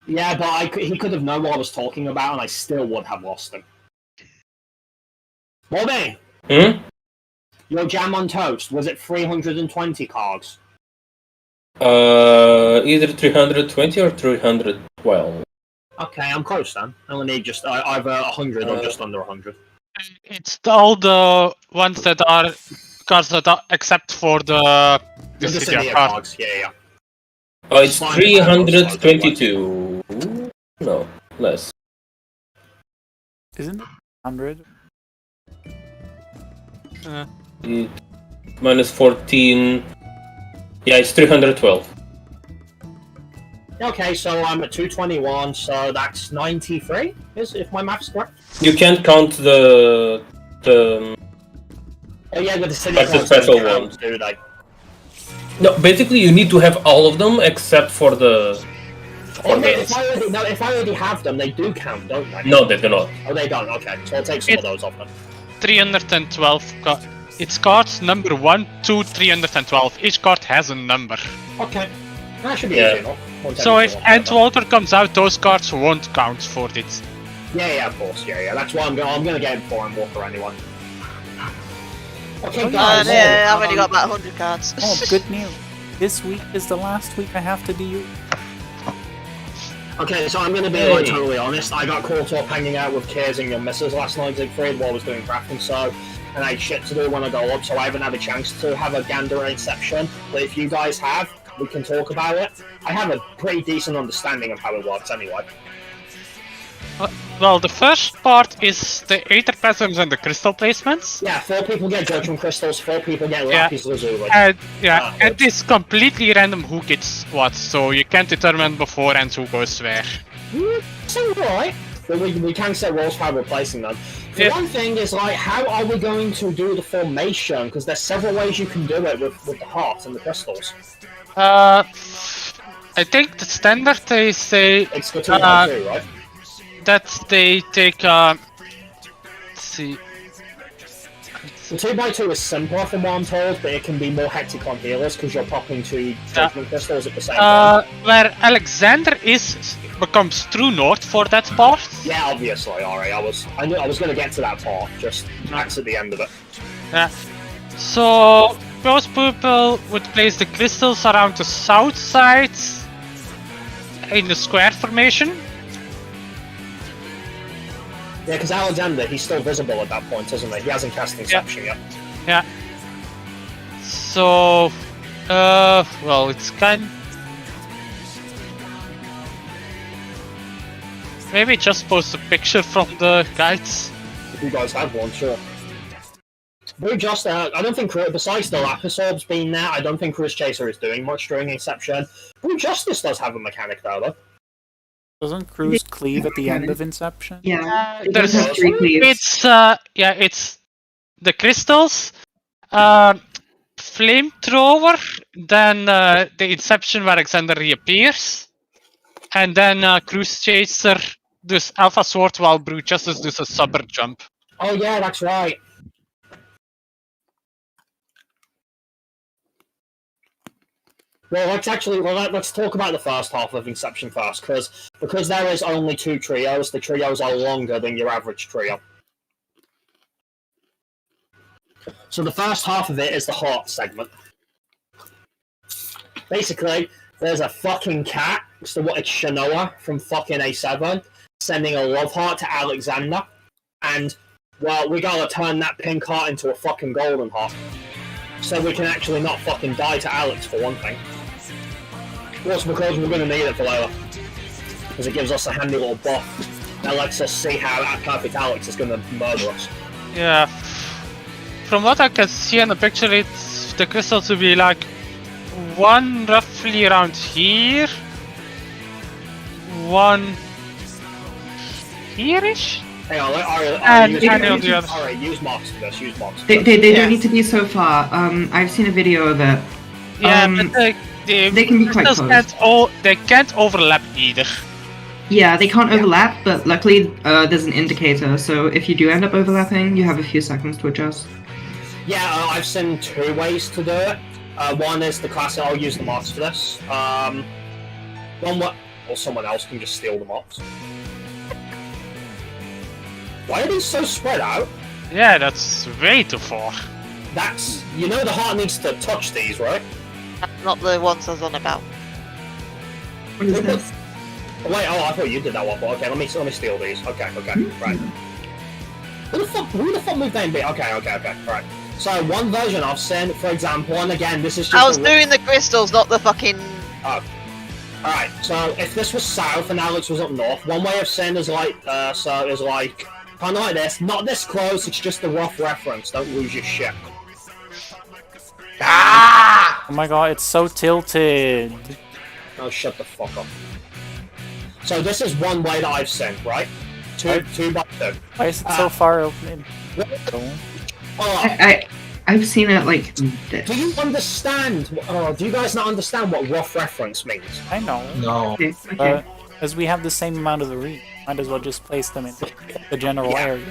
Yeah, but he could have known what I was talking about, and I still would have lost him. Bobby! Your jam on toast, was it 320 cards? Either 320 or 312. Okay, I'm close then. I only need just either 100 or just under 100. It's all the ones that are cards that are except for the Dissidia cards. Yeah. Oh, it's 322. No, less. Isn't it 100? Minus 14. Yeah, it's 312. Okay, so I'm at 221, so that's 93, if my math's correct. You can't count the Oh yeah, the special ones, do they? No, basically you need to have all of them except for the. If I already have them, they do count, don't they? No, they do not. Oh, they don't. Okay, so I'll take some of those off them. 312. It's cards number 1 to 312. Each card has a number. Okay, that should be easy enough. So if Endwater comes out, those cards won't count for it. Yeah, of course. Yeah. That's why I'm gonna get him for Endwater anyway. Okay, guys. I've only got about 100 cards. Oh, good news. This week is the last week I have to do. Okay, so I'm gonna be like totally honest. I got caught up hanging out with kids and your missus last night, Siegfried, while I was doing crafting, and I had shit to do when I go up, so I haven't had a chance to have a gander at Inception. But if you guys have, we can talk about it. I have a pretty decent understanding of how it works anyway. Well, the first part is the Aether Prisms and the crystal placements. Yeah, 4 people get Judgment Crystals, 4 people get Lapis Lazuli. And it's completely random who gets what, so you can't determine beforehand who goes where. It's alright. But we can set rules for replacing them. The one thing is, like, how are we going to do the formation? Because there's several ways you can do it with the hearts and the crystals. I think the standard they say it's got 2x2, right? That they take let's see. The 2x2 is simpler from what I'm told, but it can be more hectic on healers because you're popping 2 judgment crystals at the same time. Where Alexander becomes true north for that part. Yeah, obviously. Alright, I knew I was going to get to that part. Just Max at the end of it. Yeah. So most people would place the crystals around the south side in the square formation. Yeah, because Alexander, he's still visible at that point, isn't he? He hasn't cast Inception yet. Yeah. So, well, it's kind. Maybe just post a picture from the guides. If you guys have one, sure. But just, I don't think, besides the Lapis Orbs being there, I don't think Cruise Chaser is doing much during Inception. Brute Justice does have a mechanic though. Doesn't Cruise cleave at the end of Inception? Yeah, there's 3 cleaves. It's the crystals, flamethrower, then the Inception where Alexander reappears, and then Cruise Chaser does Alpha Sword while Brute Justice does a Subber Jump. Oh yeah, that's right. Well, let's talk about the first half of Inception first, because there is only 2 trios. The trios are longer than your average trio. So the first half of it is the heart segment. Basically, there's a fucking cat. It's Shanoa from fucking A7 sending a love heart to Alexander, and well, we gotta turn that pink heart into a fucking golden heart, so we can actually not fucking die to Alex for one thing. Also because we're gonna need it for later, because it gives us a handy little buff that lets us see how that perfect Alex is gonna murder us. Yeah. From what I can see in the picture, the crystals will be like one roughly around here, one here-ish. Hang on, Alright, use marks for this, use marks for this. They don't need to be so far. I've seen a video of it. Yeah, but they can be quite close. They can't overlap either. Yeah, they can't overlap, but luckily there's an indicator, so if you do end up overlapping, you have a few seconds to adjust. Yeah, I've seen 2 ways to do it. One is the classic, I'll use the marks for this. or someone else can just steal them off. Why are these so spread out? Yeah, that's way too far. That's, you know, the heart needs to touch these, right? Not the ones I was on about. What is this? Oh, wait, I thought you did that one, but okay, let me steal these. Okay, right. Who the fuck moved A and B? Okay, right. So one version I've seen, for example, and again, this is just. I was doing the crystals, not the fucking. Oh. Alright, so if this was south and Alex was up north, one way of saying is like, kind of like this, not this close, it's just a rough reference, don't lose your shit. Oh my god, it's so tilted. Oh, shut the fuck up. So this is one way that I've seen, right? Two by two. Why is it so far open? Oh, I've seen it like this. do you understand? Do you guys not understand what rough reference means? I know. No. Okay. But as we have the same amount of the read, might as well just place them in the general area.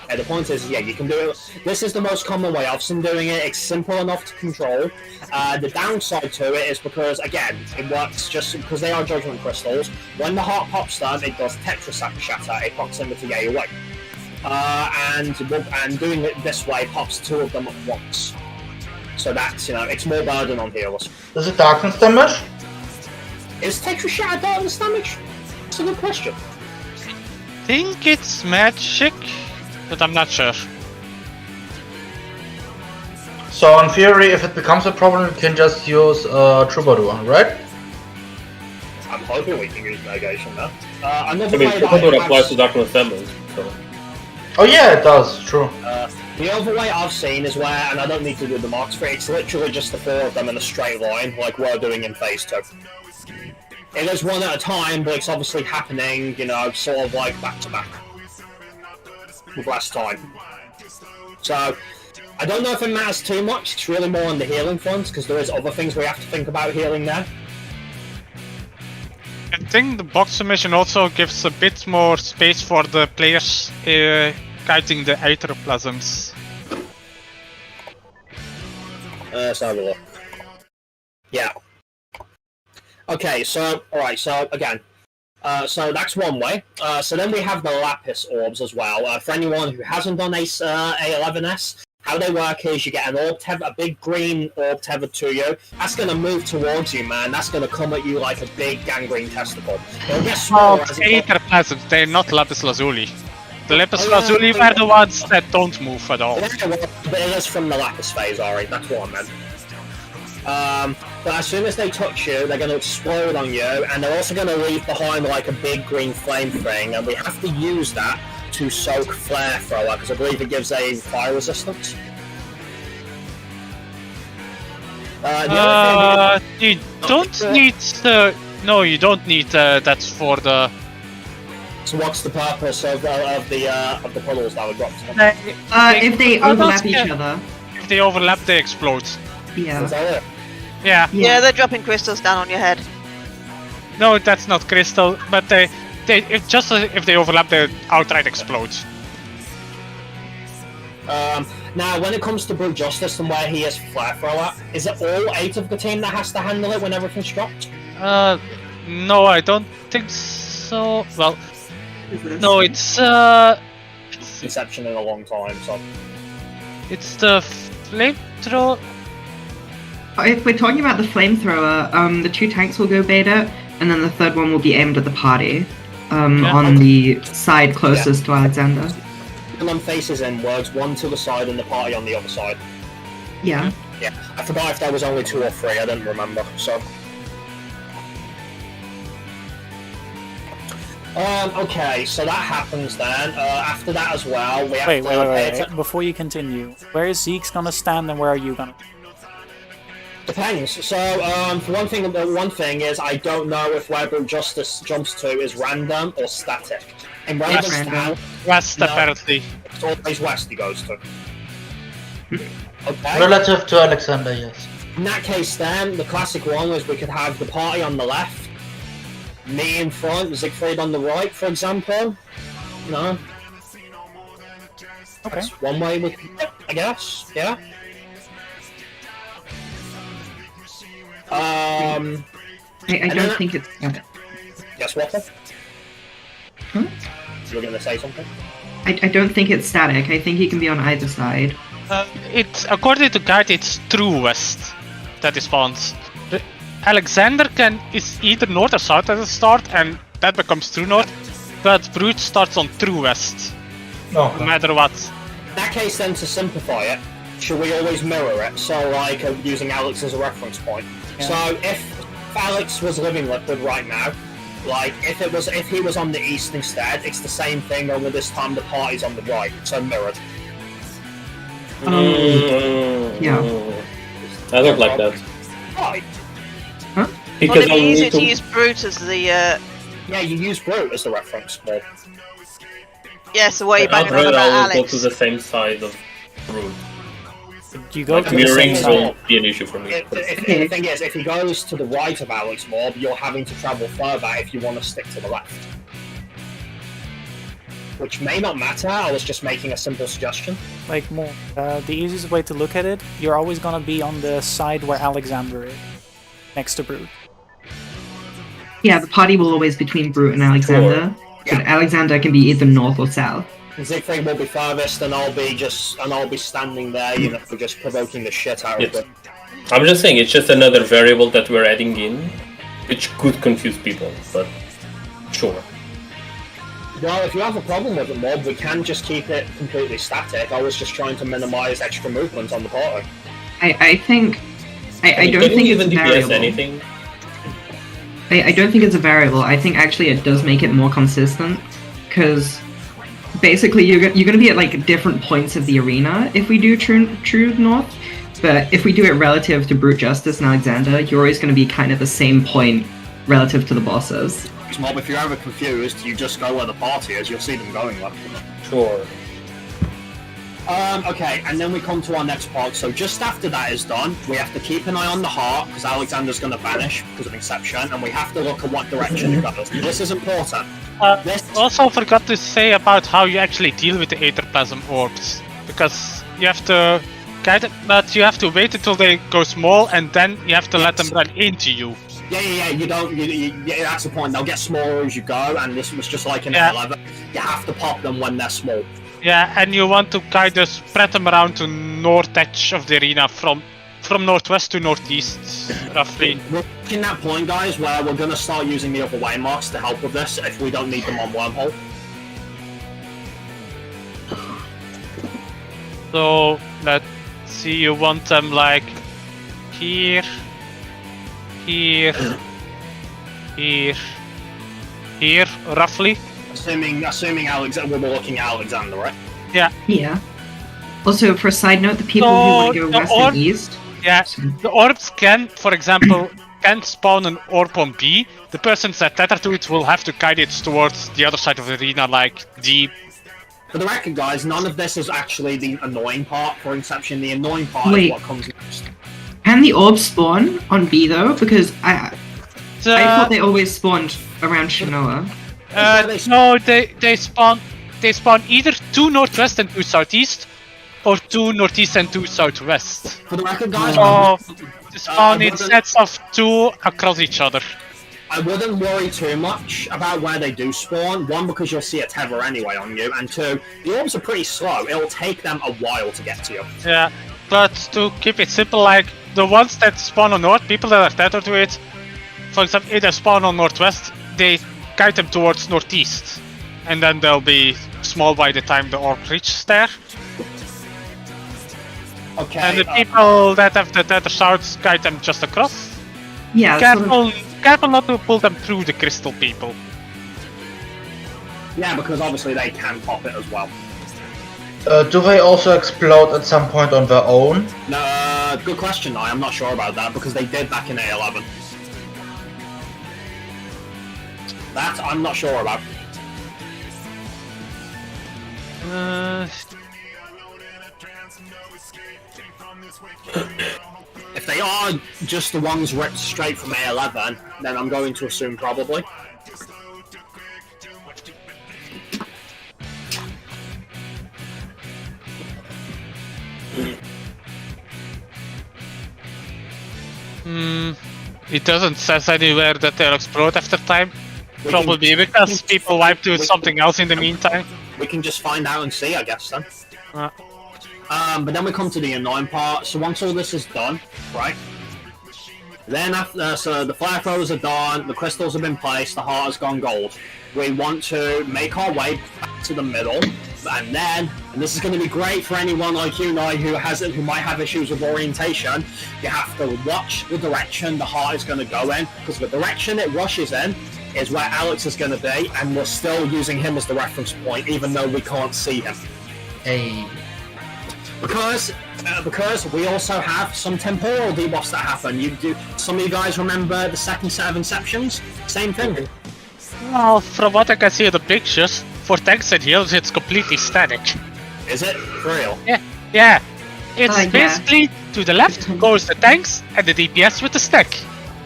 Yeah, the point is, yeah, you can do it. This is the most common way I've seen doing it. It's simple enough to control. The downside to it is because, again, it works just because they are judgment crystals. When the heart pops them, it does Tetra shatter, a proximity A away. And doing it this way pops two of them at once. So that's, you know, it's more burden on healers. Is it darkness damage? Is Tetra shatter darkness damage? That's a good question. I think it's magic, but I'm not sure. So in theory, if it becomes a problem, you can just use Troubadour, right? I'm hoping we can use negation now. I Another mean, way Troubadour that applies to Darkness damage, so... Oh yeah, it does, true. the other way I've seen is where, and I don't need to do the marks for it, it's literally just the four of them in a straight line, like we're doing in phase 2. It is one at a time, but it's obviously happening, you know, sort of like back to back. With less time. So, I don't know if it matters too much, it's really more on the healing front, because there is other things we have to think about healing there. I think the box submission also gives a bit more space for the players guiding the aetroplasms. Let's have a look. Yeah. Okay, so, alright, so again, so that's one way. So then we have the Lapis orbs as well. For anyone who hasn't done A11S, how they work is you get an orb tether, a big green orb tethered to you. That's going to move towards you, man. That's going to come at you like a big gangrene testicle. It'll get smaller as it Aetroplasms, they're not lapis lazuli. The lapis lazuli are the ones that don't move at all. Yeah, well, but it is from the Lapis phase, alright, that's what I meant. But as soon as they touch you, they're going to explode on you, and they're also going to leave behind like a big green flame thing, and we have to use that to soak Flare Thrower, because I believe it gives a fire resistance. You don't need no, you don't need that's for the... So what's the purpose of the puddles that were dropped? If they overlap each other. If they overlap, they explode. Yeah. Is that it? Yeah. Yeah, they're dropping crystals down on your head. No, that's not crystal, but if they overlap, they outright explode. Now, when it comes to Brute Justice and where he is Flare Thrower, is it all 8 of the team that has to handle it when everything's dropped? No, I don't think so. Well, no, it's Inception in a long time, so... It's the flamethrower. If we're talking about the flamethrower, the 2 tanks will go beta, and then the third one will be aimed at the party, on the side closest to Alexander. And then faces inwards, one to the side and the party on the other side. Yeah. Yeah, I forgot if there was only 2 or 3, I didn't remember, so... okay, so that happens then. After that as well, we have Wait, to... wait. Before you continue, where is Zeke's gonna stand and where are you gonna... Depends. So, for one thing is I don't know if where Brute Justice jumps to is random or static. In Ravenstown, West, no, apparently. it's always west he goes to. Okay. Relative to Alexander, yes. In that case then, the classic one is we could have the party on the left, me in front, Siegfried on the right, for example. No. Okay. That's one way we could, I guess, yeah. I don't think it's... Yes, waffle. Hmm? You were going to say something? I don't think it's static. I think he can be on either side. It's according to guide, it's true west that he spawns. Alexander is either north or south at the start, and that becomes true north. But Brute starts on true west, no matter what. In that case, then, to simplify it, should we always mirror it? So, like, using Alex as a reference point. Yeah. So, if Alex was living liquid right now, like, if he was on the east instead, it's the same thing, only this time the party's on the right, so mirrored. Yeah. I don't like that. Right. Huh? Would it be easier to use Brute as the, Yeah, you use Brute as the reference point. Yeah, so what are you banging on about Alex? Go to the same side of Brute. You go like, to the same side. Won't be an issue for me. The thing is, if he goes to the right of Alex Mob, you're having to travel further if you want to stick to the left. Which may not matter, I was just making a simple suggestion. Like, more, the easiest way to look at it, you're always gonna be on the side where Alexander is, next to Brute. Yeah, the party will always be between Brute and Alexander, but Alexander can be either north or south. Siegfried will be farthest, and I'll be standing there, you know, just provoking the shit out of it. I'm just saying, it's just another variable that we're adding in, which could confuse people, but sure. Well, if you have a problem with the mob, we can just keep it completely static. I was just trying to minimize extra movement on the party. I think... I don't think it's a variable. Anything? I don't think it's a variable. I think actually it does make it more consistent, because basically you're going to be at like different points of the arena if we do True North, but if we do it relative to Brute Justice and Alexander, you're always going to be kind of the same point relative to the bosses. Mob, if you're ever confused, you just go where the party is, you'll see them going left. Sure. Okay, and then we come to our next part. So just after that is done, we have to keep an eye on the heart, because Alexander's going to vanish because of Inception, and we have to look at what direction it goes. This is important. Also forgot to say about how you actually deal with the Aetherplasm orbs, because you have to guide it, but you have to wait until they go small, and then you have to let them run into you. Yeah, you don't, yeah, that's the point, they'll get smaller as you go, and this was just like in 11, you have to pop them when they're small. Yeah, and you want to kind of spread them around to north edge of the arena, from northwest to northeast, roughly. We're reaching that point, guys, where we're going to start using the other waymarks to help with this, if we don't need them on Wormhole. So, let's see, you want them like here, here, roughly. Assuming Alexander, we're looking at Alexander, right? Yeah. Yeah. Also, for a side note, the people who want to go west and east... Yeah, the orbs can, for example, can spawn an orb on B. The persons that tether to it will have to guide it towards the other side of the arena, like D. For the record, guys, none of this is actually the annoying part for Inception. The annoying part is what comes next. Can the orbs spawn on B, though? Because I thought they always spawned around Shinoa. No, they spawn either 2 northwest and 2 southeast, or 2 northeast and 2 southwest. For the record, guys, so they spawn in sets of 2 across each other. I wouldn't worry too much about where they do spawn. 1, because you'll see a tether anyway on you, and 2, the orbs are pretty slow. It'll take them a while to get to you. Yeah, but to keep it simple, like the ones that spawn on north, people that are tethered to it, for example, if they spawn on northwest, they guide them towards northeast, and then they'll be small by the time the orb reaches there. Okay. And the people that have the tether south guide them just across. Yeah. Careful not to pull them through the crystal people. Yeah, because obviously they can pop it as well. Do they also explode at some point on their own? No, good question. I'm not sure about that, because they did back in A11. That I'm not sure about. If they are just the ones ripped straight from A11, then I'm going to assume probably. It doesn't say anywhere that they'll explode after time. Probably because people wipe to something else in the meantime. We can just find out and see, I guess, then. But then we come to the annoying part. So once all this is done, right? Then after, so the flare throwers are done, the crystals have been placed, the heart has gone gold. We want to make our way back to the middle, and then, and this is going to be great for anyone like you, Nye, who might have issues with orientation. You have to watch the direction the heart is going to go in, because the direction it rushes in is where Alex is going to be, and we're still using him as the reference point, even though we can't see him. Hey. Because we also have some temporal debuffs that happen. Some of you guys remember the second set of Inceptions? Same thing. Well, from what I can see in the pictures, for tanks and heals, it's completely static. Is it? For real? Yeah. It's basically to the left goes the tanks and the DPS with the stack.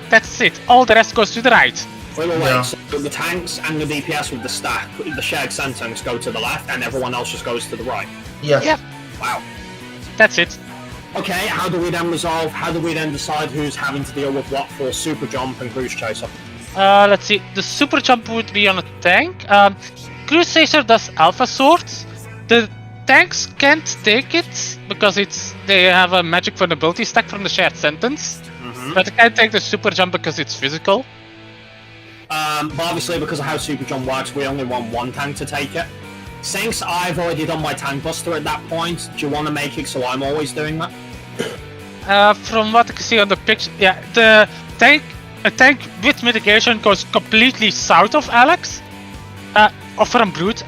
That's it. All the rest goes to the right. Wait. So the tanks and the DPS with the stack, the shared sentence go to the left, and everyone else just goes to the right. Yes. Yep. Wow. That's it. Okay, how do we then decide who's having to deal with what for Super Jump and Cruise Chaser? Let's see. The Super Jump would be on a tank. Cruise Chaser does Alpha Swords. The tanks can't take it because they have a magic vulnerability stack from the shared sentence. But they can't take the Super Jump because it's physical. But obviously, because of how Super Jump works, we only want one tank to take it. Since I've already done my tank buster at that point, do you want to make it so I'm always doing that? From what I can see on the picture, yeah, a tank with mitigation goes completely south of Alex. Or from Brute,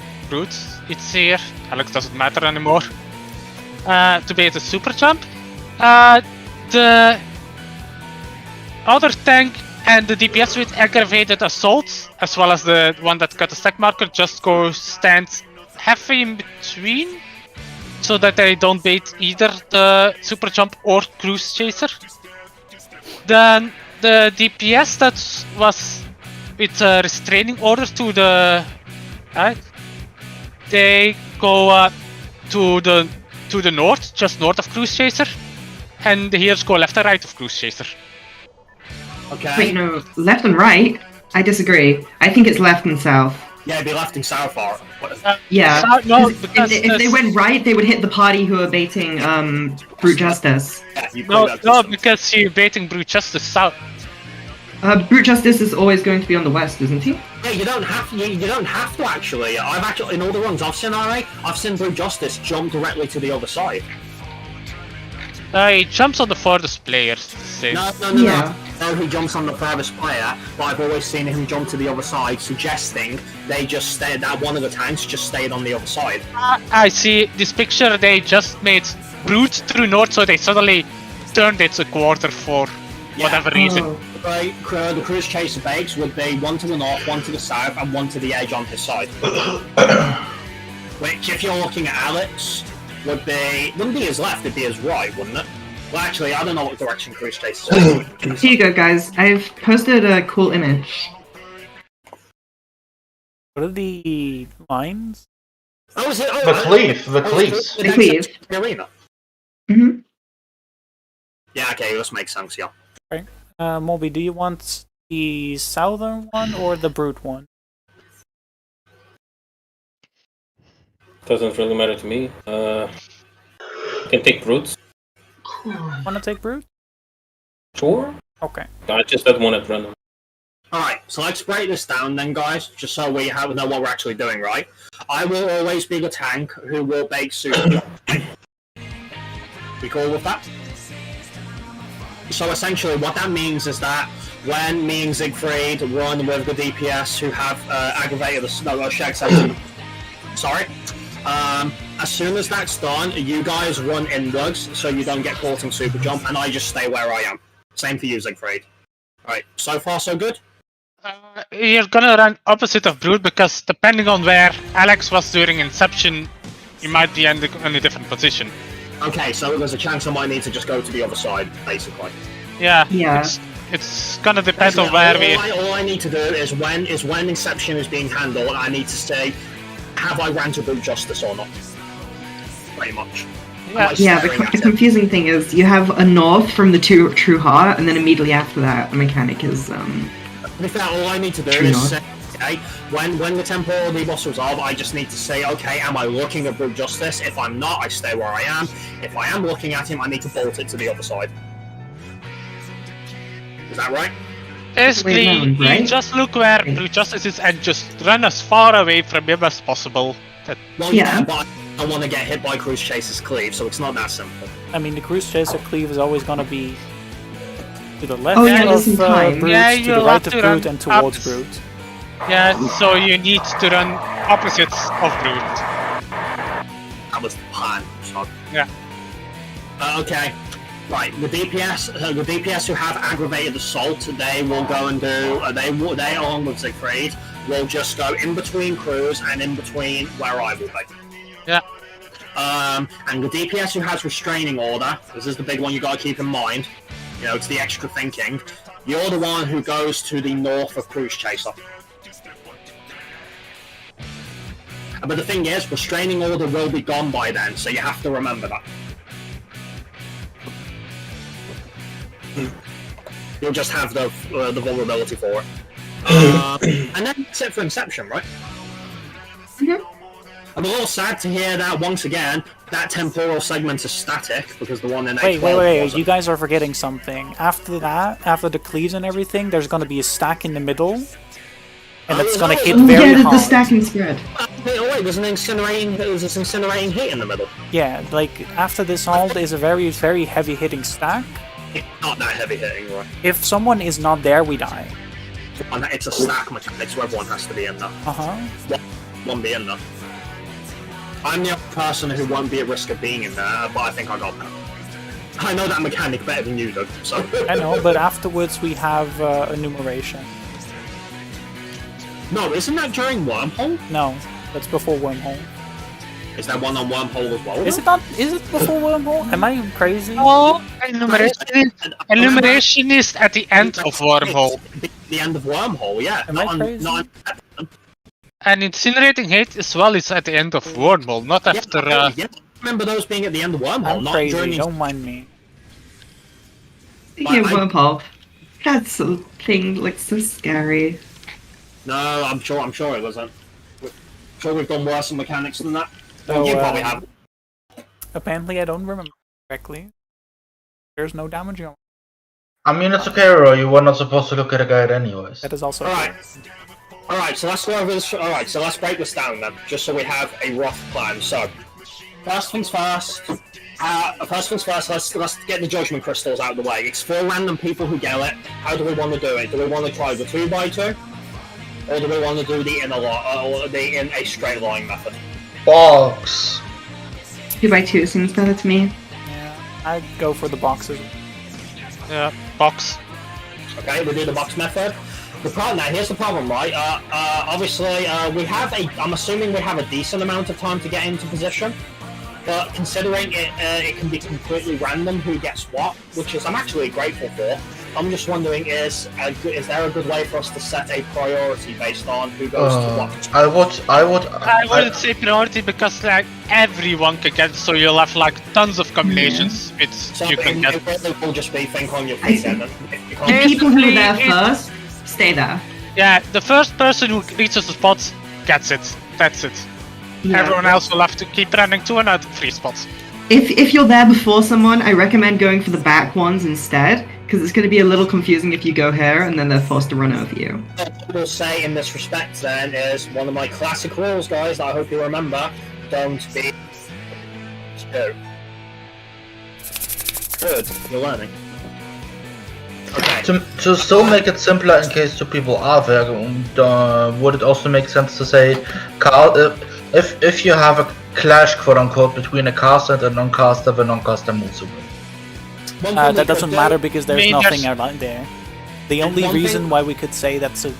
it's here. Alex doesn't matter anymore. To be at the Super Jump. The other tank and the DPS with aggravated assault, as well as the one that got the stack marker, just stand halfway in between, so that they don't bait either the Super Jump or Cruise Chaser. Then the DPS that was with a restraining order to the they go to the north, just north of Cruise Chaser, and the healers go left and right of Cruise Chaser. Okay. Wait, no, left and right? I disagree. I think it's left and south. Yeah, it'd be left and south far. Yeah. No, because if they went right, they would hit the party who are baiting Brute Justice. Yeah, no, because you're baiting Brute Justice south. Brute Justice is always going to be on the west, isn't he? Yeah, you don't have to actually. I've actually, in all the runs I've seen, I've seen Brute Justice jump directly to the other side. He jumps on the farthest player. No. No, he jumps on the furthest player, but I've always seen him jump to the other side, suggesting they just stayed, that one of the tanks just stayed on the other side. I see this picture, they just made Brute through north, so they suddenly turned it a quarter for whatever reason. Right, the Cruise Chaser baits would be one to the north, one to the south, and one to the edge on his side. Which, if you're looking at Alex, wouldn't be his left, it'd be his right, wouldn't it? Well, actually, I don't know what direction Cruise Chaser is. Here you go, guys. I've posted a cool image. What are the lines? Oh, is it? The cleave. The cleaves. The cleave. The arena. Mm-hmm. Yeah, okay, this makes sense, yeah. Right. Moby, do you want the southern one or the Brute one? Doesn't really matter to me. You can take Brutes. Wanna take Brute? Sure. Okay. I just don't want it random. Alright, so let's break this down then, guys, just so we know what we're actually doing, right? I will always be the tank who will bake Super. We cool with that? So essentially what that means is that when me and Siegfried run with the DPS who have aggravated shared sentence, as soon as that's done, you guys run inwards so you don't get caught in Super Jump, and I just stay where I am. Same for you, Siegfried. Alright, so far so good? You're gonna run opposite of Brute because depending on where Alex was during Inception, you might be in a different position. Okay, so there's a chance I might need to just go to the other side, basically. Yeah. Yeah. It's gonna depend on where all I need to do is when Inception is being handled, I need to say, have I ran to Brute Justice or not? Pretty much. Yeah, the confusing thing is you have a north from the True Heart, and then immediately after that, the mechanic is To be fair, all I need to do is Okay, when the temporal debuffs resolve, I just need to say, okay, am I looking at Brute Justice? If I'm not, I stay where I am. If I am looking at him, I need to bolt it to the other side. Is that right? Basically, round, right? you just look where Brute Justice is and just run as far away from him as possible. Well, yeah, but I don't want to get hit by Cruise Chaser's Cleave, so it's not that simple. I mean, the Cruise Chaser Cleave is always going to be to the left Oh, yeah, of listen, time. Brute, Yeah, to you'll the right have of to run Brute, and towards up. Brute. Yeah, so you need to run opposites of Brute. That was the plan. So. Yeah. Okay. Right. The DPS who have aggravated assault, they will go and do. They along with Siegfried will just go in between crews and in between where I will be. Yeah. And the DPS who has restraining order, this is the big one you got to keep in mind. You know, it's the extra thinking. You're the one who goes to the north of Cruise Chaser. But the thing is, restraining order will be gone by then, so you have to remember that. You'll just have the vulnerability for it. And then that's it for Inception, right? Mhm. I'm a little sad to hear that once again that temporal segment is static because the one in Wait, A12 wait, wasn't. you guys are forgetting something. After that, after the cleaves and everything, there's going to be a stack in the middle. And it's going to hit Oh, very yeah, hard. the stacking spread. Wait, there's this incinerating heat in the middle. Yeah, like after this hold is a very, very heavy hitting stack. It's not that heavy hitting, right? If someone is not there, we die. And it's a stack mechanic, so everyone has to be in there. One be in there. I'm the only person who won't be at risk of being in there, but I think I got that. I know that mechanic better than you do, so... I know, but afterwards we have enumeration. No, isn't that during Wormhole? No, that's before Wormhole. Is there one on Wormhole as well? Is it not? Is it before Wormhole? Am I crazy? Oh, enumeration is at the end of Wormhole. The end of Wormhole, yeah. Am I crazy? And Incinerating Hate as well is at the end of Wormhole, not after... Yeah, I remember those being at the end of Wormhole, I'm not crazy, during... don't mind me. Yeah, wormhole. That sort of thing looks so scary. No, I'm sure it wasn't. I'm sure we've done worse in mechanics than that. So, you probably have. Apparently I don't remember correctly. There's no damage on. I mean, it's okay, Ro. You were not supposed to look at a guide anyways. That is also Alright, so let's go over this. Alright, so let's break this down then, just so we have a rough plan. So, first things first, let's get the Judgment Crystals out of the way. It's 4 random people who get it. How do we want to do it? Do we want to try the 2x2? Or do we want to do the in a straight line method? Box. 2x2 seems better to me. Yeah, I'd go for the boxes. Yeah, box. Okay, we do the box method. The problem now, here's the problem, right? Obviously, I'm assuming we have a decent amount of time to get into position. But considering it can be completely random who gets what, which is I'm actually grateful for. I'm just wondering, is there a good way for us to set a priority based on who goes to what? I would say priority because like everyone can get, so you'll have like tons of combinations So you can get. it really will just be think on your feet then. The people who are there first, stay there. Yeah, the first person who reaches the spots gets it. That's it. Yeah. Everyone else will have to keep running to another 3 spots. If you're there before someone, I recommend going for the back ones instead, because it's going to be a little confusing if you go here and then they're forced to run over you. What I will say in this respect then is one of my classic rules, guys, that I hope you remember. Don't be two. Good, you're learning. Okay. To still make it simpler in case 2 people are there, would it also make sense to say, if you have a clash, quote-unquote, between a caster and a non-caster, the non-caster moves away? That doesn't matter because there's nothing out there. The only one reason thing- why we could say that's a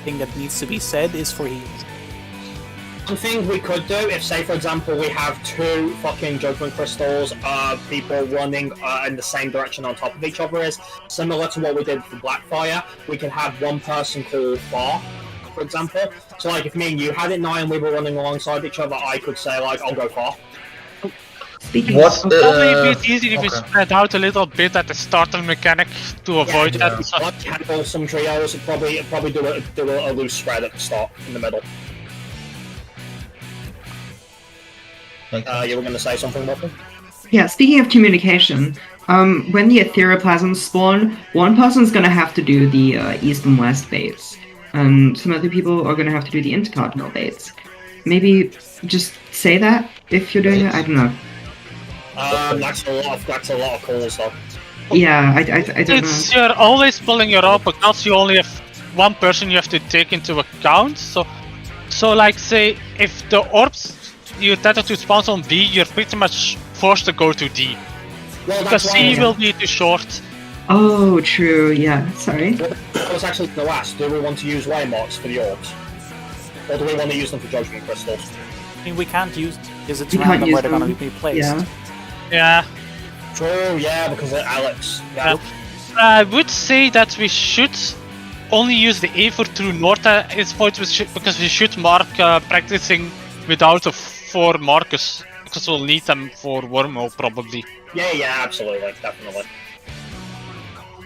thing that needs to be said is for heals. One thing we could do, if say for example we have 2 fucking Judgment Crystals, people running in the same direction on top of each other, is similar to what we did for Blackfire. We can have one person called Far, for example. So like if me and you had it now and we were running alongside each other, I could say like, I'll go Far. Speaking What? of, Probably a bit easier if we okay. spread out a little bit at the starter mechanic to avoid Yeah. that. So, Like handle some trios, and probably do a loose spread at the start in the middle. You were going to say something, Waffle? yeah, speaking of communication, when the Etheroplasms spawn, one person's gonna have to do the east and west baits, and some other people are gonna have to do the intercardinal baits. Maybe just say that if you're doing it. I don't know. That's a lot of calls though. Yeah, I don't know. it's you're always pulling your own, but not you only have one person you have to take into account. So like say if the orbs you tend to spawn on B, you're pretty much forced to go to D. Well, Because that's C why will be too short. Oh, true. Yeah, sorry. I was actually going to ask, do we want to use waymarks for the orbs? Or do we want to use them for judgment crystals? I mean, we can't use them because it's We can't random use where they're going them. to be placed. Yeah. Yeah. True, yeah, because of Alex. Yeah. I would say that we should only use the A for true north at this point because we should mark practicing without the 4 markers. Because we'll need them for wormhole probably. Yeah, absolutely, definitely.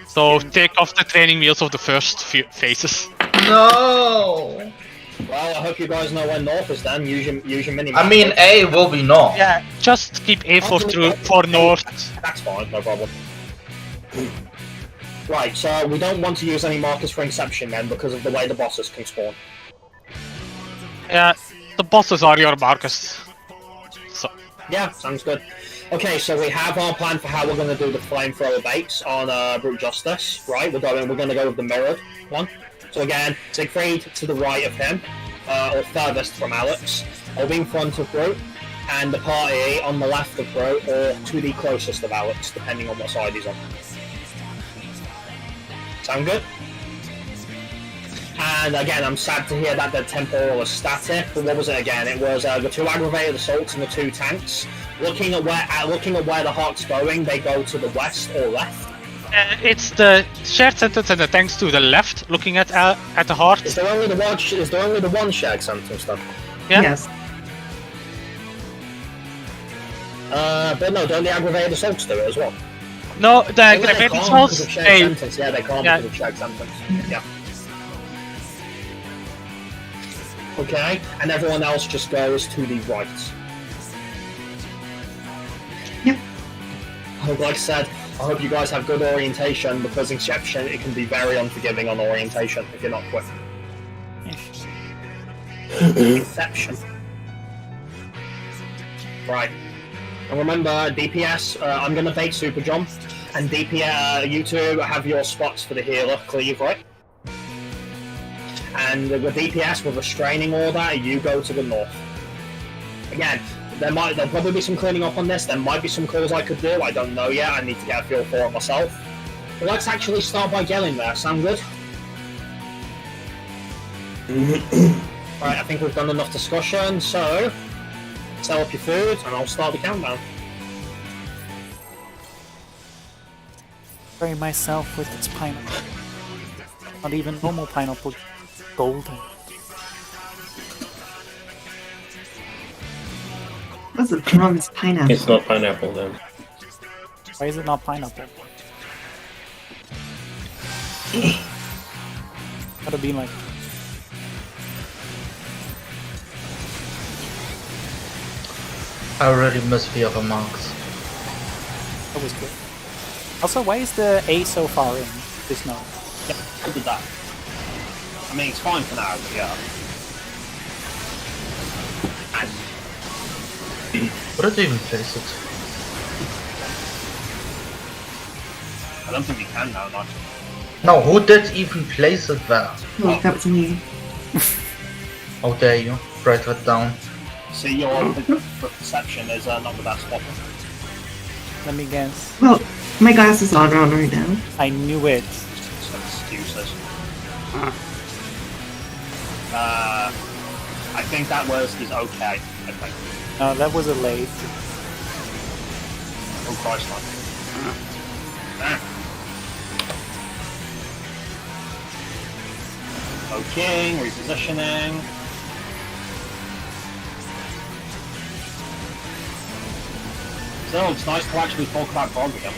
So take off the training wheels of the first few phases. No. Well, I hope you guys know where north is then. Use your mini. I mean, A will be north. Yeah, just keep A for true for north. That's fine, no problem. Right, so we don't want to use any markers for Inception then because of the way the bosses can spawn. Yeah, the bosses are your markers. So Yeah, sounds good. Okay, so we have our plan for how we're going to do the flamethrower baits on Brute Justice, right? We're going to go with the mirrored one. So again, Siegfried to the right of him, or furthest from Alex. I'll be in front of Brute, and the party on the left of Brute, or to the closest of Alex, depending on what side he's on. Sound good? And again, I'm sad to hear that the temporal is static, but what was it again? It was the 2 aggravated assaults and the 2 tanks. Looking at where the heart's going, they go to the west or left. it's the shared sentence and the tanks to the left, looking at the heart. Is there only the one shared sentence then? Yeah. Yes. But no, don't the aggravated assaults do it as well? No, the Well, they aggravated can't assaults. because of shared They, sentence. Yeah, they can't Yeah. because of shared sentence. Yeah. Okay, and everyone else just goes to the right. Yep. Like I said, I hope you guys have good orientation because Inception, it can be very unforgiving on orientation if you're not quick. Inception. Right. And remember, DPS, I'm going to bait Super John, and DPS, you two have your spots for the healer, Cleave, right? And with DPS, with Restraining Order, you go to the north. Again, there'll probably be some cleaning up on this, there might be some calls I could do, I don't know yet, I need to get a feel for it myself. But let's actually start by gelling there, sound good? Right, I think we've done enough discussion, so sell up your food and I'll start the countdown. Bury myself with its pineapple. Not even normal pineapple, golden. What's the problem with pineapple? It's not pineapple then. Why is it not pineapple? Gotta be like. I really miss the other monks. That was good. Also, why is the A so far in this node? Yeah, we'll do that. I mean, it's fine for now, but yeah. Would it even place it? I don't think we can now, not. No, who did even place it there? Oh, that was me. How dare you? Write that down. See, your perception is not the best spot. Let me guess. Well, my glasses are on right now. I knew it. Some excuses. I think that is okay, I think. No, that was a late. Oh Christ, man. Okay, repositioning. Still, it's nice to actually talk about Grog again.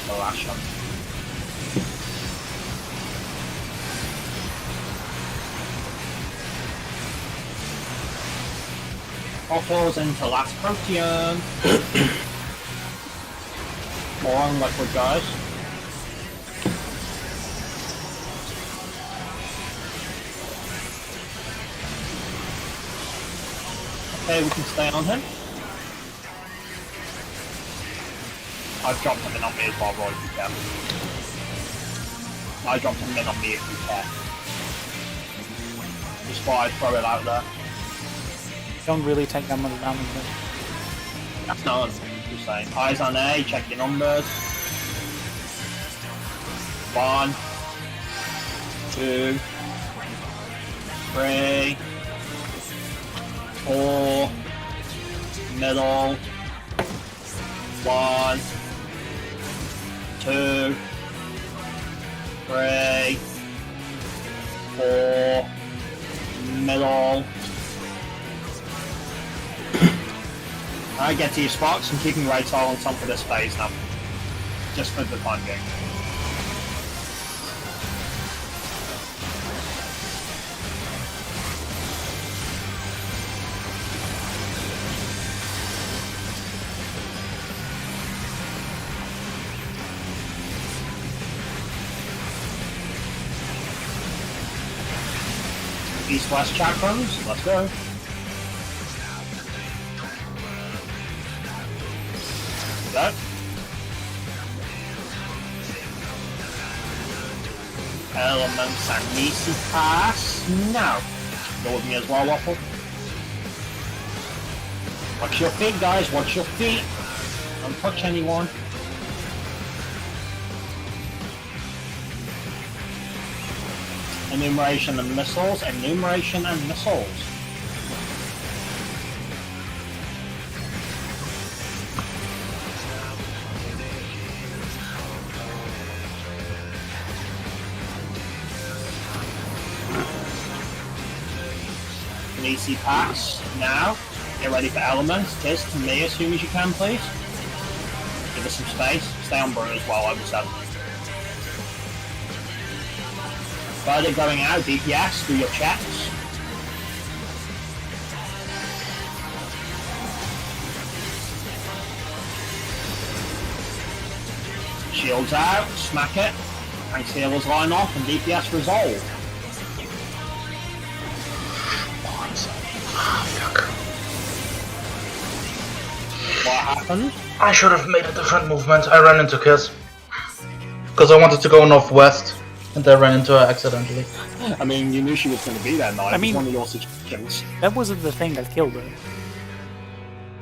The last shot. Waffles into last Protean. More on liquid, guys. Okay, we can stay on him. I've dropped him in on me as well, Roy, if you care. I dropped him in on me if you care. Just thought I'd throw it out there. Don't really take that much damage then. That's not just saying. Eyes on A, check your numbers. 1, 2, 3, 4, middle. 1, 2, 3, 4, middle. Alright, get to your spots and keeping right all on top of this phase now. Just for the time being. East-west chakrams, let's go. Go. Elements and Nisi pass. Now, go with me as well, Waffle. Watch your feet, guys, watch your feet. Don't touch anyone. Enumeration and missiles, enumeration and missiles. Easy pass. Now, get ready for elements. Kiss to me as soon as you can, please. Give us some space. Stay on Brew as well, I would say. Verdict going out, DPS, do your checks. Shields out, smack it. Tanks healers line off and DPS resolve. What happened? I should have made a different movement. I ran into Kiss. Because I wanted to go northwest, and I ran into her accidentally. I mean, you knew she was going to be there, Knight. I mean, one of your suggestions. That wasn't the thing that killed her.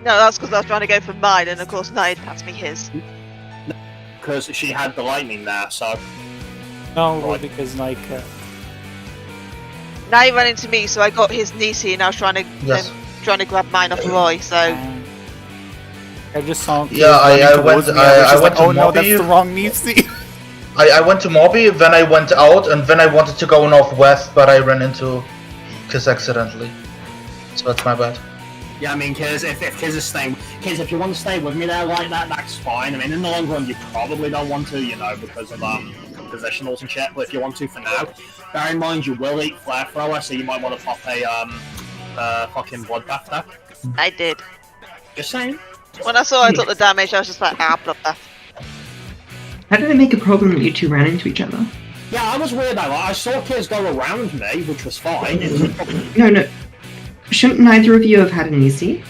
No, that's because I was trying to go for mine, and of course Nide passed me his. Because she had the lightning there, so... No, Right. because like... Now he ran into me, so I got his Nisi, and I was trying to grab mine off Roy. So I just saw. Yeah, I went to Mobby. oh no, that's the wrong Nisi. I went to Mobby, then I went out, and then I wanted to go northwest, but I ran into Kiss accidentally. So that's my bad. Yeah, I mean, Kiz, if Kiz is staying... Kiz, if you want to stay with me there like that, that's fine. I mean, in the long run, you probably don't want to, you know, because of positionals and shit, but if you want to for now, bear in mind you will eat Flare Thrower, so you might want to pop a fucking Bloodbath there. I did. Just saying. When I saw I took the damage, I was just like, Bloodbath. How did it make a problem that you two ran into each other? Yeah, I was weird. I saw Kiz go around me, which was fine. It was No. Shouldn't neither of you have had an EC?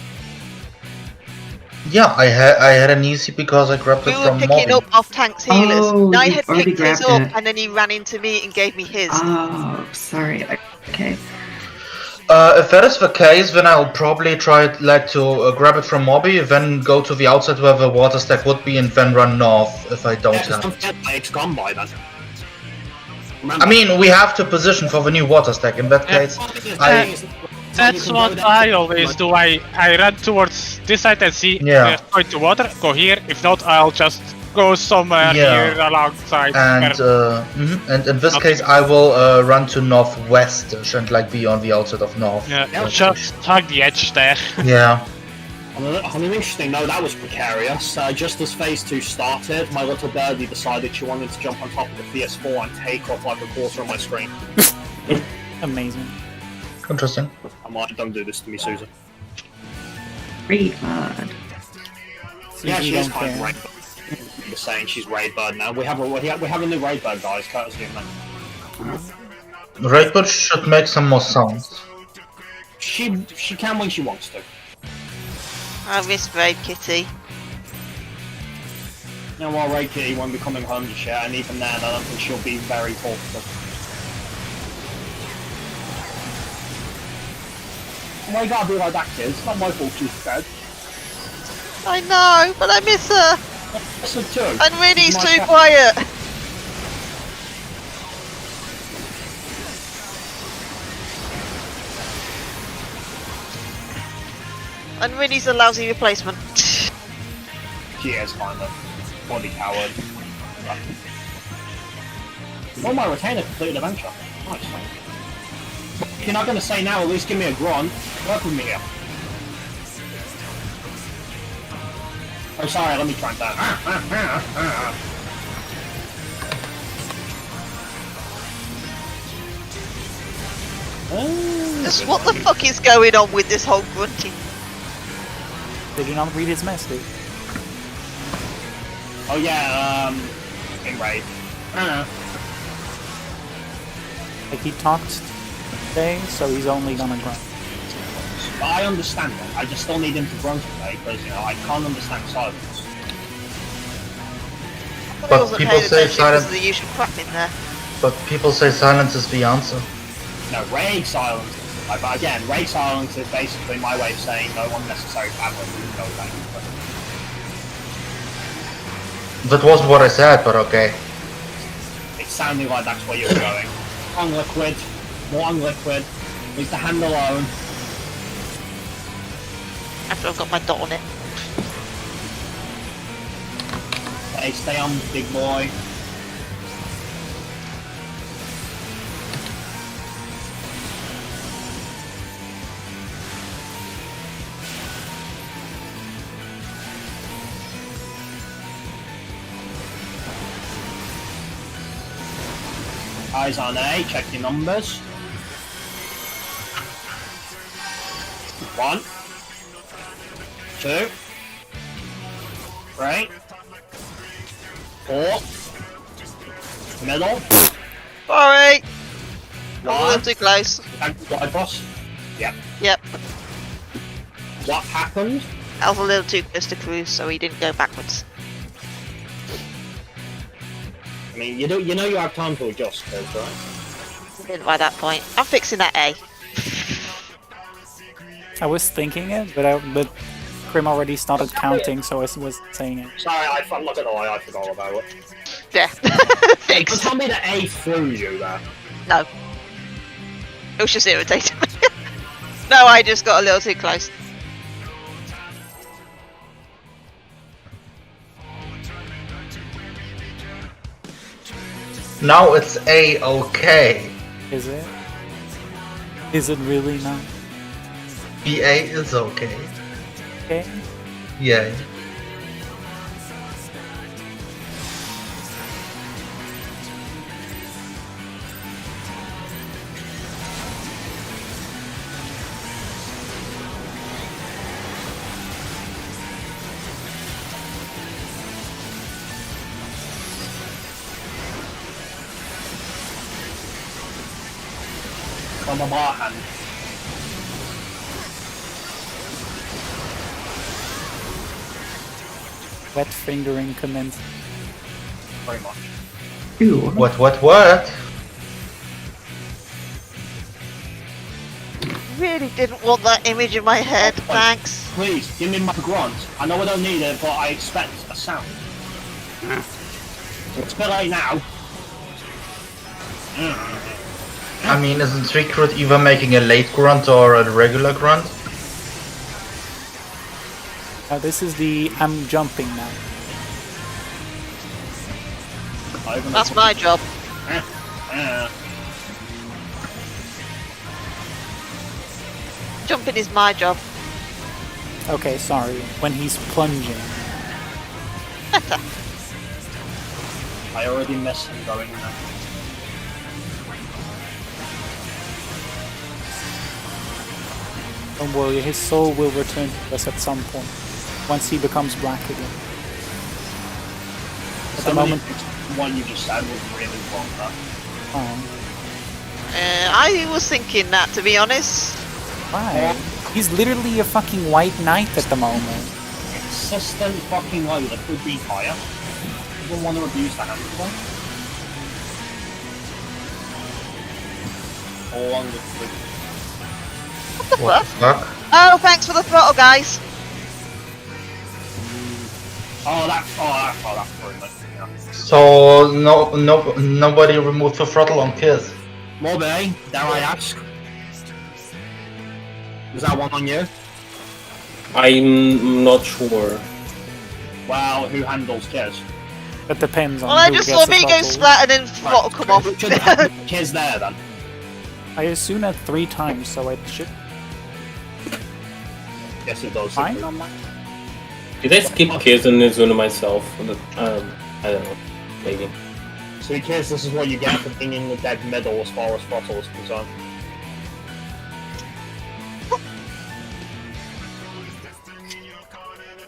Yeah, I had an easy because I grabbed We it were from picking Mobby. up off Tank's healers. Oh, Nide you had already picked his grabbed up, it. and then he ran into me and gave me his. Oh, sorry. Okay. If that is the case, then I'll probably try to grab it from Mobby, then go to the outside where the water stack would be, and then run north if I don't have. it's gone by then. I mean, we have to position for the new water stack. In that case, That's what I always do. I run towards this side and see if Yeah. there's going to water, go here. If not, I'll just go somewhere Yeah. here alongside. And and in this case, I will run to northwestish and like be on the outside of north. Yeah, westish. just hug the edge there. Yeah. On an interesting note, that was precarious. Just as Phase 2 started, my little birdie decided she wanted to jump on top of the PS4 and take off like a quarter of my screen. Amazing. Interesting. I'm like, don't do this to me, Susan. Great bird. Yeah, You she is don't kind of care. Raid Bird. You're saying she's Raid Bird now. We have a new Raid Bird, guys, courtesy of me. Raidbird should make some more sounds. She can when she wants to. I miss Raid Kitty. You know what, Raid Kitty won't be coming home just yet, and even then, I don't think she'll be very talkative. Why you gotta be like that, kid? It's not my fault she's dead. I know, but I miss her. That's a joke. And Winnie's My too cat- quiet. And Winnie's a lousy replacement. She is kind of body coward. Oh, my retainer completed adventure. Nice. If you're not gonna say now, at least give me a grunt. Work with me here. Oh, sorry, let me try that. Just what the fuck is going on with this whole grunting? Did you not read his message? Oh yeah, in raid. Like he talked today, so he's only gonna grunt. But I understand that. I just still need him to grunt today because, you know, I can't understand silence. I But wasn't people paying say attention because silence- of the usual crap in there. But people say silence is the answer. No, raid silence. But again, raid silence is basically my way of saying no unnecessary babbling. No, thank you. That wasn't what I said, but okay. It sounded like that's where you were going. On liquid, more on liquid. Leave the hand alone. After I've got my dot on it. Hey, stay on, big boy. Eyes on A, check your numbers. 1, 2, 3, 4, middle, Sorry! I'm a little 1, too close. wide boss. Yep. Yep. What happened? I was a little too close to Cruz, so he didn't go backwards. I mean, you know you have time to adjust, Chris, right? Didn't by that point. I'm fixing that A. I was thinking it, but Krim already started counting, so I was saying it. Sorry, I'm not gonna lie, I forgot about it. Yeah. But Fixed. tell me that A threw you there. No. It was just irritating me. No, I just got a little too close. Now it's A-okay. Is it? Is it really not? BA is okay. Okay. Yay. From a bar hand. Wet fingering commenced. Very much. Ooh. What? Really didn't want that image in my head, Oh, thanks. Please, give me my grunt. I know I don't need it, but I expect a sound. It's a bit late now. I mean, isn't Secret either making a late grunt or a regular grunt? This is the I'm jumping now. That's my job. Jumping is my job. Okay, sorry. When he's plunging. I already miss him going there. Don't worry, his soul will return to us at some point. Once he becomes black again. At the moment... One you just said was really wrong, though. Oh. I was thinking that, to be honest. Why? He's literally a fucking white knight at the moment. Consistent fucking low that could be higher. You wouldn't want to abuse that anyway. All on the What the fuck? Fuck. Oh, thanks for the throttle, guys. that improvement. Yeah. So nobody removed the throttle on Kiss. Morbe, dare I ask? Was that one on you? I'm not sure. Well, who handles Kiz? That depends on Well, I who just gets saw the me go throttle. splat and then throttle come off. Should have Kiz there then. I assume that 3 times, so it should Yes, it does. fine on that. Did I skip Kiz and Izuna myself? I don't know. Maybe. So Kiz, this is what you get for being in the dead middle as far as throttle is concerned.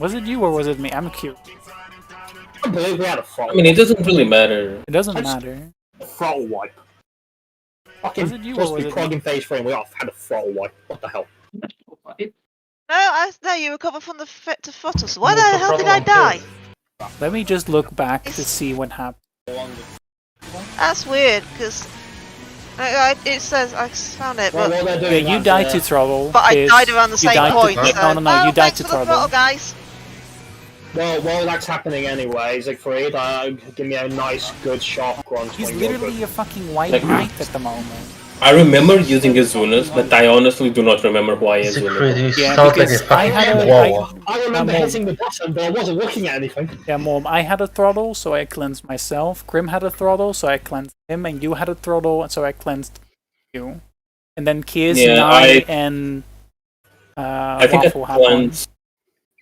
Was it you or was it me? I'm curious. I believe we had a throttle. I mean, it doesn't really matter. It doesn't matter. throttle wipe. Fucking Was it you or just was be it progging phase 3 and we all had a throttle wipe. What the hell? No, you recovered from the fit to throttle. So why the hell did I die? Let me just look back to see what happened. That's weird, because it says I found it, Well, but what they're Yeah, doing you is, died to throttle. I Kiz. died around the You same died to- point. No, you died thanks to for the throttle. throttle, guys. Well, while that's happening anyway, Siegfried, give me a nice, good, sharp grunt. He's when you're literally a fucking white Like- knight at the moment. I remember using Izuna's, but I honestly do not remember why Siegfried, Izuna. you Yeah, sound like a because I had fucking a... chihuahua. I remember Mom. hitting the button, but I wasn't looking at anything. Yeah, Mom, I had a throttle, so I cleansed myself. Grim had a throttle, so I cleansed him. And you had a throttle, and so I cleansed you. And then Kiz, Yeah, Nye, and I think Waffle I had one. cleansed.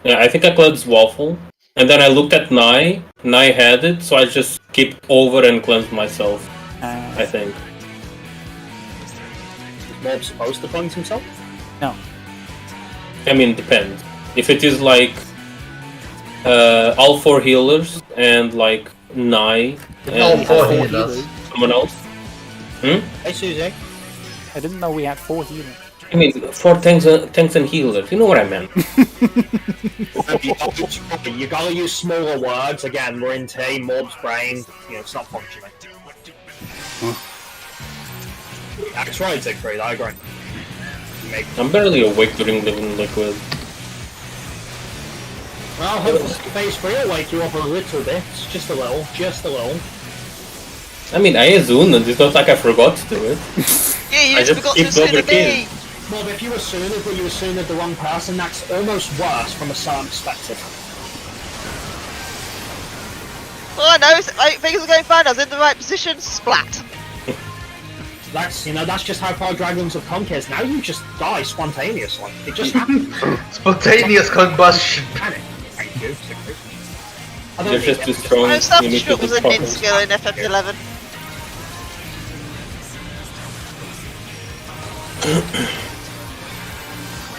Yeah, I think I cleansed Waffle, and then I looked at Nye. Nye had it, so I just skipped over and cleansed myself. I think. Is Mob supposed to cleanse himself? No. I mean, depends. If it is like all 4 healers and like Nye All and 4 Four healers. someone else. Hey, Susie. I didn't know we had 4 healers. I mean, 4 tanks and healers. You know what I meant. You gotta use smaller words. Again, we're in T, Mob's brain. You know, it's not functioning. That's right, Siegfried, I agree. Maybe. I'm barely awake during Living Liquid. Well, hopefully phase 3 will wake you up a little bit. Just a little. Just a little. I mean, I Izuna, and it's not like I forgot to do it. Yeah, you I just just forgot to skipped over assume me. Mob, if you assume it, but you assume the wrong person, that's almost worse from a certain perspective. Well, I know, things are going fine. I was in the right position. Splat. That's, you know, that's just how far Dragons have come, kids. Now you just die spontaneously. It just happens. Spontaneous combustion. Panic. Thank you, Siegfried. I don't You're need just it. too strong. My You need to self-destruct was do an nin problems. skill in FF11.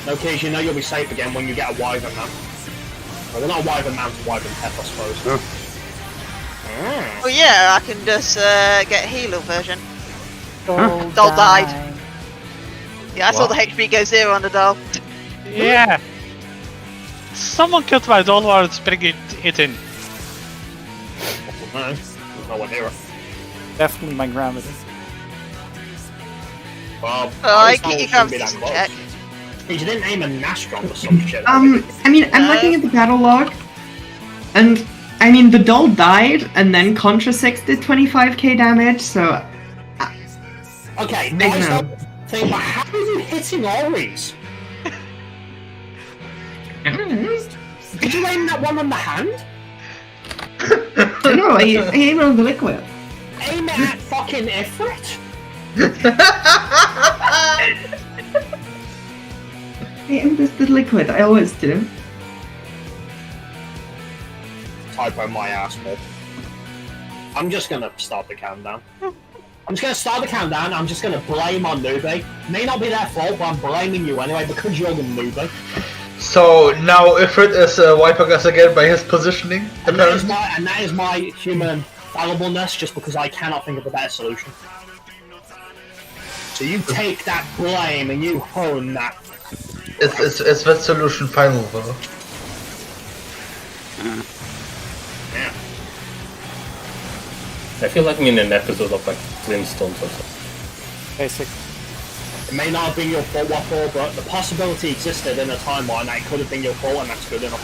No, kids, you know you'll be safe again when you get a Wyvern Mount. Well, not a Wyvern Mount, a Wyvern Pep, I suppose. Well, yeah, I can just get a healer version. Doll Doll died. Yeah, I saw the HP go 0 on the doll. Yeah. Someone killed my doll while it's bringing it in. No, no one near it. Definitely my grandmother. Well, I thought keep it your shouldn't be gravity that close. check. You didn't aim a Nastron or some shit. I mean, I'm looking at the battle log, and I mean, the doll died, and then Contra 6 did 25k damage, so Okay, Big nice no. thing, but how are you hitting Oris? Did you aim that one on the hand? No, I aim on the liquid. Aim it at fucking Ifrit. I aimed at the liquid, I always do. Typo my ass, Bob. I'm just gonna start the countdown. I'm just gonna start the countdown. I'm just gonna blame on Newbie. May not be their fault, but I'm blaming you anyway because you're the Newbie. So now Ifrit is wiping us again by his positioning. And that is my human fallibleness, just because I cannot think of a better solution. So you take that blame and you hone that. Is that solution final though? Yeah. I feel like I'm in an episode of like Flintstones or something. Basic. It may not have been your fault, Waffle, but the possibility existed in a timeline that it could have been your fault, and that's good enough.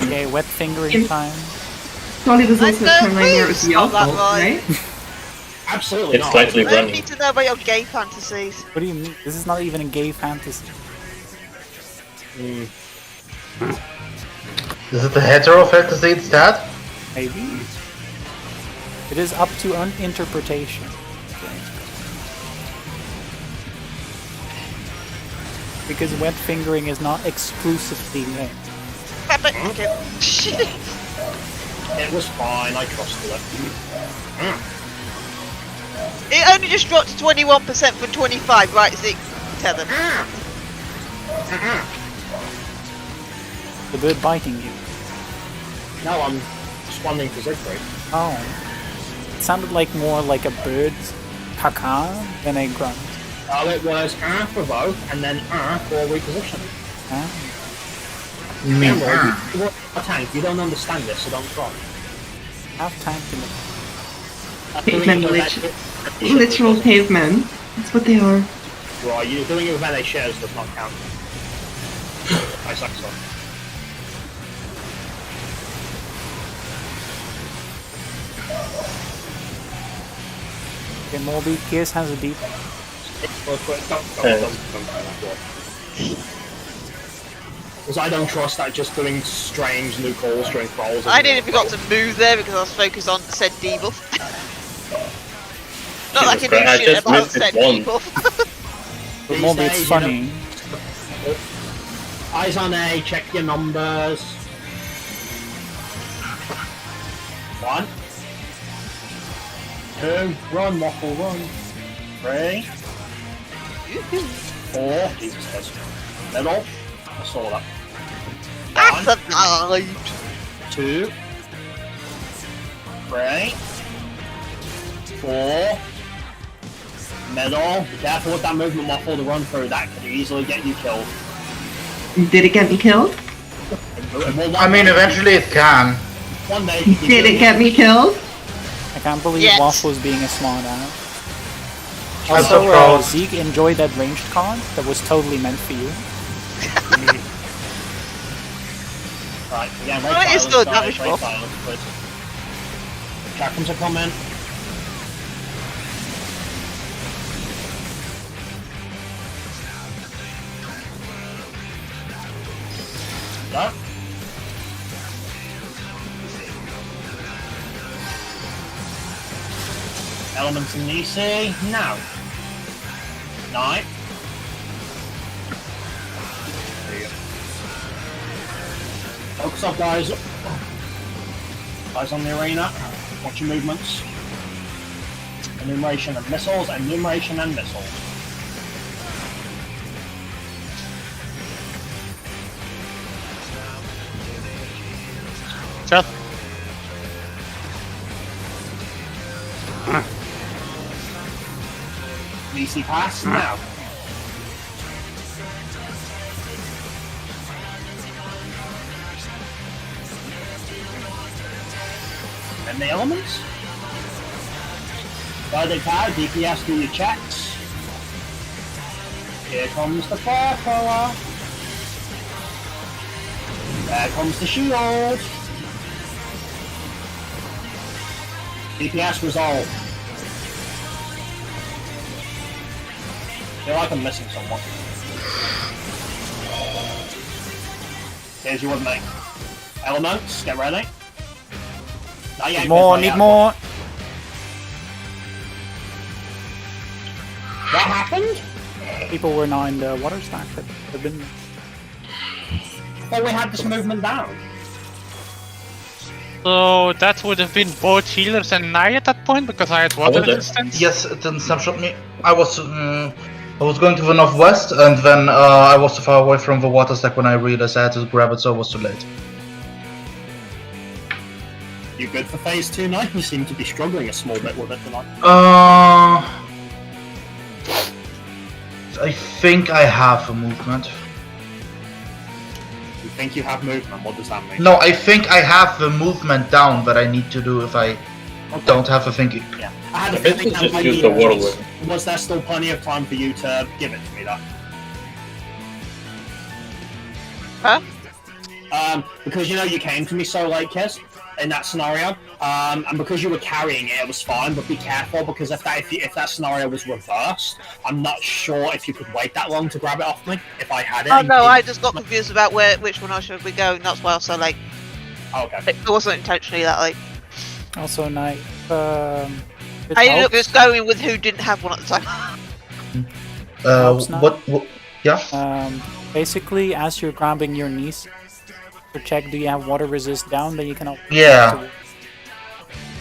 Okay, wet fingering time. Surely there's also a timeline where it was please, your not that fault, right. right? Absolutely It's not. slightly I don't running. need to know about your gay fantasies. What do you mean? This is not even a gay fantasy. Is it the hetero fantasy instead? Maybe. It is up to interpretation. Because wet fingering is not exclusively gay. It was fine, I trusted it. It only just dropped to 21% from 25, right, Zeke? Tell them. The bird biting you. No, I'm responding to Siegfried. Oh. It sounded like more like a bird's caca than a grunt. Oh, it was for both, and then for repositioning. Ah. You mean You're a tank, you don't understand this, so don't try. Half tank in the Cavemen, literal cavemen. That's what they are. Right, you're doing it with NA shares does not count. I suck so. Okay, Morby, Gears has a deep. Because I don't trust that just doing strange new calls during crawls. I nearly forgot to move there because I was focused on said debuff. Not like I Jesus Christ, I do shit just about missed it said once. debuff. But Morby, it's funny. Eyes on A, check your numbers. 1, 2, run, Waffle, run. 3, 4, Jesus Christ. Middle, I saw that. That's 1, a knife. 2, 3, 4, middle. Be careful with that movement, Waffle, to run through that could easily get you killed. Did it get me killed? I mean, eventually it can. One day, Did it get me killed? I can't believe Yes. Waffle's being a smart ass. I'm Also, surprised. Zeke, enjoy that ranged card that was totally meant for you. Right, again, Well, it is still a damage Ray buff. silence, please. Chakrams are coming. No. Elements in EC, now. 9. There you go. Focus up, guys. Eyes on the arena. Watch your movements. Enumeration and missiles, enumeration and missiles. Chat. VC pass, now. And the elements. Guided power, DPS, do your checks. Here comes the fire thrower. There comes the shield. DPS resolve. I feel like I'm missing someone. Here's your mate. Elements, get ready. No, you ain't More, been need yet. more. What happened? People were now in the water stack that have been. I thought we had this movement down. So that would have been both healers and Nai at that point because I had water was it? resistance. Yes, it didn't snapshot me. I was going to the northwest, and then I was too far away from the water stack when I realized I had to grab it, so it was too late. You good for phase 2 now? You seem to be struggling a small bit with it tonight. I think I have a movement. You think you have movement? What does that mean? No, I think I have the movement down that I need to do if I don't have the thinking. Yeah. I had a I bet feeling you that just might use be the the water case. wheel. Was there still plenty of time for you to give it to me, though? Huh? Because you know you came to me so late, Kez, in that scenario, and because you were carrying it, it was fine. But be careful because if that scenario was reversed, I'm not sure if you could wait that long to grab it off me. If I had it. Oh no, I just got confused about which one I should be going. That's why I was so late. Okay. It wasn't intentionally that late. Also, night. I ended up just going with who didn't have one at the time. Helps now. What? Yeah. Basically, as you're grabbing your knees, to check do you have water resist down, then you can. Yeah.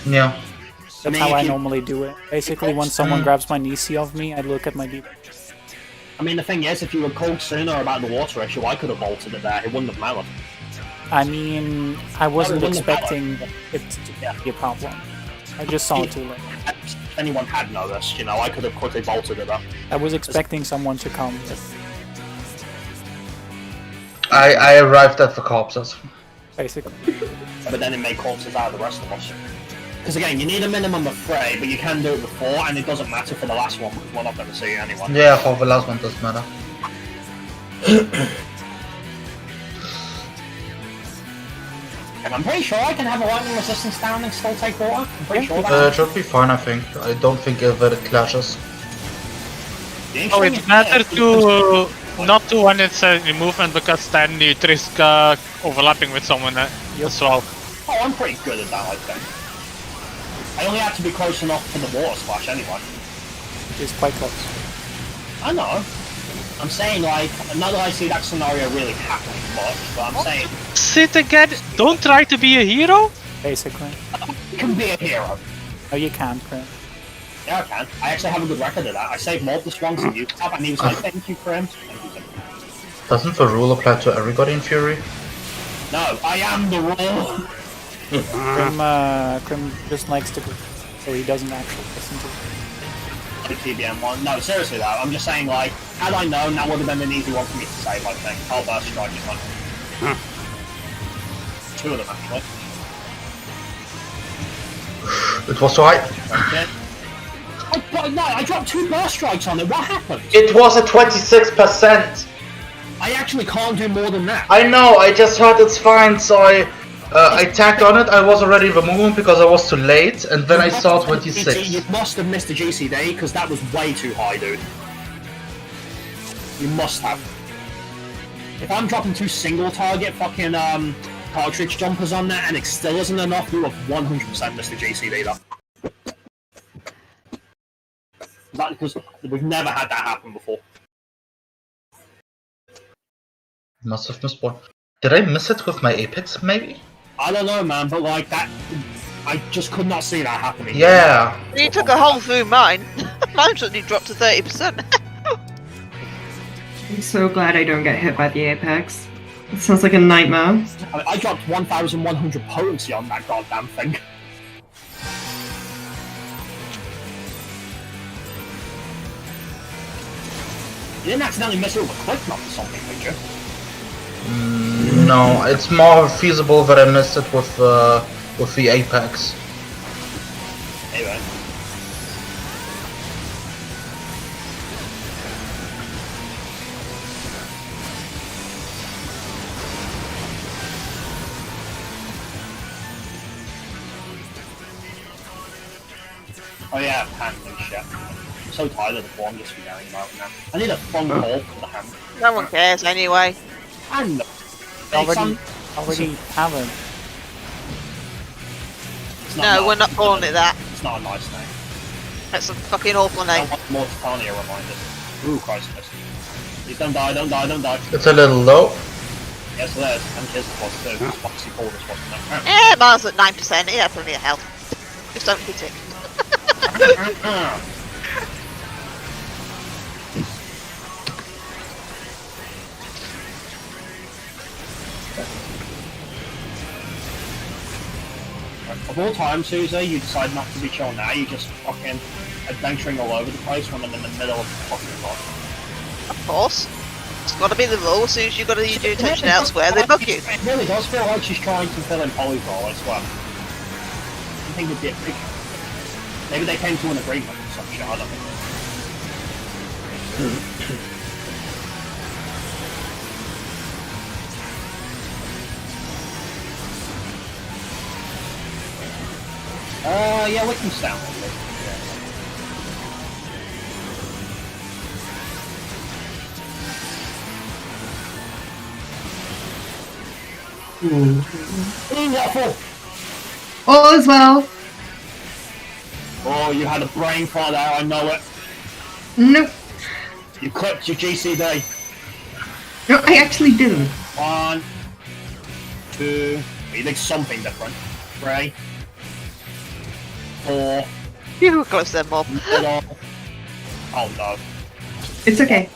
Yeah. That's how I normally do it. Basically, when someone grabs my Nisi of me, I look at my deep. I mean, the thing is, if you were called sooner about the water issue, I could have bolted it there. It wouldn't have mattered. I mean, I wasn't wouldn't have expecting it to be a problem. I just saw it too late. If anyone had noticed, you know, I could have quickly bolted it up. I was expecting someone to come with, I arrived at the corpses. basically. But then it made corpses out of the rest of us. Because again, you need a minimum of 3, but you can do it before, and it doesn't matter for the last one because we're not going to see anyone. Yeah, for the last one doesn't matter. And I'm pretty sure I can have a lightning resistance down and still take water. I'm pretty sure It that. should be fine, I think. I don't think that it clashes. Oh, it's better to not do unnecessary movement because then you risk overlapping with someone as well. Oh, I'm pretty good at that, I think. I only have to be close enough to the water splash anyway. It's quite close. I know. I'm saying, like, not that I see that scenario really happening much, but I'm saying Sit again. Don't try to be a hero. Basically. you can be a hero. No, you can't, Krim. Yeah, I can. I actually have a good record of that. I saved Mortis once and you have, and he was like, thank you, Krim. Thank you, Tim. Doesn't the rule apply to everybody in Fury? No, I am the rule. Krim just likes to, so he doesn't actually listen to it. The TBM one. No, seriously though, I'm just saying, like, had I known, that would have been an easy one for me to save, I think. I'll burst strike this one. 2 of them, actually. It was so high. Okay. I dropped 2 burst strikes on it. What happened? It was at 26%. I actually can't do more than that. I know, I just heard it's fine, so I tagged on it. I was already in the movement because I was too late, and then I saw 26. You must have missed the GCD because that was way too high, dude. You must have. If I'm dropping 2 single target fucking cartridge jumpers on there and it still isn't enough, we will 100% miss the GCD though. Because we've never had that happen before. Must have missed one. Did I miss it with my Apex, maybe? I don't know, man, but like that, I just could not see that happening. Yeah. You took a hole through mine. Mine suddenly dropped to 30%. I'm so glad I don't get hit by the Apex. It sounds like a nightmare. I dropped 1,100 potency on that goddamn thing. You didn't accidentally miss it with a quick knock or something, did you? No, it's more feasible that I missed it with the Apex. Anyway. Oh yeah, hand and shit. I'm so tired of the form just forgetting about it now. I need a fun call for the hand. No one cares anyway. And Already have it. It's not No, nice. we're not calling it that. It's not a nice name. That's a fucking awful I name. want more Titania reminders. Ooh, Christ. Please don't die, don't die, don't die. It's a little low. Yes, it is. And here's the plus 2. It's Foxy Paul this wasn't it? Eh, mine's at 9%. He had plenty of health. Just don't hit it. Of all time, Susie, you decide not to be chill now. You're just fucking adventuring all over the place when I'm in the middle of the fucking plot. Of course. It's got to be the rule. As soon as you've got to use your attention elsewhere, they bug you. It really does feel like she's trying to fill in Polyvol, I swear. I think it'd be appreciated. Maybe they came to an agreement or some shit, I don't know. Yeah, we can stand on it. Ooh, waffle! All is well. Oh, you had a brain fart there, I know it. Nope. You clipped your GCD. No, I actually didn't. 1, 2, you did something different. 3, 4, You were close then, Bob. middle. Oh no. It's okay.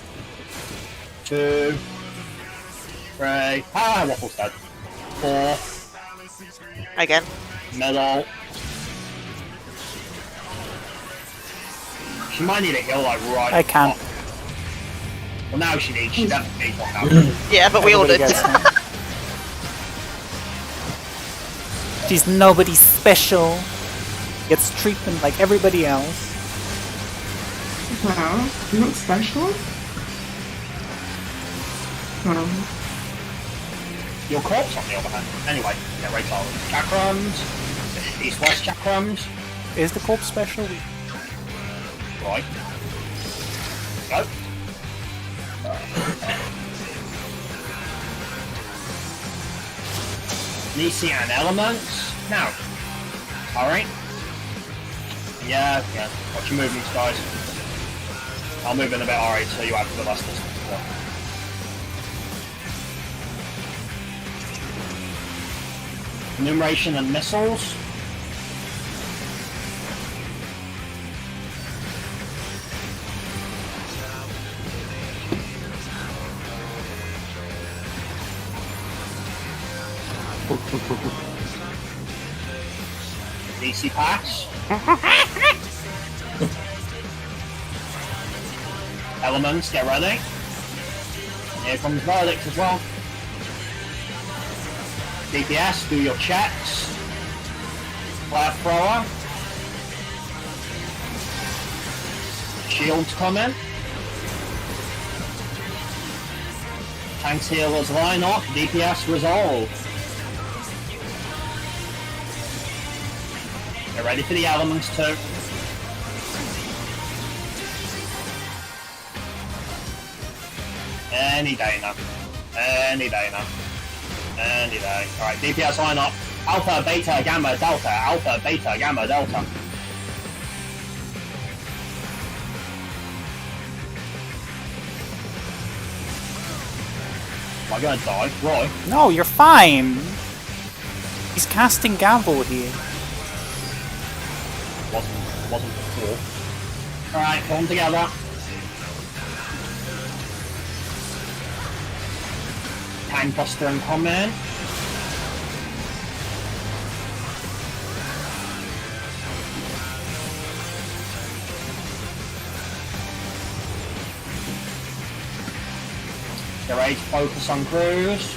2, 3, waffle's dead. 4, Again. middle. She might need a heal like right. I can't. off. Well, now she definitely needs one now. Yeah, but we all Everybody did. gets one. She's nobody special. Gets treatment like everybody else. Wow, you're not special? Oh. Your corpse, on the other hand. Anyway, yeah, right, chakrams. East-west chakrams. Is the corpse special? Right. Go. Nisi and elements. Now. Alright. Yeah. Watch your movements, guys. I'll move in a bit, alright, so you have the last distance as well. Enumeration and missiles. DC packs. Elements, get ready. Here comes Verdict as well. DPS, do your checks. Flare thrower. Shields come in. Tanks healers line off. DPS resolve. Get ready for the elements too. Any day now. Any day now. Any day. Alright, DPS line up. Alpha, beta, gamma, delta. Alpha, beta, gamma, delta. Am I gonna die? Roy? No, you're fine. He's casting Gavel here. Wasn't before. Alright, come together. Tank Buster and comment. Get ready to focus on crews.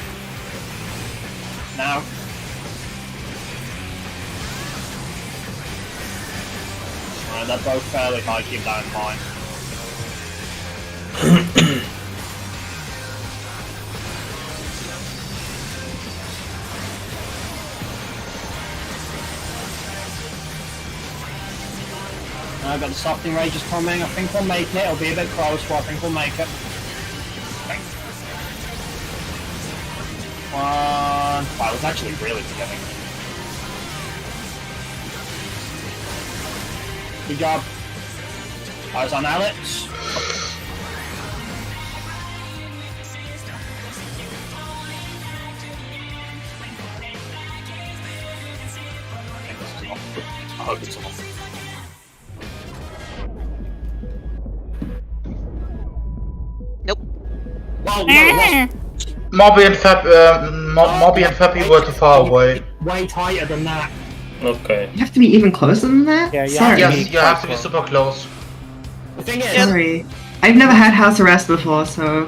Now. Alright, they're both fairly high, keep that in mind. I've got the softening rages coming. I think we'll make it. It'll be a bit close, but I think we'll make it. Okay. One. Wow, I was actually really forgetting. Good job. Eyes on Alex. I hope it's enough. Nope. Well, no, it wasn't. Mobby and Fappy were too far away. Way tighter than that. Okay. You have to be even closer than that? Yeah, you Sorry. have to Yes, you have to be super close. The thing is, Sorry. I've never had house arrest before, so...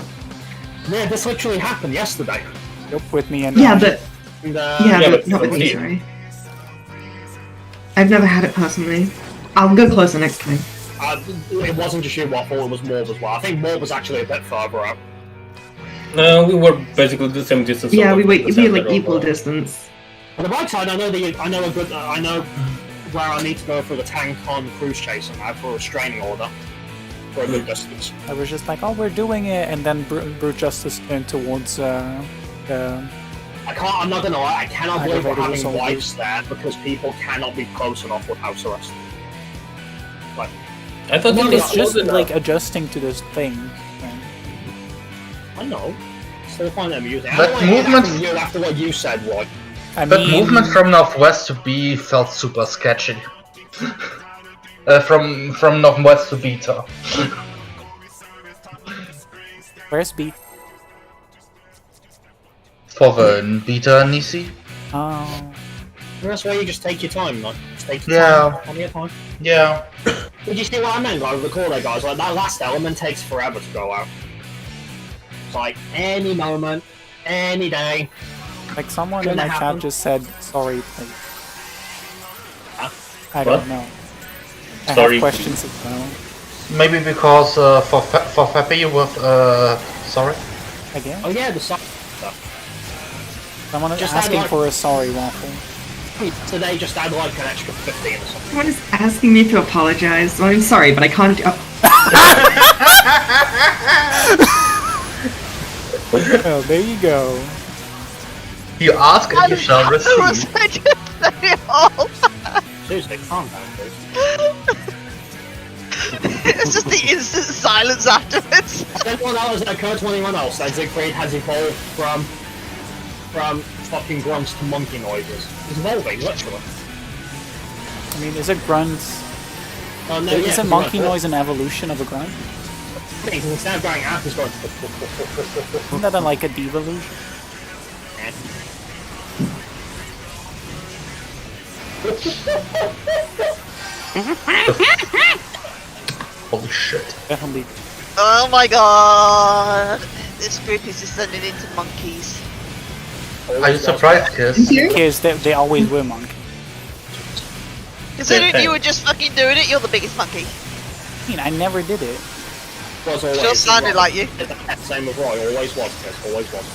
yeah, this literally happened yesterday. Nope, with me and Yeah, but... And, Yeah, Yeah, but but not with what me, do you- sorry. I've never had it personally. I'll go closer next time. it wasn't just you, Waffle, it was Morb as well. I think Morb was actually a bit further out. No, we were basically the same distance. Yeah, over we the were like center equal of, distance. On the right side, I know where I need to go for the tank on cruise chase and for a restraining order for a good distance. I was just like, oh, we're doing it, and then Brute Justice turned towards the... I'm not gonna lie, I cannot believe we're Aggravated having assault. wipes there because people cannot be close enough with house arrest. Like, I thought No, it was It's just close enough. like adjusting to this thing. I know. Still find it amusing. I But don't want to hear that movement- from you after what you said, Roy. I But mean, movement from northwest to B felt super sketchy. From northwest to beta. Where's B? For the beta Nisi? Oh, That's why you just take your time, like, just take your Yeah. time. On your time. Yeah. Did you see what I meant, guys? The call there, guys. Like, that last element takes forever to go out. It's like, any moment, any day. like someone Gonna in my happen. chat just said, sorry, please. Huh? I What? don't know. I Sorry, have questions as well. Maybe because for Fappy with sorry. Again? Oh yeah, the stuff. Someone is just add asking like- for a sorry waffle. Today just add like an extra 15 or something. Someone is asking me to apologize. Well, I'm sorry, but I can't... Oh, there you go. You ask and you shall receive. Seriously, calm down, dude. It's just the instant silence afterwards. Has anyone else occurred to anyone else that Siegfried has evolved from fucking grunts to monkey noises? He's evolving, literally. I mean, is it grunt? Oh no, Is yeah, a monkey noise an evolution of a grunt? Because instead of going out, he's going. Isn't that like a devolution? Holy shit. Definitely. Oh my god. This group is descending into monkeys. Are you surprised, Kiss? Kids, they always were monkey. Considering thanks. you were just fucking doing it, you're the biggest monkey. I mean, I never did it. Was always, Sure sounded Roy. like you. Same with Roy, always was, Chris, always was.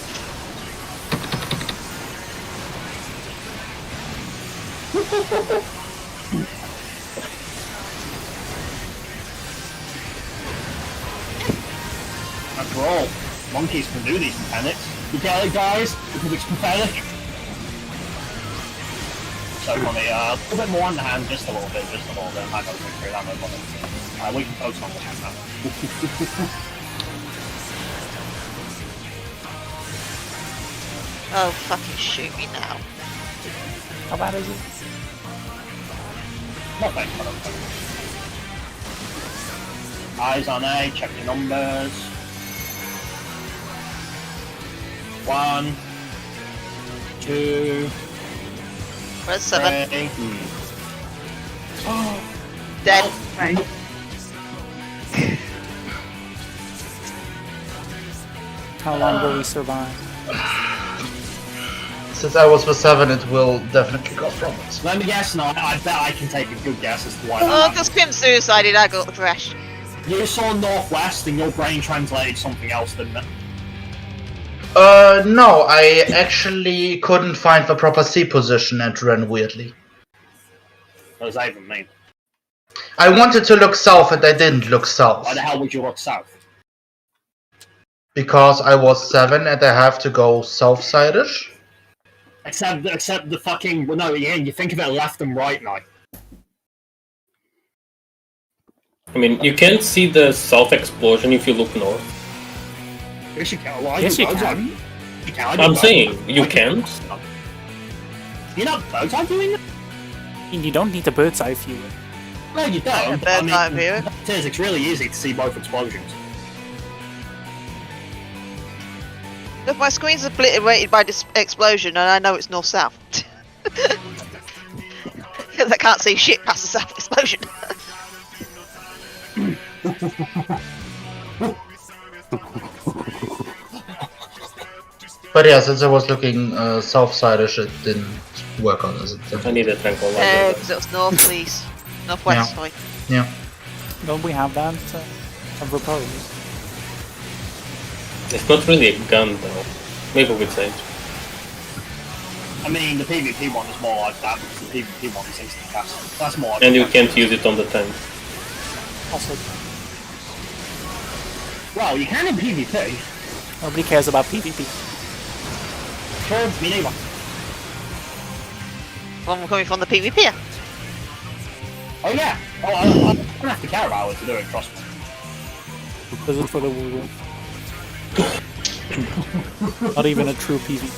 After all, monkeys can do these mechanics. You get it, guys? Because it's pathetic. So funny, a little bit more on the hand, just a little bit. I'm not going to through that one. We can focus on the hand now. Oh, fucking shoot me now. How bad is it? Not bad, but okay. Eyes on A, check your numbers. 1, 2, We're at 7. 3. Dead. Bye. How long will we survive? Since I was with 7, it will definitely go from it. Let me guess now. I bet I can take a good guess as to why Oh, that because Kim suicided, I got thrashed. happened. You saw northwest and your brain translated something else, didn't it? No, I actually couldn't find the proper C position and ran weirdly. What does that even mean? I wanted to look south and I didn't look south. Why the hell would you look south? Because I was 7 and I have to go south-side-ish. Except the fucking... Well, no, yeah, you think of it left and right now. I mean, you can't see the south explosion if you look north. Yes, you can. Well, I Yes, do you birds can. eye. You can. I do I'm birds saying, eye. you I can- can't. You're not birds eye viewing it? You don't need a bird's eye view. No, you don't. A bird's eye view. It is. It's really easy to see both explosions. Look, my screen's obliterated by this explosion, and I know it's north-south. Because I can't see shit past the south explosion. But yeah, since I was looking south side-ish, it didn't work on us. I need a tranquilizer. Because it was north-east. Northwest, sorry. Yeah. Don't we have that repose? It's not really a gun though. Maybe with Sage. I mean, the PvP one is more like that because the PvP one is instant cast. That's more. Like And you can't use it on the tank. Also, Well, you can in PvP. nobody cares about PvP. Sure, me neither. One coming from the PvP. Oh yeah. Oh, I don't have to care about it to do it. Trust me. This is for the woo. Not even a true PvP.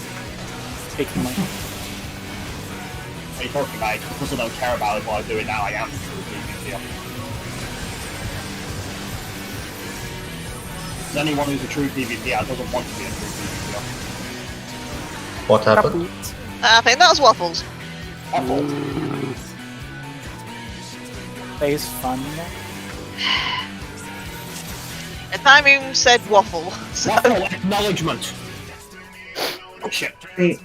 Taking my. What are you talking about? Because I don't care about it while I do it now, I am a true PvP. There's anyone who's a true PvP doesn't want to be a true PvP. What happened? I think that was Waffles. Awful. Face fun. The timing said Waffle. So Waffle acknowledgement. Oh shit. Wait.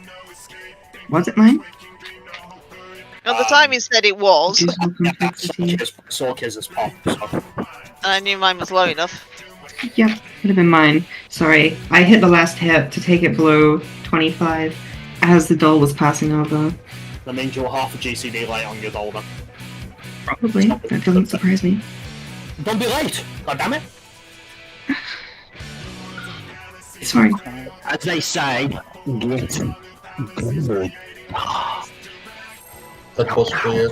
Was it mine? at the timing said it was. Reducible Yeah, complexity. Sorkiz's pop. So. I knew mine was low enough. Yep, could have been mine. Sorry, I hit the last hit to take it below 25 as the doll was passing over. That means you're half a GCD late on your dollar. Probably. That doesn't surprise me. Don't be late! God damn it! Sorry. As they say, get good. That was weird.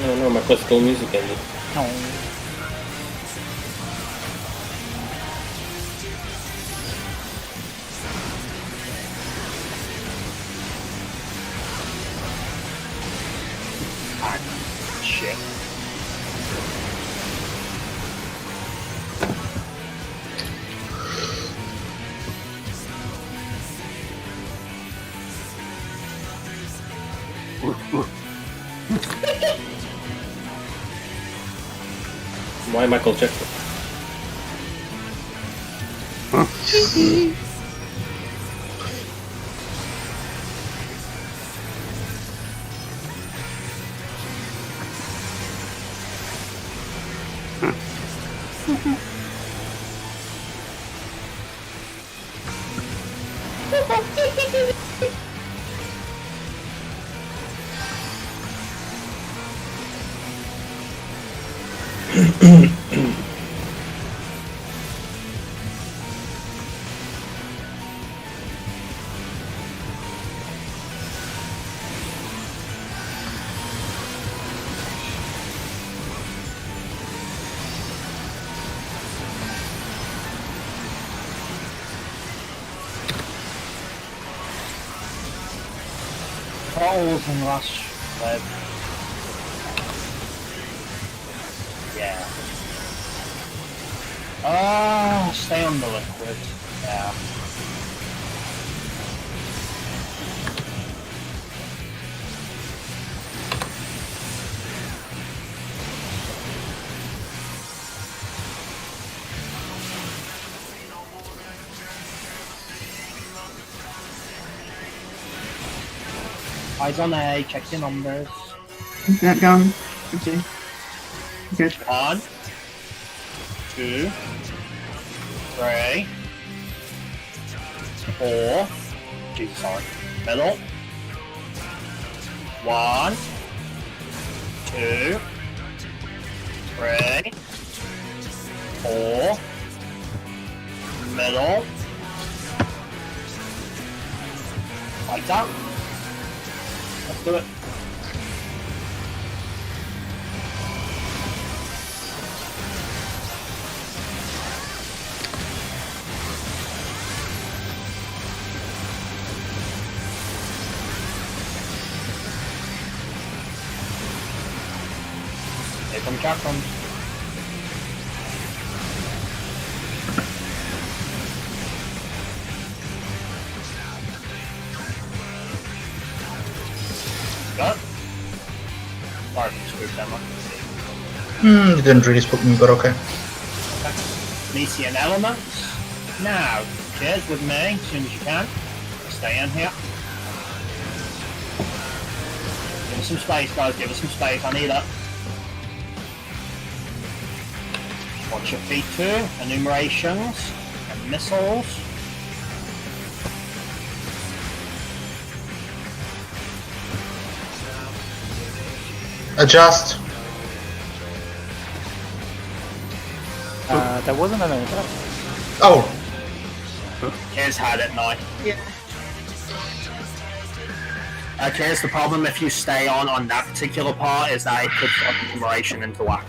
Oh no, my classical music ended. No. Ah, shit. Why Michael Jackson? Bottles and last web. Yeah. Stay on the liquid. Yeah. Eyes on A, check your numbers. Is that gone? Okay. Good. 1, 2, 3, 4. Jesus, sorry. Middle. 1, 2, 3, 4. Middle. Like that. Let's do it. Here comes Jackson. Got it? Sorry for the spook demo. You didn't really spook me, but okay. Metean elements. Now, cheers with me as soon as you can. Stay in here. Give us some space, guys. Give us some space. I need it. Watch your feet too. Enumerations and missiles. Adjust. That wasn't an attack. Oh, Cheers had it now. Yeah. Here's the problem if you stay on that particular part is that it could throw enumeration into whack.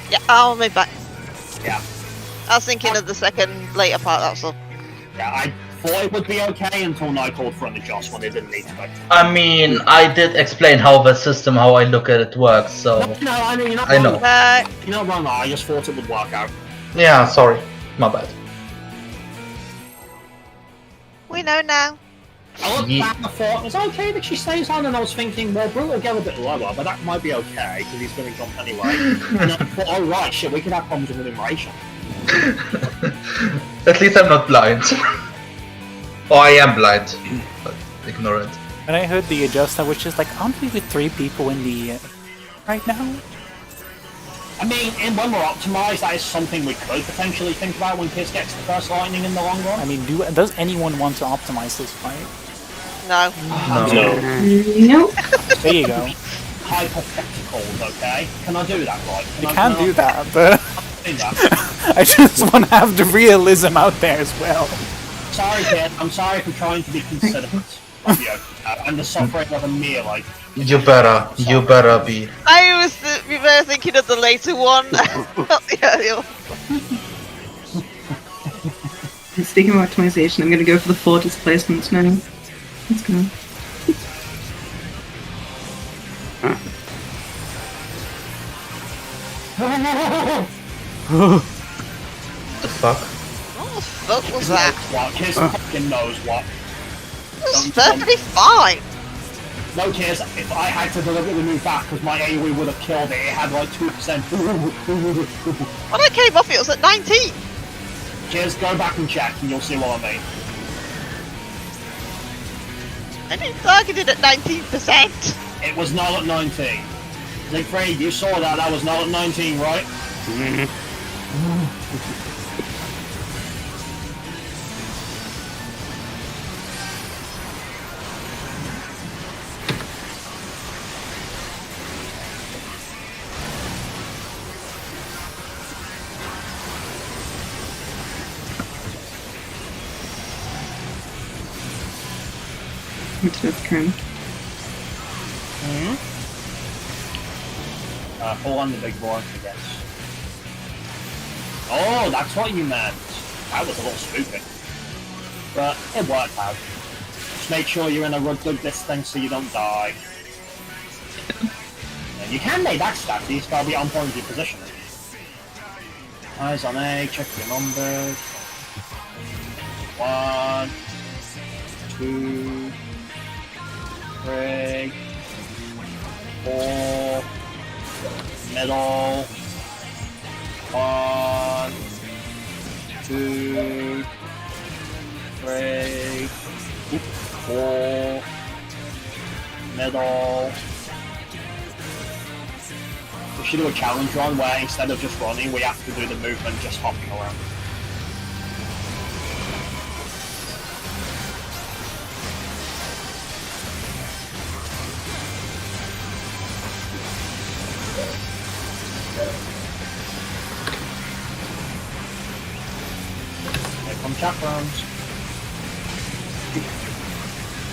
Yeah, I'll move back. Yeah. I was thinking of the second later part, that's all. Yeah, I thought it would be okay until I called for an adjust when it didn't need to be. I mean, I did explain how the system, how I look at it works, so... No, I know, you're not I wrong. know. You're not wrong, I just thought it would work out. Yeah, sorry. My bad. We know now. I looked back and I thought, it's okay that she stays on, and I was thinking, well, Brute will get a bit lower, but that might be okay, because he's going to jump anyway. And I thought, oh right, shit, we could have problems with enumeration. At least I'm not blind. Oh, I am blind, but ignorant. When I heard the adjust, I was just like, aren't we with 3 people in the right now? I mean, when we're optimized, that is something we could potentially think about when Kiss gets the first lightning in the long run. I mean, does anyone want to optimize this fight? No. No. Nope. There you go. Hypotheticals, okay? Can I do that, right? You can do that, but Do that. I just want to have the realism out there as well. Sorry, kid. I'm sorry for trying to be considerate of you and the suffering of a mere like. You better be. I was thinking of the later one, not the earlier one. Speaking of optimization, I'm gonna go for the 4 displacements now. Let's go. The fuck? What the fuck was that? What? Kiss fucking knows what. It was perfectly fine. No, Kiss, if I had to deliberately move back because my AoE would have killed it, it had like 2%. When I came off it was at 19. Kiss, go back and check and you'll see what I mean. I didn't target it at 19%. It was not at 19. Siegfried, you saw that, that was not at 19, right? What's this current? Pull on the big board, I guess. Oh, that's what you meant. That was a little stupid. But it worked out. Just make sure you're in a good distance so you don't die. And you can make that stat, you just gotta be on point with your positioning. Eyes on A, check your numbers. 1, 2, 3, 4, middle, 1, 2, 3, 4, middle. We should do a challenge run where instead of just running, we have to do the movement just hopping around. Here come chaperones.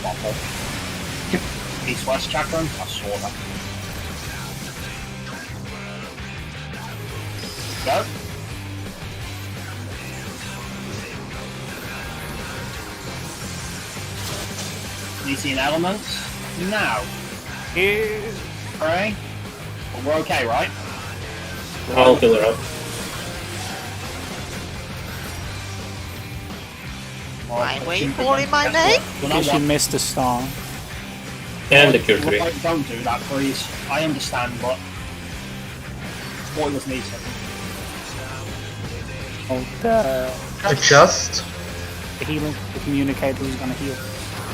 Waffle. East-west chaperone? I saw that. Go. DC and elements. Now. Pray. But we're okay, right? I'll kill her up. Why were you calling my name? Because you missed the star. And the cure tree. Don't do that, please. I understand, but boy was needed. Oh, Adjust. the healing, the communicator who's gonna heal.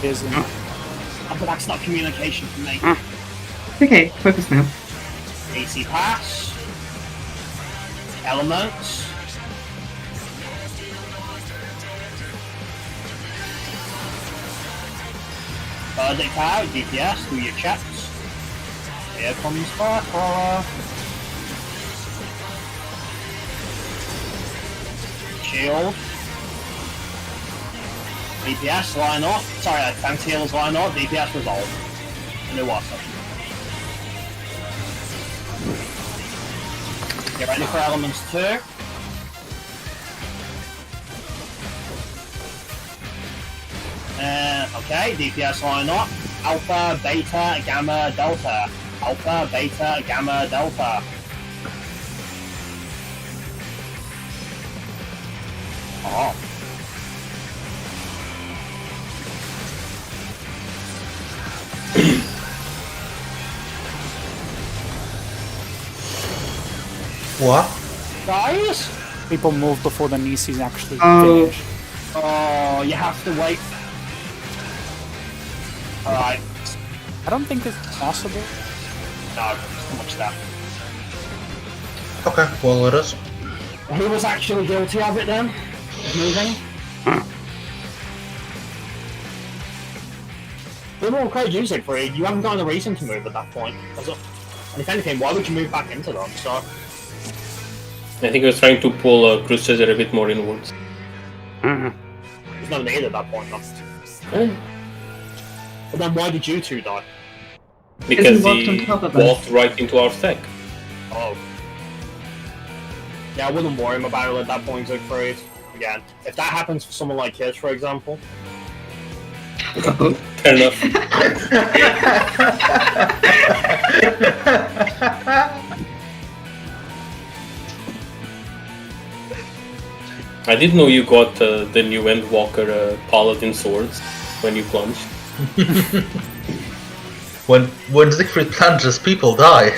Is in. But that's not communication for me. Okay, focus now. AC pass. Elements. Verdict out, DPS, do your checks. Here comes Firecrawler. Shield. DPS line up. Sorry, thanks healers line up. DPS resolve. And it was. Get ready for elements 2. Okay, DPS line up. Alpha, Beta, Gamma, Delta. Alpha, Beta, Gamma, Delta. Oh. What? Guys? People move before the Nisi's actually Oh. finish. Oh, you have to wait. Alright. I don't think it's possible. No, too much stuff. Okay, well it is. Who was actually guilty of it then? Of moving? We were all quite using for it. You haven't got a reason to move at that point. And if anything, why would you move back into them? So, I think I was trying to pull Crusader a bit more inwards. there's no need at that point, though. But then why did you two die? Because he walked on he top of us. walked right into our stack. Oh. Yeah, I wouldn't worry about it at that point, Siegfried. Again, if that happens for someone like his, for example. Fair enough. I didn't know you got the new Endwalker Paladin swords when you plunged. When Siegfried plunges, people die.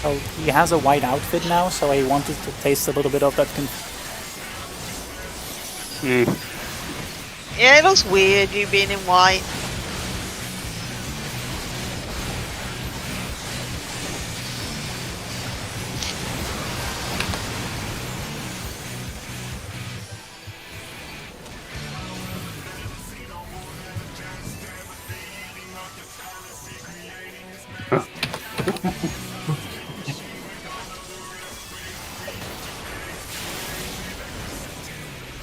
So he has a white outfit now, so I wanted to taste a little bit of that. Yeah, it looks weird, you being in white.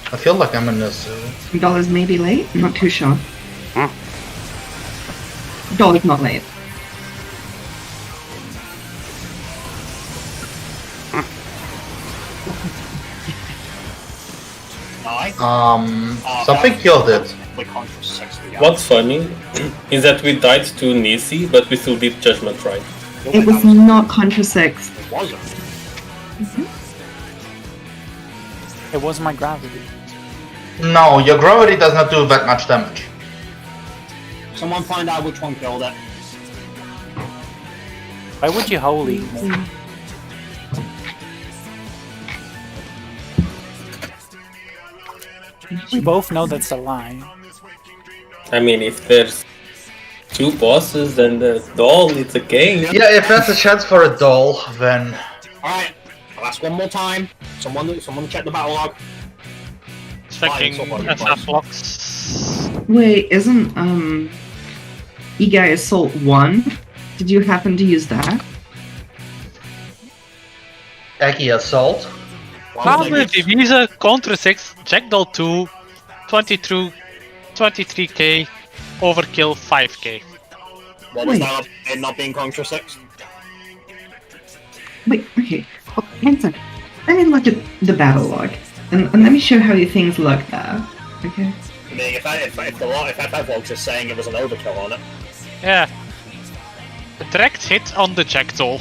I feel like I'm in this. Dollar's maybe late. I'm not too sure. Dollar's not late. Something killed it. We're conscious 60. What's funny is that we died to Nisi, but we still did Judgment right. It was not Contra 6. It wasn't. It was my gravity. No, your gravity does not do that much damage. Someone find out which one killed it. Why would you holy me? We both know that's a lie. I mean, if there's two bosses, then the doll is a game. Yeah, if there's a chance for a doll, then... Alright, I'll ask one more time. Someone check the battle log. Checking Fine, SF logs. Wait, isn't Igai Assault 1? Did you happen to use that? Eggy Assault. Armor Divisa, Contra 6, Jackdaw 2, 23k, Overkill 5k. What was Wait. that? It not being Contra 6? Wait, okay. Oh, one sec. Let me look at the battle log, and let me show how things look there. Okay. I mean, if FF Logs is saying it was an overkill on it. Yeah. A direct hit on the Jackdaw.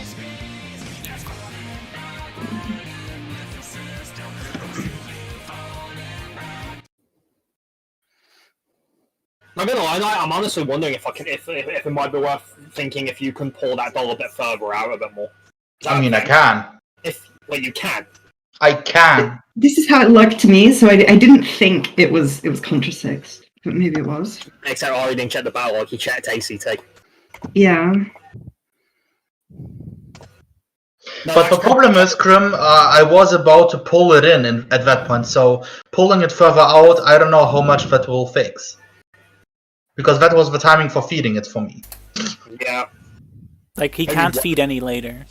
I'm gonna lie, I'm honestly wondering if it might be worth thinking if you can pull that doll a bit further out a bit more. I mean, I can. You can. I can. This is how it looked to me, so I didn't think it was Contra 6, but maybe it was. Except Ari didn't check the battle log, he checked ACT. Yeah. No, But the problem is, Grim, I was about to pull it in at that point, so pulling it further out, I don't know how much that will fix. Because that was the timing for feeding it for me. Yeah. Like, he can't feed any later.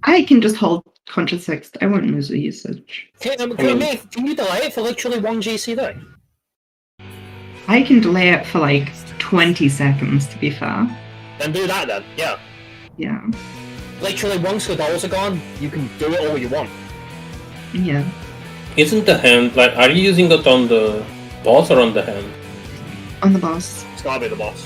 I can just hold Contra 6. I won't lose the usage. Can you delay it for literally 1 GCD? I can delay it for like 20 seconds, to be fair. Then do that then, yeah. Yeah. Literally, once the dolls are gone, you can do it all you want. Yeah. Isn't the hand, like, are you using it on the boss or on the hand? On the boss. It's gotta be the boss.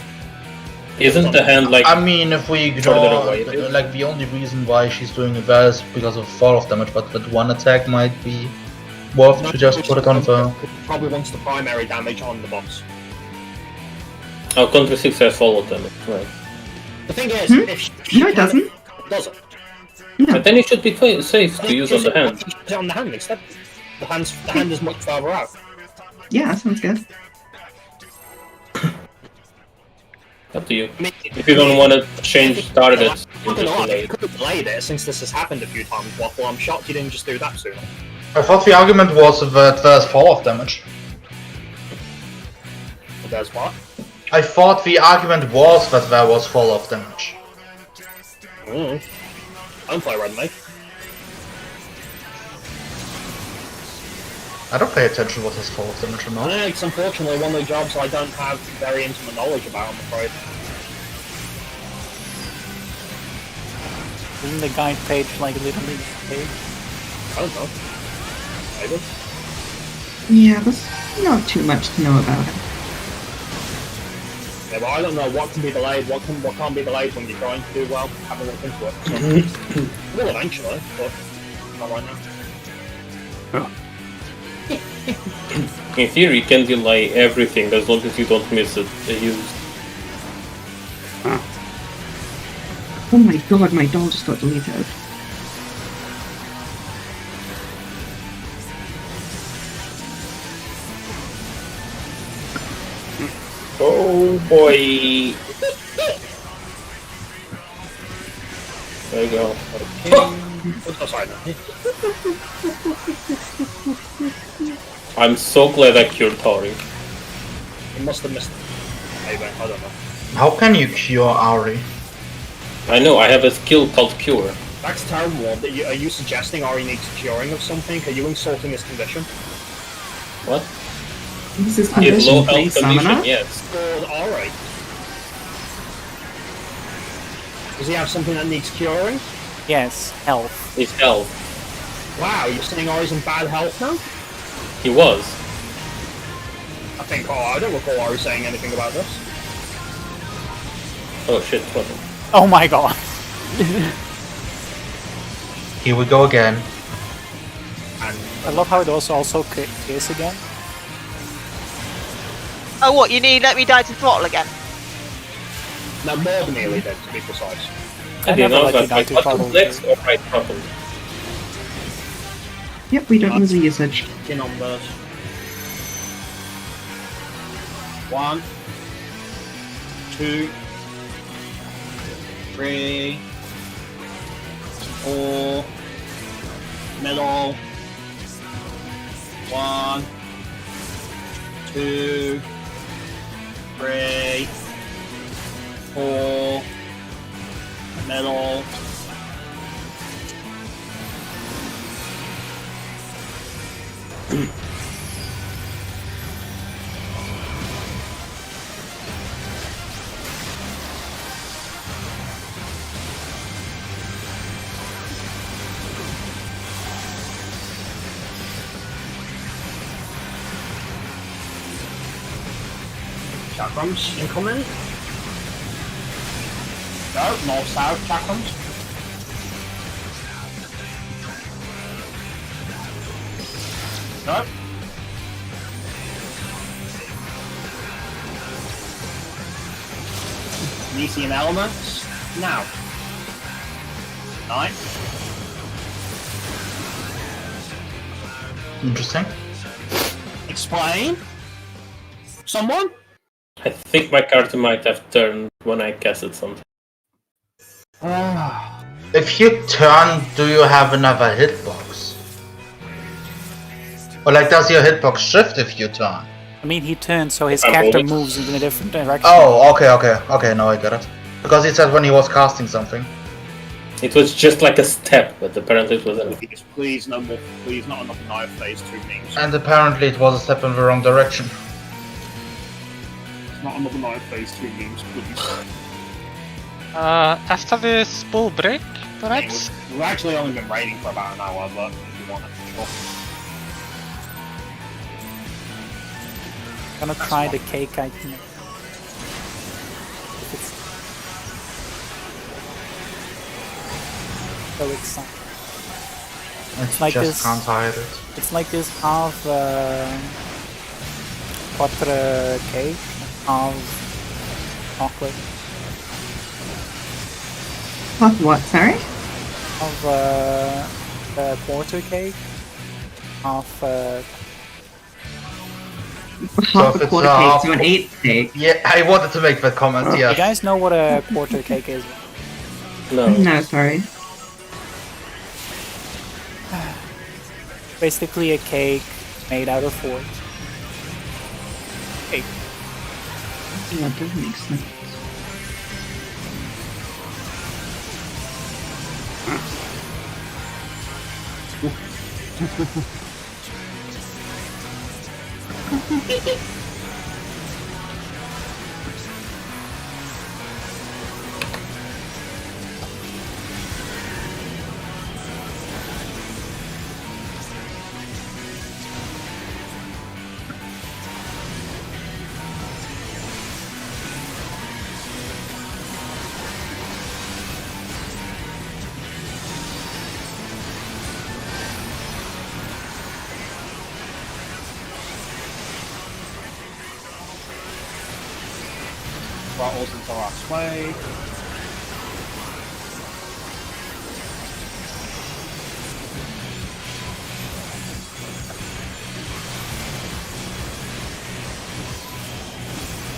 Isn't the hand, like... I mean, if we ignore, like, the only reason why she's doing it there is because of fall of damage, but that one attack might be worth to just put it on the... Probably wants the primary damage on the boss. Oh, Contra 6 has follow damage, right. The thing is, if she No, it doesn't. It doesn't. No. But then it should be safe to use on the hand. Use it on the hand instead. The hand is much further out. Yeah, sounds good. Up to you. I mean, If you don't want to change start it, I'm not gonna lie, you could have delayed it since this has happened a few times, Waffle. I'm shocked you didn't just do that sooner. I thought the argument was that there's fall of damage. But there's what? I thought the argument was that there was fall of damage. I don't play Red Mage. I don't pay attention what his fall of damage or not. It's unfortunately one of the jobs I don't have very intimate knowledge about, I'm afraid. Isn't the guide page like literally page? I don't know. Maybe. Yeah, there's not too much to know about it. Yeah, but I don't know what can be delayed, what can't be delayed when you're trying to do well. Have a look into it. So, well, eventually, but not right now. In theory, you can delay everything as long as you don't miss it. Oh my god, my doll just got deleted. Oh boy! There you go. I'm so glad I cured Tori. You must have missed it. Maybe, I don't know. How can you cure Ari? I know, I have a skill called Cure. That's terrible. Are you suggesting Ari needs curing of something? Are you insulting his condition? What? This is He has low condition, health please, condition, Summoner. yes. Or Ari? Does he have something that needs curing? Yes, health. His health. Wow, you're saying Ari's in bad health now? He was. I think, I don't recall Ari saying anything about this. Oh shit, what? Oh my god. Here we go again. And I love how it was also case again. Oh, what? You need let me die to throttle again? no, more than nearly dead, to be precise. I didn't never know let you that. die Like, to what throttle. was next or right throttle? Yep, we don't lose the usage. In numbers. 1, 2, 3, 4, middle. 1, 2, 3, 4, Middle. Chakrams incoming. Go, north south chakrams. Go. Nisian elements. Now. Nice. Interesting. Explain. Someone? I think my card might have turned when I casted something. If you turn, do you have another hitbox? Or like, does your hitbox shift if you turn? I mean, he turns, so his I'm character holding. moves in a different direction. Oh, okay, now I get it. Because he said when he was casting something. It was just like a step, but apparently it was a... Please, no more. Please, not enough knife phase 2 memes. And apparently it was a step in the wrong direction. Not another knife phase 2 memes, please. After this bull break, perhaps? We've actually only been raiding for about an hour, but if you want it, sure. I'm gonna try the cake I can make. If it's so exciting. It's like just this- can't hide it. It's like this half quarter cake, half chocolate, What? Sorry? half quarter cake, half Half if a it's quarter a cake half- to an eighth cake. Yeah, I wanted to make that comment, You yeah. guys know what a quarter cake is? No. No, sorry. Basically a cake made out of 4. Cake. Yeah, that does make sense. Throttles into last way.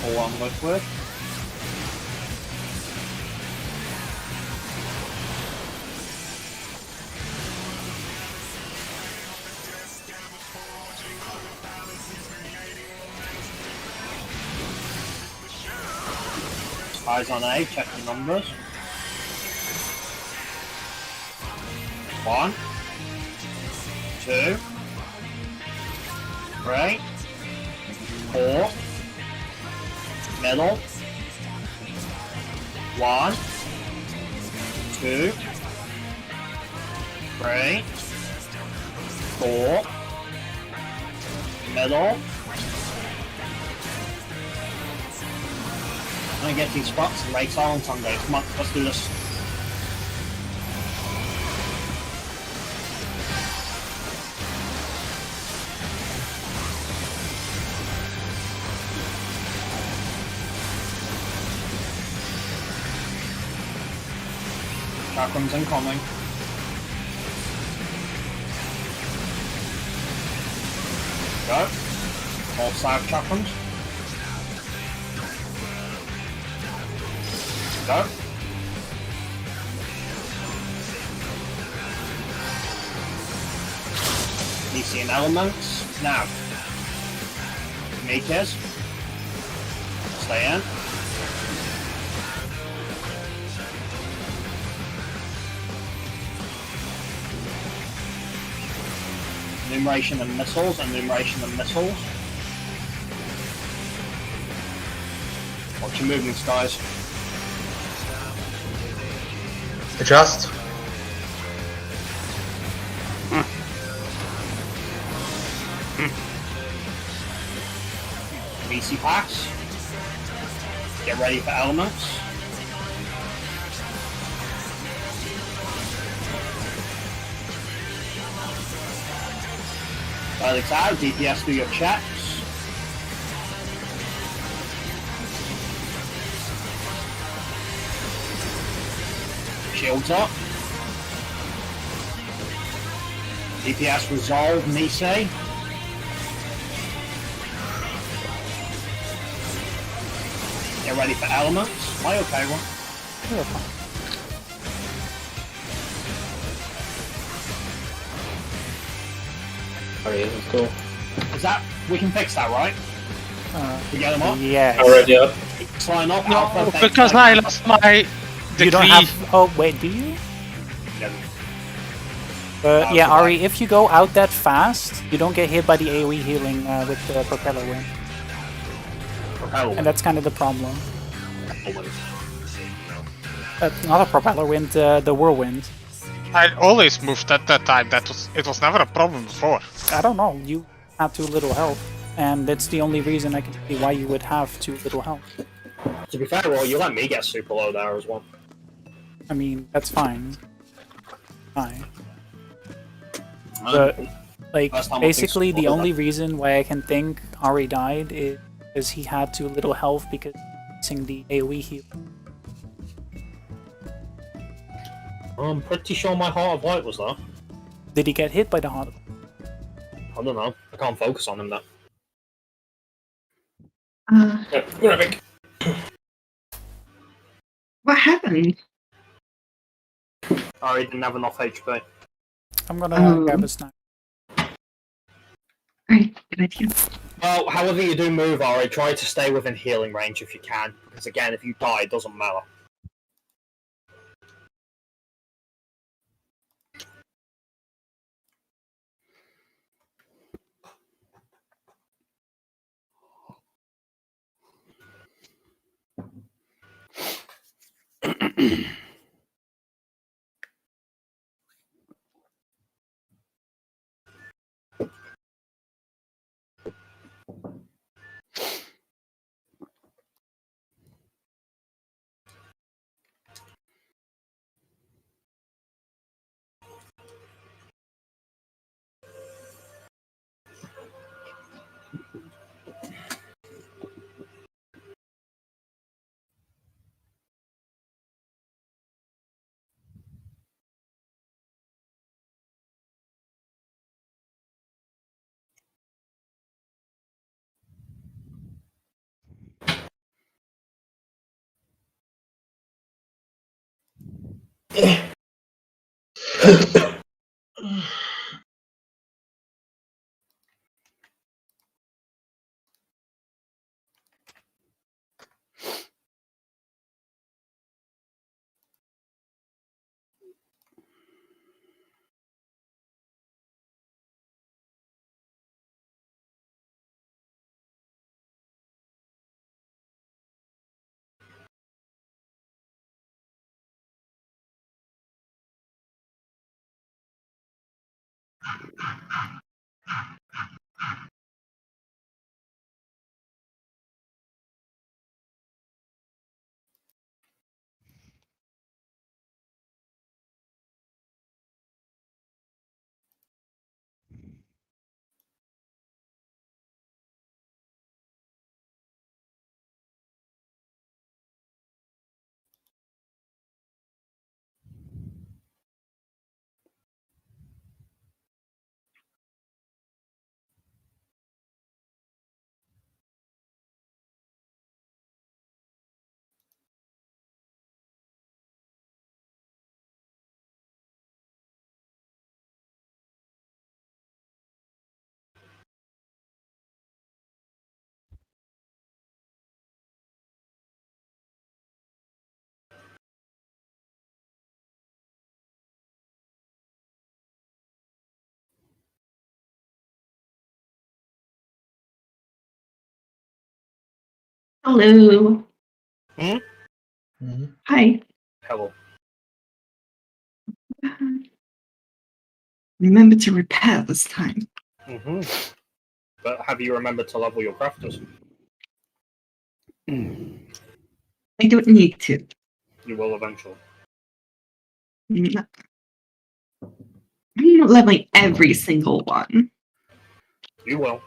Full on liquid. Eyes on A, check the numbers. 1, 2, 3, 4, middle. 1, 2, 3, 4, middle. I'm gonna get these spots and make silence on those. Come on, let's do this. Chakrams incoming. Go. All side chakrams. Go. Nisian elements. Now. Makers. Stay in. Enumeration and missiles, enumeration and missiles. Watch your movements, guys. Adjust. BC pass. Get ready for elements. Verdict out, DPS do your checks. Shields up. DPS resolve, Nisei. Get ready for elements. Am I okay, one? You're fine. Alright, let's go. Is that, we can fix that, right? We get them up? Yes. Already up. Sign up, No, Alpha, Beta, because Beta. I lost my degree. You don't have. Oh wait, do you? Yeah. Yeah, Ari. If you go out that fast, you don't get hit by the AOE healing with the propeller wind, Propel. and that's kind of the problem. Always. Not a propeller wind, the whirlwind. I always moved at that time. It was never a problem before. I don't know. You have too little health, and that's the only reason I can see why you would have too little health. To be fair, well, you let me get super low there as well. I mean, that's fine. Fine. But like, First time I think basically, so, the wasn't only reason why I can think Ari died is because he had too little health because using the AOE heal. I'm pretty sure my Heart of Light was there. Did he get hit by the heart? I don't know. I can't focus on him though. Yeah, grabbing. What happened? Oh, he didn't have enough HP. I'm gonna grab a snack. Alright, good idea. Well, however you do move, Ari, try to stay within healing range if you can. Because again, if you die, it doesn't matter. Hello. Mhm. Hi. Hello. Remember to repair this time. Mm-hmm. But have you remembered to level your crafters? I don't need to. You will eventually. No. I'm not leveling every single one. You will.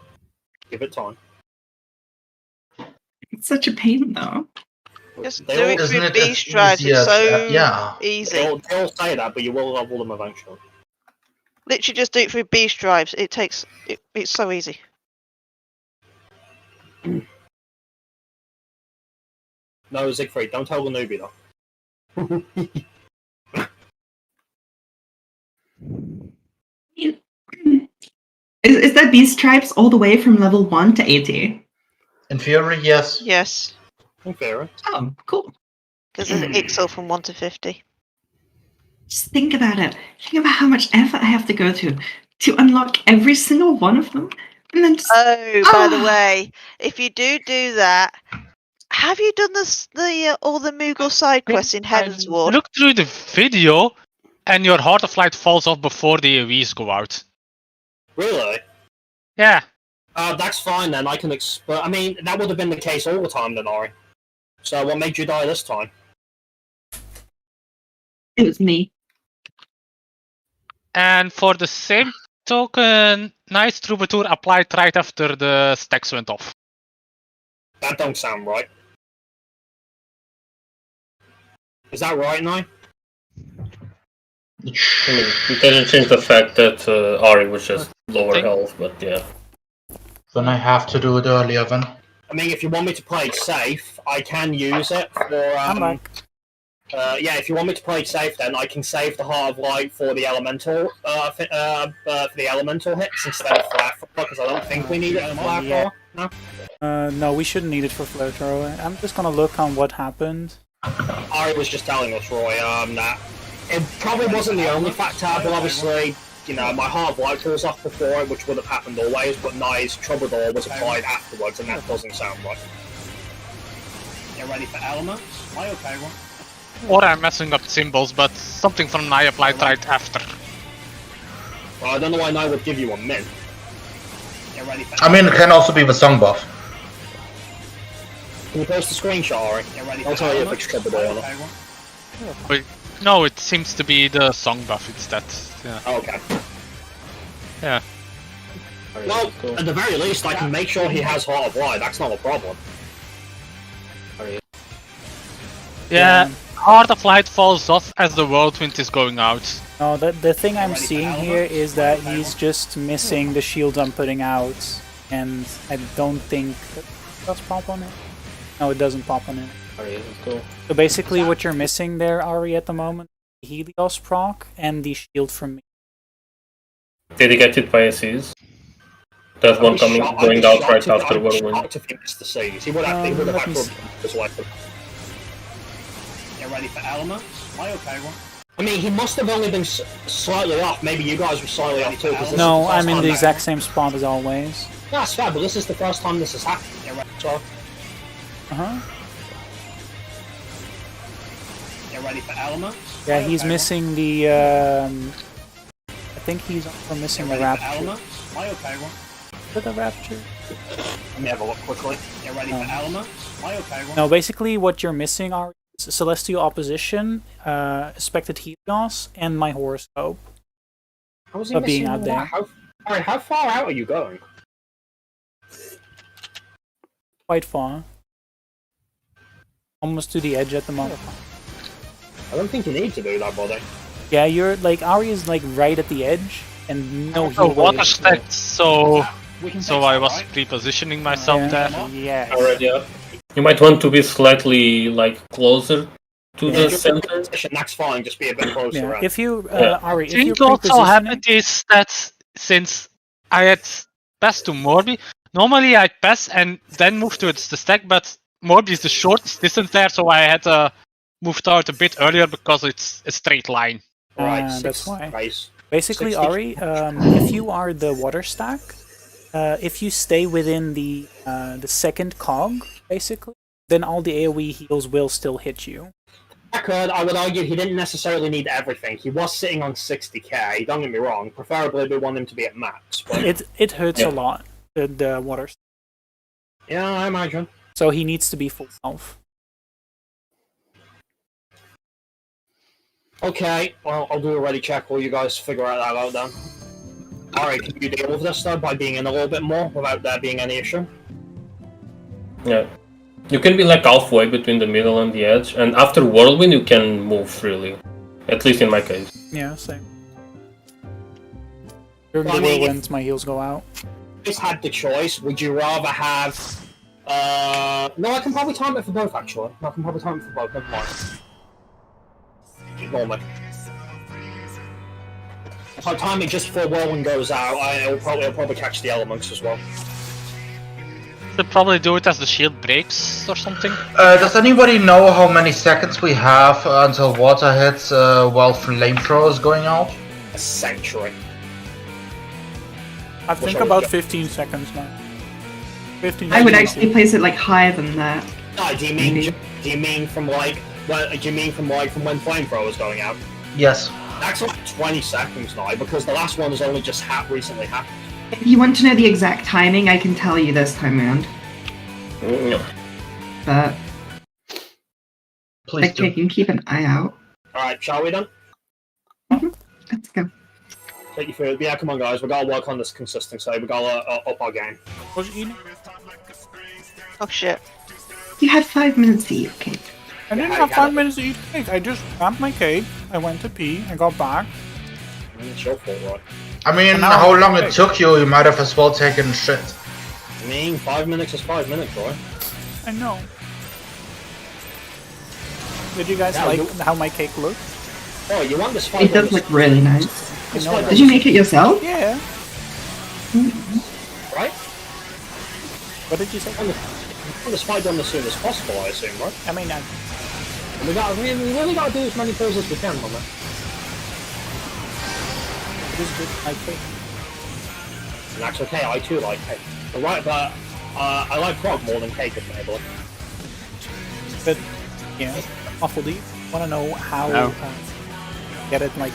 Give it time. It's such a pain, though. Just They do all, it Isn't through it beast as drives. easy It's as, so yeah. easy. they all say that, but you will level them eventually. Literally, just do it through beast drives. It takes. It's so easy. No, Siegfried, don't tell the newbie though. Is that beast tribes all the way from level 1 to 80? In theory, yes. Yes, In theory. Oh, cool. because there's an Ixel from 1 to 50. Just think about it. Think about how much effort I have to go to unlock every single one of them. And then just... Oh, by the Ah! way, if you do that, have you done all the Moogle side quests in Heaven's Ward? Look through the video, and your Heart of Light falls off before the AoEs go out. Really? Yeah. That's fine then. I can but I mean, that would have been the case all the time then, Ori. So what made you die this time? It was me. And for the same token, Nice Troubadour applied right after the stacks went off. That don't sound right. Is that right, Nye? It doesn't change the fact that Ari was just lower health, but yeah. Then I have to do it earlier then. I mean, if you want me to play it safe, I can use it for. I'm back. Yeah, if you want me to play it safe, then I can save the Heart of Light for the elemental, for the elemental hits instead of flare thrower, because I don't think we need it for flare Yeah. thrower. No. No, we shouldn't need it for flare thrower. I'm just gonna look on what happened. Ari was just telling us, Roy, that it probably wasn't the only factor, but obviously, you know, my Heart of Light falls off before it, which would have happened always, but Nye's Troubadour was applied afterwards, and that doesn't sound right. Get ready for elements? Am I okay one? Or I'm messing up symbols, but something from Nye applied right after. Well, I don't know why Nye would give you a min. Get ready for I mean, it can also be the song buff. Can you post a screenshot, Ori? I'll tell you if it's Troubadour or not. Wait, no, it seems to be the song buff. It's that. Yeah. Oh, okay. Yeah. Well, at the very least, I can make sure he has Heart of Light. That's not a problem. Yeah. Heart of Light falls off as the Whirlwind is going out. No, the thing I'm seeing here is that he's just missing the shields I'm putting out, and I don't think it does pop on it. No, it doesn't pop on it. So basically, what you're missing there, Ari, at the moment, the Helios proc and the shield from me. Did he get hit by a Seas? There's one coming, going out right after Whirlwind. I'd be shocked if he missed the Seas. He would have had to as well. Get ready for elements? Am I okay one? I mean, he must have only been slightly off. Maybe you guys were slightly off too. No, I'm in the exact same spot as always. That's fair, but this is the first time this has happened. Get ready, so. Uh-huh. Get ready for elements? Yeah, he's missing the, I think he's also missing the Rapture. Elements? Am I okay one? Is it the Rapture? Let me have a look quickly. Get ready for elements? Am I okay one? No, basically what you're missing are Celestial Opposition, Expected Helios, and my horoscope. How was he But being missing out all there. that? Alright, how far out are you going? Quite far. Almost to the edge at the moment. I don't think you need to do that, buddy. Yeah, you're like Ari is like right at the edge, and no So heal. water wave. stacked, so I was pre-positioning myself there. Yeah. Already up. You might want to be slightly like closer to the center. That's fine, just be a bit closer. Yeah. Right? If you, Yeah. Ari, if I you're think also pre-positioning, happened is that since I had passed to Morby, normally I pass and then move towards the stack, but Morby is the shortest distance there, so I had to move out a bit earlier because it's a straight line. Right, that's why. Base. Basically, 60. Ari, if you are the water stack, if you stay within the second cog, basically, then all the AoE heals will still hit you. I would argue he didn't necessarily need everything. He was sitting on 60k, don't get me wrong. Preferably we want him to be at max. But... It hurts a lot, the water. Yeah, I imagine. So he needs to be full health. Okay, well, I'll do a ready check while you guys figure that out then. Alright, can you deal with this though by being in a little bit more without there being any issue? Yeah. You can be like halfway between the middle and the edge, and after Whirlwind you can move freely. At least in my case. Yeah, same. During Well, the I mean, whirlwinds, my heals go out. If you just had the choice, would you rather have... No, I can probably time it for both actually. I can probably time it for both, never mind. Ignore me. If I time it just before Whirlwind goes out, it'll probably catch the elements as well. They'll probably do it as the shield breaks or something. Does anybody know how many seconds we have until water hits while flamethrower is going out? A century. I think about 15 seconds now. 15 I would seconds. actually place it like higher than that. No, do you mean from when flamethrower was going out? Yes. That's like 20 seconds now, because the last one has only just recently happened. If you want to know the exact timing, I can tell you this time around. But Please okay, you can keep an eye out. Alright, shall we then? Let's go. Take you through. Yeah, come on guys, we gotta work on this consistency, we gotta up our game. Oh shit. You had 5 minutes to eat cake. I didn't have 5 minutes to eat cake. I just grabbed my cake, I went to pee, I got back. It's your fault, right? I mean, how long it took you, you might have as well taken shit. I mean, 5 minutes is 5 minutes, right? I know. Did you guys like how my cake looked? Oh, you want this 5 It minutes? does look really nice. I know that. Did you make it yourself? Yeah. Right? What did you say? I want this fight done as soon as possible, I assume, right? I mean, We really gotta do as many kills as we can, man. it is good. I cake. And that's okay, I too like cake. But right, but I like frog more than cake, admittedly. But yeah, Waffle, do you want to know how get it like?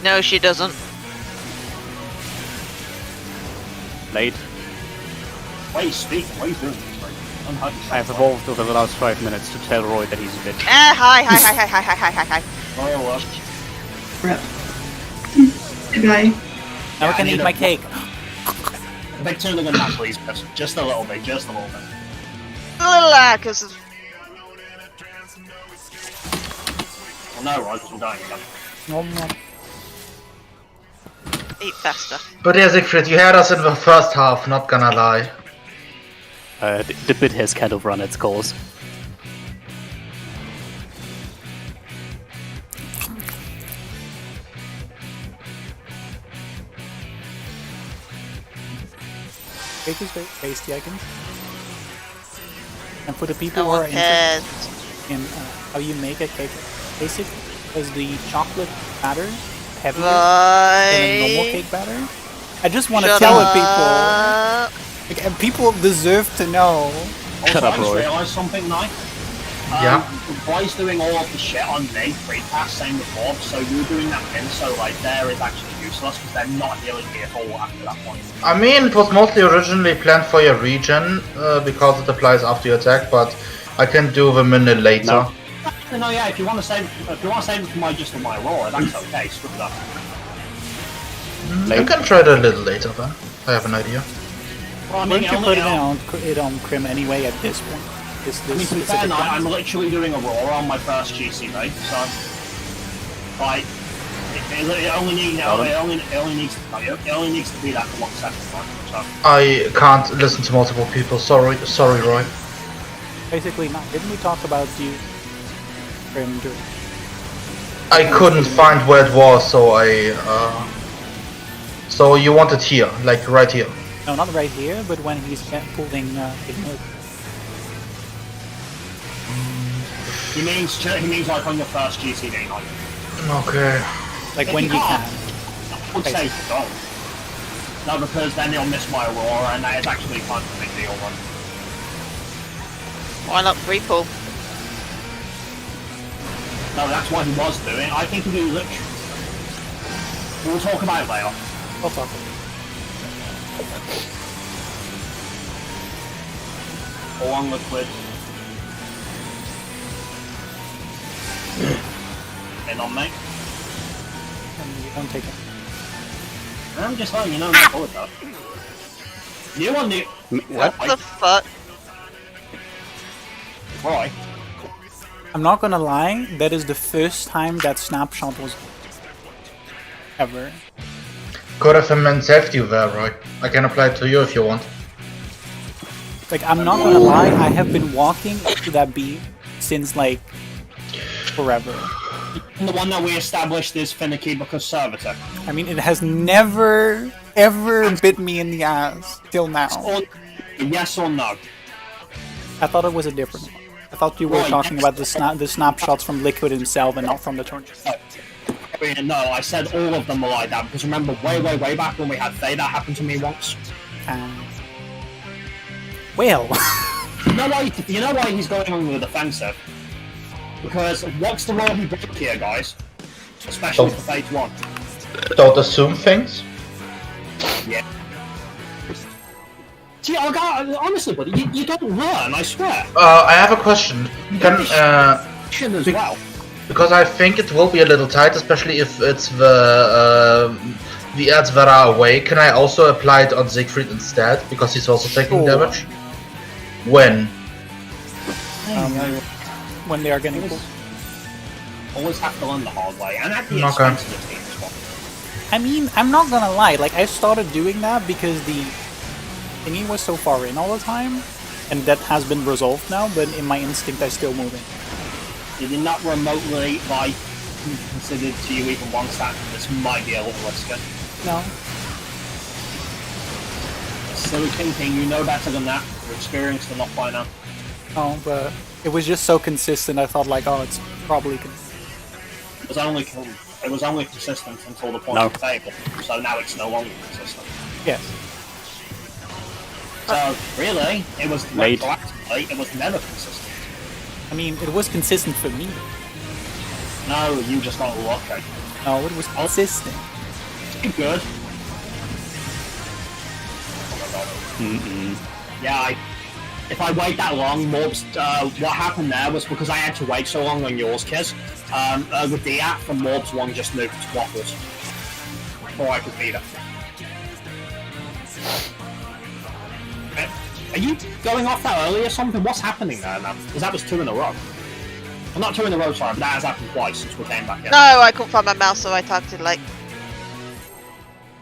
No, she doesn't. Late. Wait, speak. What are you doing? I have evolved over the last 5 minutes to tell Roy that he's a bitch. Hi. Rip. Goodbye. Now I can eat my cake. A bit sooner than that, please. Just a little bit, just a little bit. Because Well, no, right, because we're dying again. No. eat faster. But yeah, Siegfried, you had us in the first half, not gonna lie. The bit has kind of run its course. Cake is very tasty, I can. And for the people No who are one cares. interested in how you make a cake, basically, is the chocolate batter heavier than a normal cake batter? I just want to tell people. Like, and people deserve to know. Shut up, I just Roy. realised something now. Yeah. Boy's doing all of the shit on me, free pass, same with Bob, so you doing that pin, so like there is actually useless because they're not healing me at all after that point. I mean, it was mostly originally planned for your regen, because it applies after your attack, but I can do them a minute later. No, yeah, if you want to save it for my roar, that's okay, screw that. I can try it a little later then. I have an idea. Well, I Why mean, don't you put it on Crim anyway at this point? This to be specific fair, time? I'm literally doing a roar on my first GC raid, so like it only needs to be that for 1 second, right? So I can't listen to multiple people. Sorry, Roy. Basically, not. Didn't we talk about you, Crim, during? I couldn't find where it was, so so you want it here, like right here. No, not right here, but when he's pulling Ignite. he means like on your first GC day night. Okay. Like If when you you can't, can. I would say don't. No, because then you'll miss my aurora, and that is actually kind of a big deal. One. Why not free pull? No, that's what he was doing. I think he literally... We'll talk about it later. We'll talk about it. All on liquid. In on me. And you don't take it. I'm just letting you know my bullet though. You on the... What? What the fuck? Roy. I'm not gonna lie, that is the first time that snapshot was ever. Could have been safety there, Roy. I can apply it to you if you want. Like, I'm not gonna lie, I have been walking to that beat since, like, forever. And the one that we established is finicky because servitor. I mean, it has never, ever bit me in the ass till now. Or, yes or no? I thought it was a different one. I thought you were Right. talking about the snapshots from Liquid himself and not from the tournament. No, I said all of them were like that because remember way back when we had Faye, that happened to me once. Well, You know why he's going on the defensive? Because what's the role he broke here, guys? Especially for Phase 1. Don't assume things. Yeah. See, honestly, buddy, you don't learn, I swear. I have a question. Can As well. because I think it will be a little tight, especially if it's the ads that are away. Can I also apply it on Siegfried instead? Because he's also taking Sure. damage. When? when they are getting pulled. Always have to learn the hard way, and at the Okay. expense of the team as well. I mean, I'm not gonna lie, like, I started doing that because the thingy was so far in all the time, and that has been resolved now, but in my instinct I still move in. You did not remotely, like, considered to you even once that this might be a little risky. No. Silly thinking, you know better than that. You're experienced enough by now. No, but it was just so consistent, I thought, like, oh, it's probably It was only consistent until the point No. of table, so now it's no longer consistent. yes. So really, it was Late. retroactively, it was never consistent. I mean, it was consistent for me. No, you just got lucky. No, it was consistent. Good. Mm-mm. Yeah, if I wait that long, Morbs, what happened there was because I had to wait so long on yours, Kiz. With the app from Morbs 1 just moved to Waffles. Before I could beat her. Are you going off that early or something? What's happening there now? Because that was 2 in a row. Well, not 2 in a row, sorry, but that has happened twice since we came back in. No, I couldn't find my mouse, so I typed it like.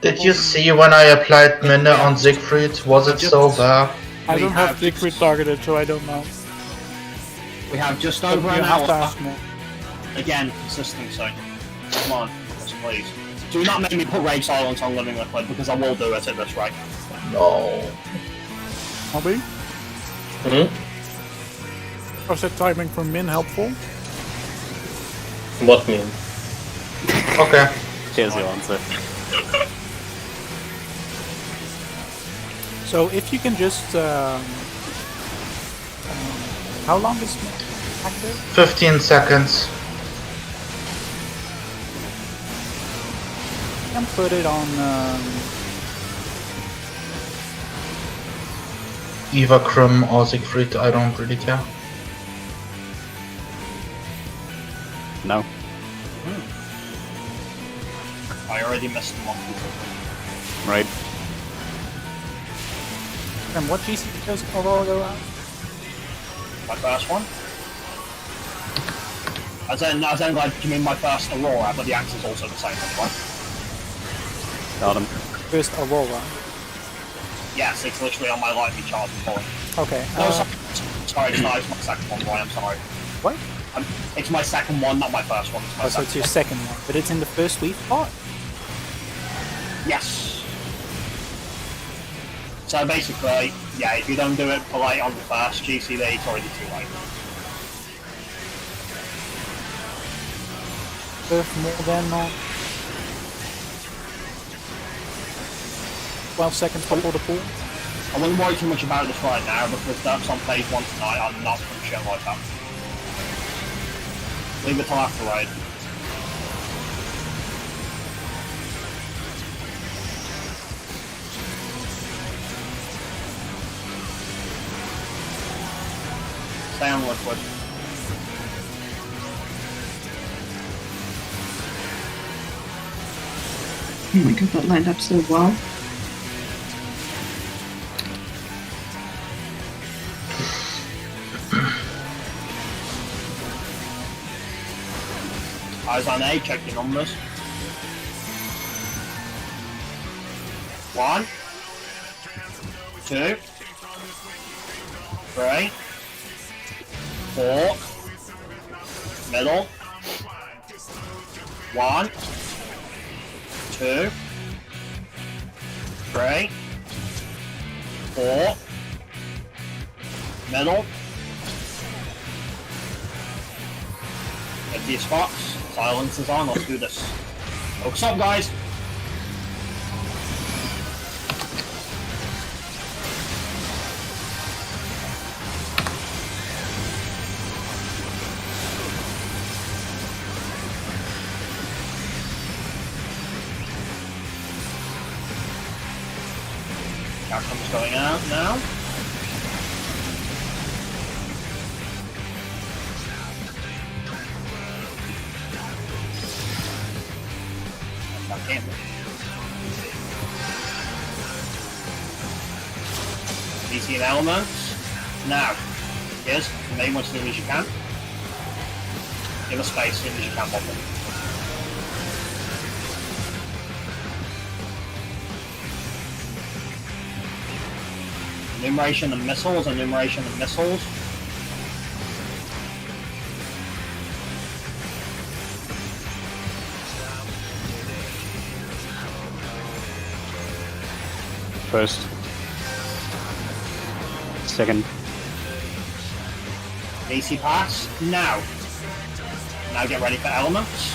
Did you see when I applied Mine on Siegfried? Was it so bad? I We don't have have Siegfried targeted, so I don't know. We have just But over you an have to hour. ask more. Again, consistency. Come on, yes, please. Do not make me put Rage Silence on Living Liquid, because I will do it at this rate. No. Hobby? Was that timing from Min helpful? What mean? Okay. Here's your answer. So if you can just, how long is Min active? 15 seconds. You can put it on, Eva Krum or Siegfried, I don't really care. No. I already missed the one. Right. and what GC does Aurora go out? My first one? As in like, you mean my first Aurora, but the axe is also the same, right? Got him. First Aurora. Yes, it's literally on my lightning charge point. Okay. No, sorry, it's not, it's my second one, Roy, I'm sorry. What? It's my second one, not my first one. It's my Oh, so it's your second one, but it's in the first sweep spot. Yes. So basically, yeah, if you don't do it polite on the first GCD, it's already too late. First more than 12 seconds before the pool. I wouldn't worry too much about this right now because that's on phase 1 tonight. I'm not from shit like that. Leave it till after raid. Stay on liquid. Oh my god, that lined up so well. Eyes on A, check your numbers. 1, 2, 3, 4, middle. 1, 2, 3, 4, middle. Get these spots. Silence is on. Let's do this. Focus up, guys. Captain's going out now. DC and elements. Now, yes, make as soon as you can. Give us space as soon as you can, Bobble. Enumeration and missiles, enumeration and missiles. First. Second. DC pass, now. Now get ready for elements.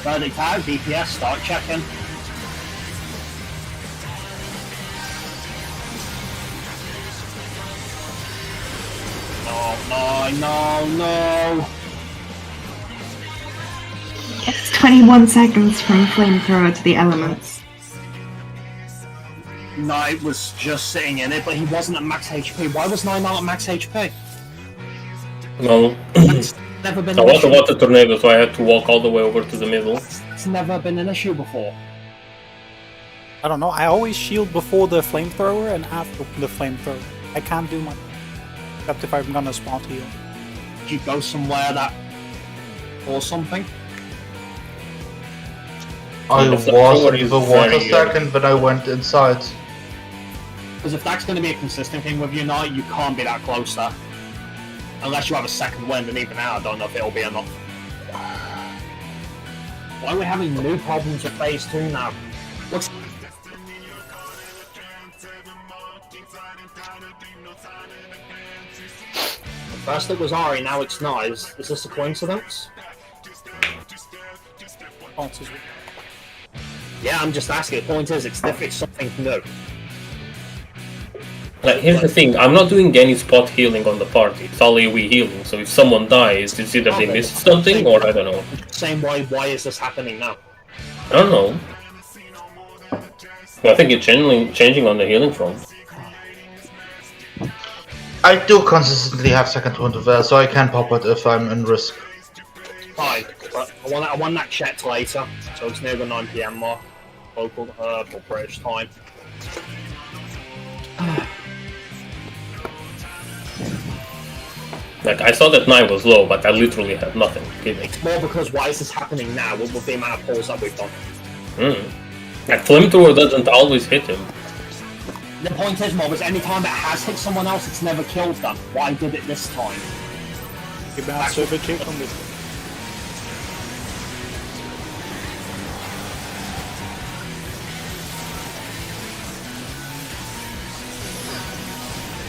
Verdict out, DPS, start checking. No. It's 21 seconds from flamethrower to the elements. Knight was just sitting in it, but he wasn't at max HP. Why was Knight not at max HP? No. That's never been I an was issue. about to tornado, so I had to walk all the way over to the middle. It's never been an issue before. I don't know, I always shield before the flamethrower and after the flamethrower. I can't do much. Except if I'm gonna spot heal. Did you go somewhere that... or something? I The was flamethrower at is the water very good. second, but I went inside. Because if that's going to be a consistent thing with you, Knight, you can't be that close there. Unless you have a second wind, and even now I don't know if it'll be enough. Why are we having new problems with phase 2 now? What's... First it was Ari, now it's Knight. Is this a coincidence? Yeah, I'm just asking. The point is, it's something new. Like, here's the thing, I'm not doing any spot healing on the party, it's all AoE healing, so if someone dies, it's either they missed something or I don't know. Same way, why is this happening now? I don't know. I think it's changing on the healing front. I do consistently have second wind of air, so I can pop it if I'm in risk. Fine, but I want that checked later, so it's near the 9 PM mark, local or British time. Like, I saw that 9 was low, but I literally had nothing. Kidding. It's more because why is this happening now with the amount of pulls that we've done? Like, flamethrower doesn't always hit him. The point is, Mob, is any time it has hit someone else, it's never killed them. Why did it this time? You better server check on this.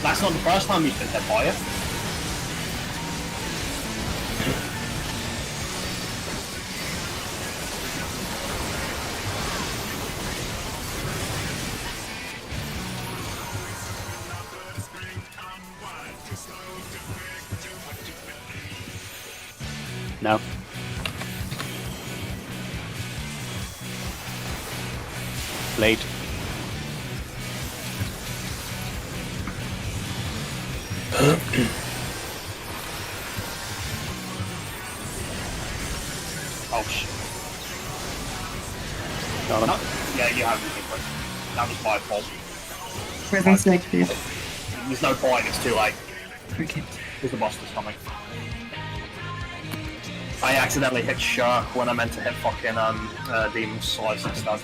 That's not the first time you've been hit by it. No. Late. Oh shit. Got him. No, yeah, you have me. That was my fault. Presence selected. There's no point, it's too late. Okay. Because the boss is coming. I accidentally hit Shirk when I meant to hit fucking Demon Slice instead.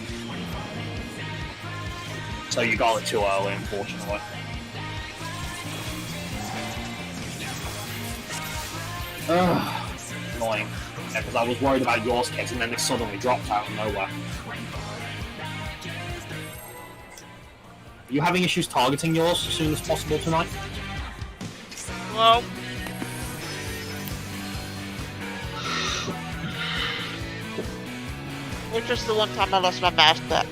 So you got it too early, unfortunately. Annoying. Yeah, because I was worried about yours kids and then it suddenly dropped out of nowhere. Are you having issues targeting yours as soon as possible tonight? Well, it's just the one time I lost my mouse back.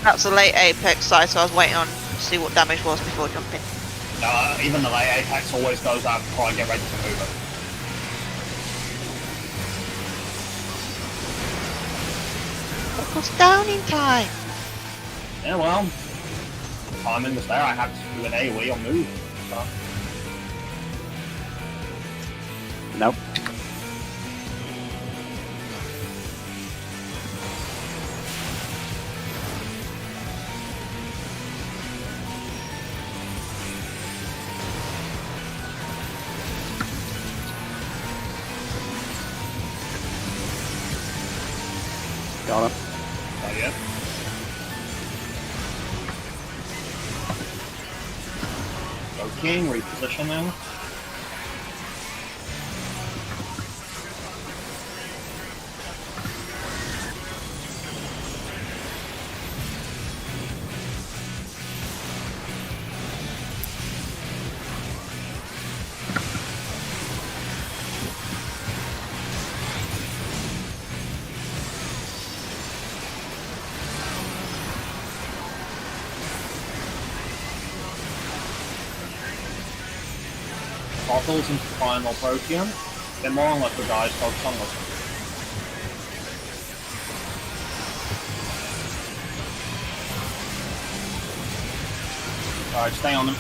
That's a late Apex side, so I was waiting on to see what damage was before jumping. Even the late Apex always goes out before I get ready to move it. It was down in time. Yeah, well, timing was there. I had to do an AoE or move. So. Nope. Got him. Not yet. Go King, reposition now. Bottles into final Protean. They're more on like the guys focus on this. Alright, stay on them.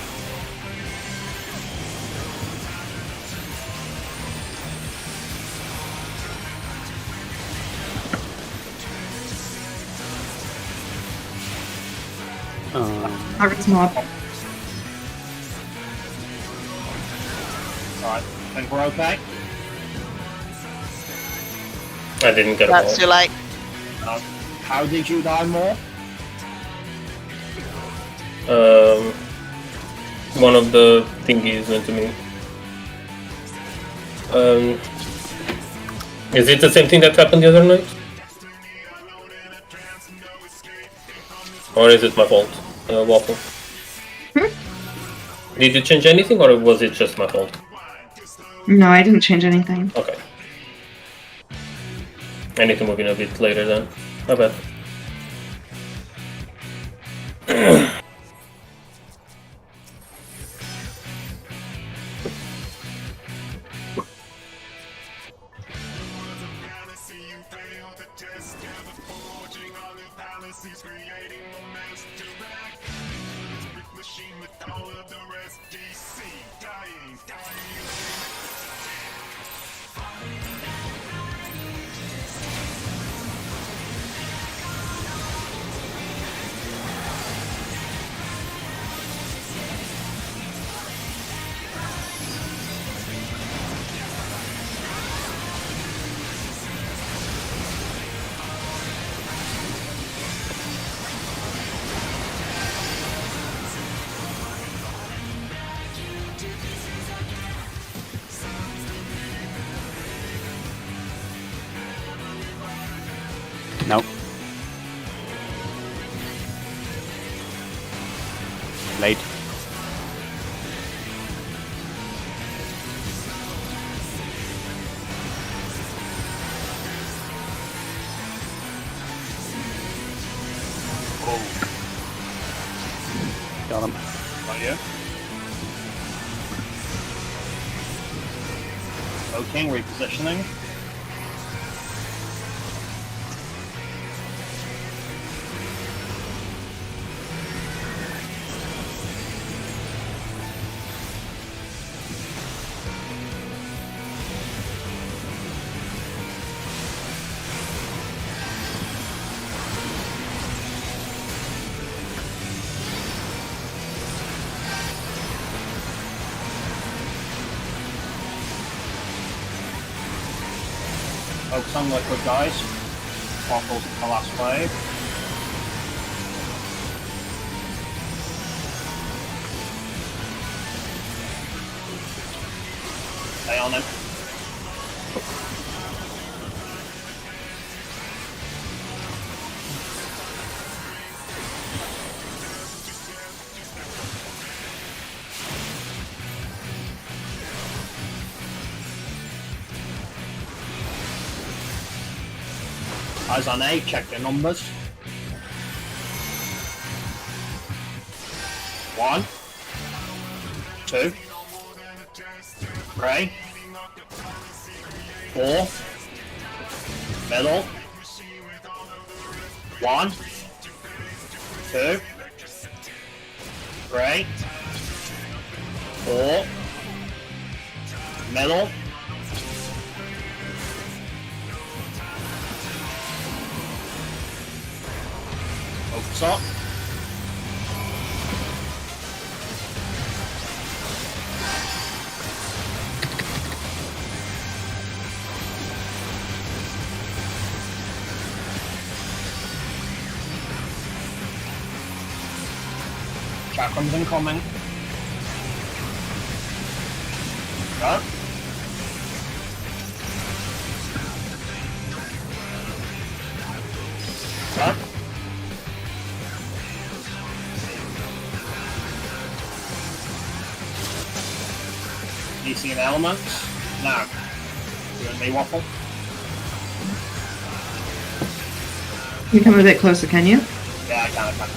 Target's mob. Alright, think we're okay? I didn't get a That's too ball. late. How did you die more? One of the thingies went to me. Is it the same thing that happened the other night? Or is it my fault? Waffle. Did you change anything or was it just my fault? No, I didn't change anything. Okay. I need to move in a bit later then. My bad. Nope. Late. Got him. Got you. King, repositioning. Focus on liquid, guys. Waffles in the last wave. Stay on him. Eyes on A, check your numbers. 1, 2, 3, 4, middle. 1, 2, 3, 4, middle. Focus up. Chakrams incoming. Go. Go. DC and elements. Now, you and me, Waffle. You come a bit closer, can you? Yeah, I can.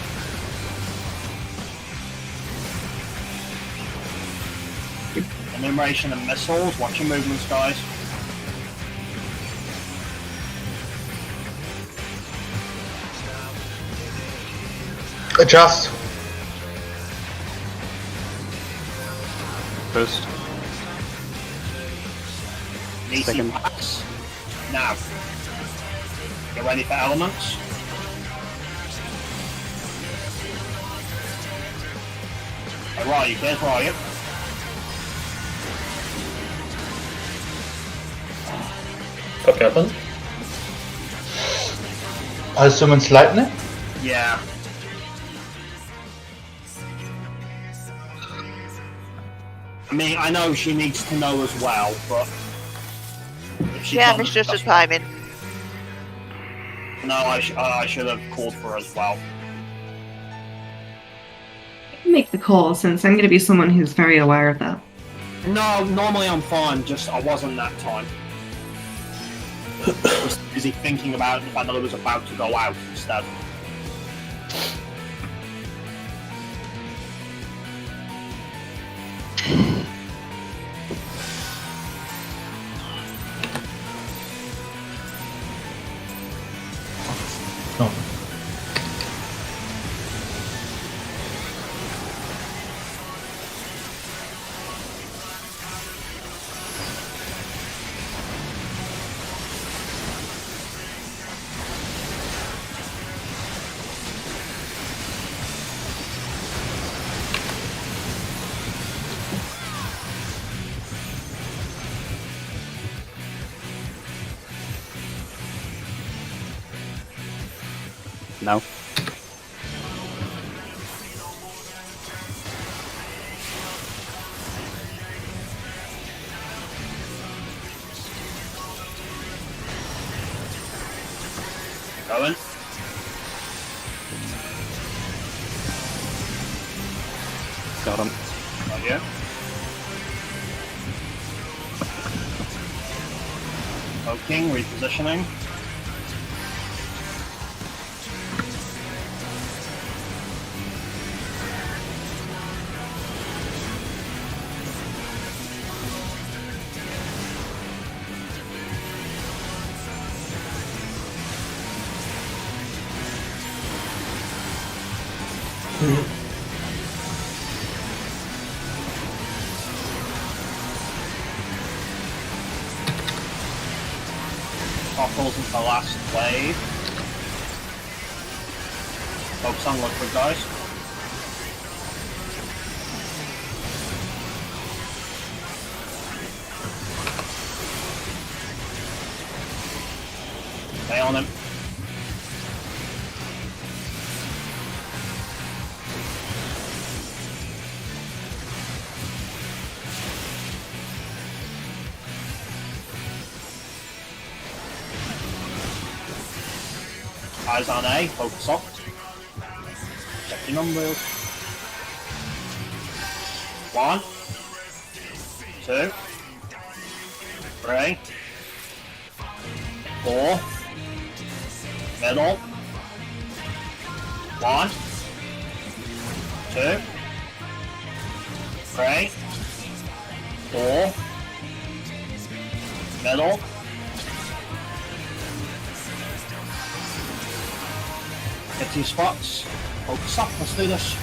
Enumeration and missiles. Watch your movements, guys. Adjust. First. DC Second. packs. Now, get ready for elements. Where are you, kids? Where are you? What happened? I assume it's lightning? Yeah. I mean, I know she needs to know as well, but... if she Yeah, doesn't, Mistress of that's fine. Timing. No, I should have called for her as well. Make the call, since I'm going to be someone who's very aware of that. No, normally I'm fine, just I wasn't that time. I was busy thinking about the fact that I was about to go out instead. No. No. Going. Got him. Got you. Poking, repositioning. Bottles into the last wave. Focus on liquid, guys. Stay on him. Eyes on A, focus up. Check your numbers. 1, 2, 3, 4. Middle. 1, 2, 3, 4. Middle. Get 2 spots. Focus up, let's do this.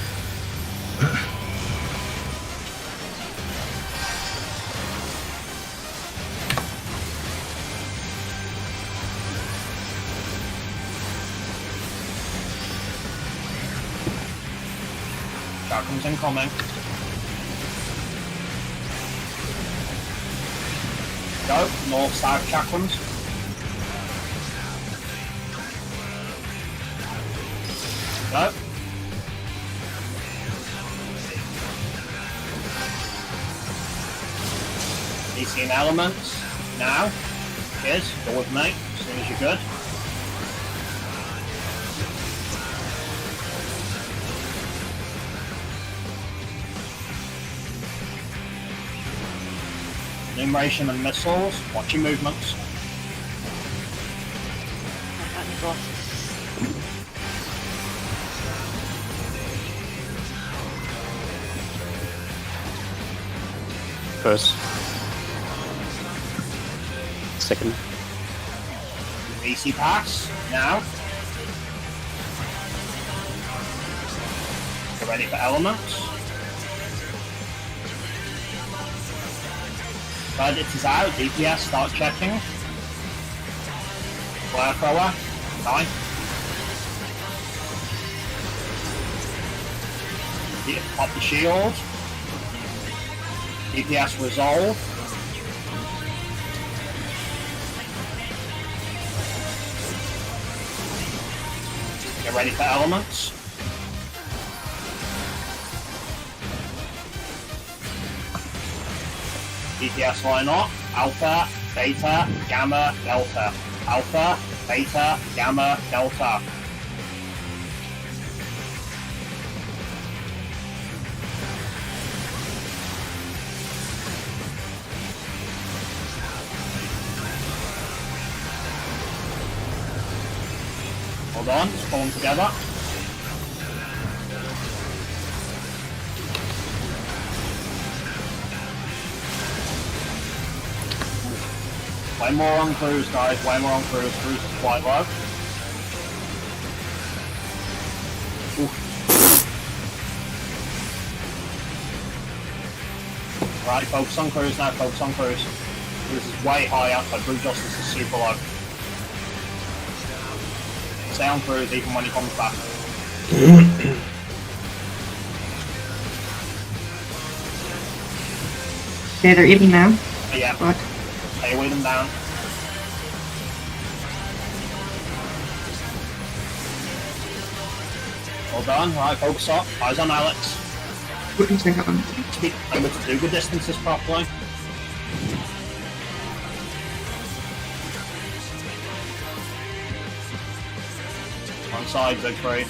Shot comes incoming. Go, north side chakrams. Go. DC elements. Now, kids, go with me as soon as you're good. Enumeration and missiles. Watch your movements. First. Second. DC pass. Now. Get ready for elements. Credits is out. DPS, start checking. Flare thrower. 9. Pop the shield. DPS resolve. Get ready for elements. DPS line up. Alpha, Beta, Gamma, Delta. Alpha, Beta, Gamma, Delta. Hold on, it's pulling together. Way more on cruise, guys, way more on cruise. Cruise is quite low. Oof. Right, focus on cruise now, focus on cruise. Cruise is way higher, but Brute Justice is super low. Stay on cruise even when he comes back. Okay, they're even now. Yeah. What? Hey, weigh them down. Well done. Right, focus up. Eyes on Alex. What do you think on? Keep able to do the distances properly. One side, Siegfried.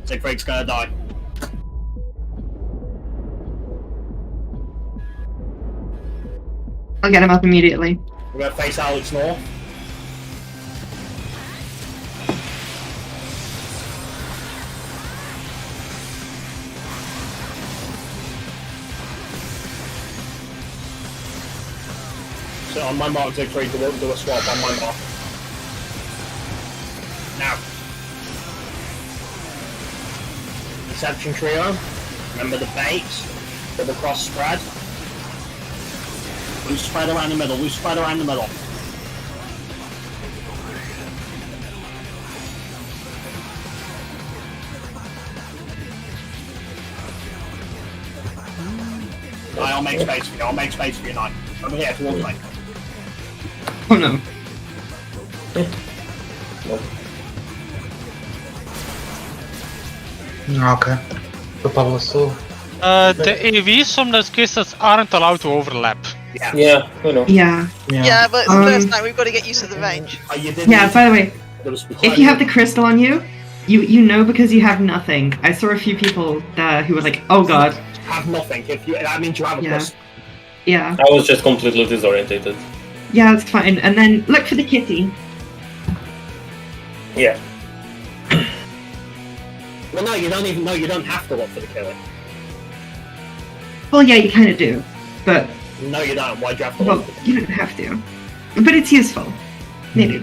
Siegfried's gonna die. I'll get him up immediately. We're gonna face Alex North. So on my mark, Siegfried, do a swap on my mark. Now. Deception Trio. Remember the baits. Double cross spread. Loose spread around the middle. Loose spread around the middle. I'll make space for you. I'll make space for you, Nine. Over here towards me. Oh no. Okay. The bubble is still. The AVs from those cases aren't allowed to overlap. Yeah, you know. Yeah. Yeah, but it's the first time we've got to get used to the range. Yeah, by the way, if you have the crystal on you, you know because you have nothing. I saw a few people who were like, oh god. Have nothing. If you, that means you have a plus. Yeah. I was just completely disorientated. Yeah, that's fine. And then look for the kitty. Yeah. Well, no, you don't even know. You don't have to look for the killer. Well, yeah, you kind of do, but No, you don't. Why'd you have to well, look for the you don't have to. But it's useful. Maybe.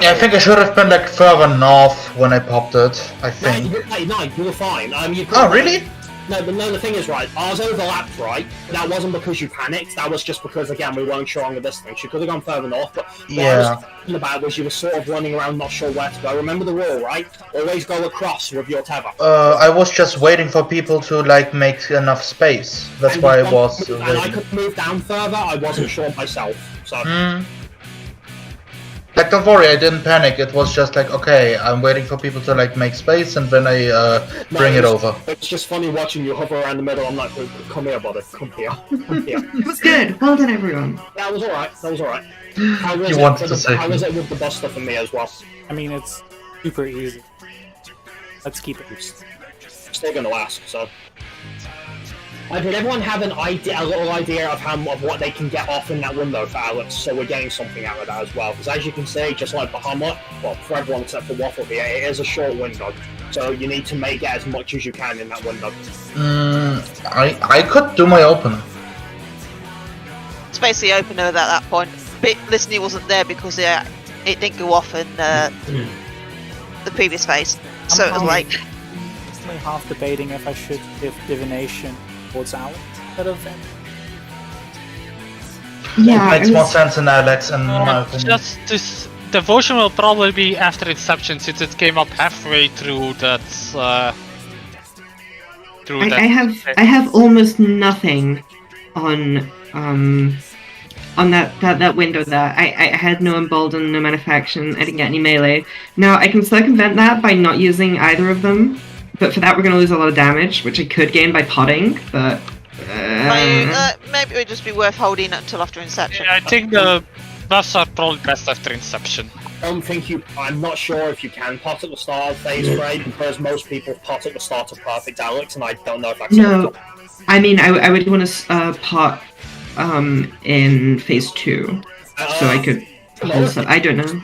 Yeah, I think I should have been like further north when I popped it. I No, think. you were fine. You Oh, really? No, but no, the thing is, right, ours overlapped, right? That wasn't because you panicked, that was just because, again, we weren't sure on the distance. You could have gone further north, but what I was thinking about was you were sort of running around not sure where to go. Remember the rule, right? Always go across with your tether. I was just waiting for people to like make enough space. That's why I was. And I could move down further, I wasn't sure myself, so... Like, don't worry, I didn't panic. It was just like, okay, I'm waiting for people to like make space, and then I bring it over. It's just funny watching you hover around the middle. I'm like, come here, buddy, come here, come here. It was good. Well done, everyone. That was alright. That was alright. How was it with the boss stuff and me as well? I mean, it's super easy. Let's keep it. Still gonna ask, so. Did everyone have an idea, a little idea of what they can get off in that window for Alex? So we're getting something out of that as well. Because as you can see, just like Bahamut, well, for everyone except for Waffle here, it is a short window. So you need to make as much as you can in that window. I could do my opener. It's basically opener at that point. But Listening wasn't there because it didn't go off in the previous phase. So it was like... I'm half debating if I should give divination towards Alex instead of them. Yeah, it makes more sense in Alex, in my opinion. Just this devotion will probably be after Inception, since it came up halfway through that. I have almost nothing on that window there. I had no embolden, no manufacturing. I didn't get any melee. Now I can circumvent that by not using either of them. But for that, we're going to lose a lot of damage, which I could gain by potting, but... maybe it would just be worth holding it until after Inception. Yeah, I think the buffs are probably best after Inception. I'm not sure if you can pot at the start of phase grade, because most people pot at the start of Perfect Alex, and I don't know if that's... No, I mean, I would want to pot in phase 2, so I could hold stuff. I don't know.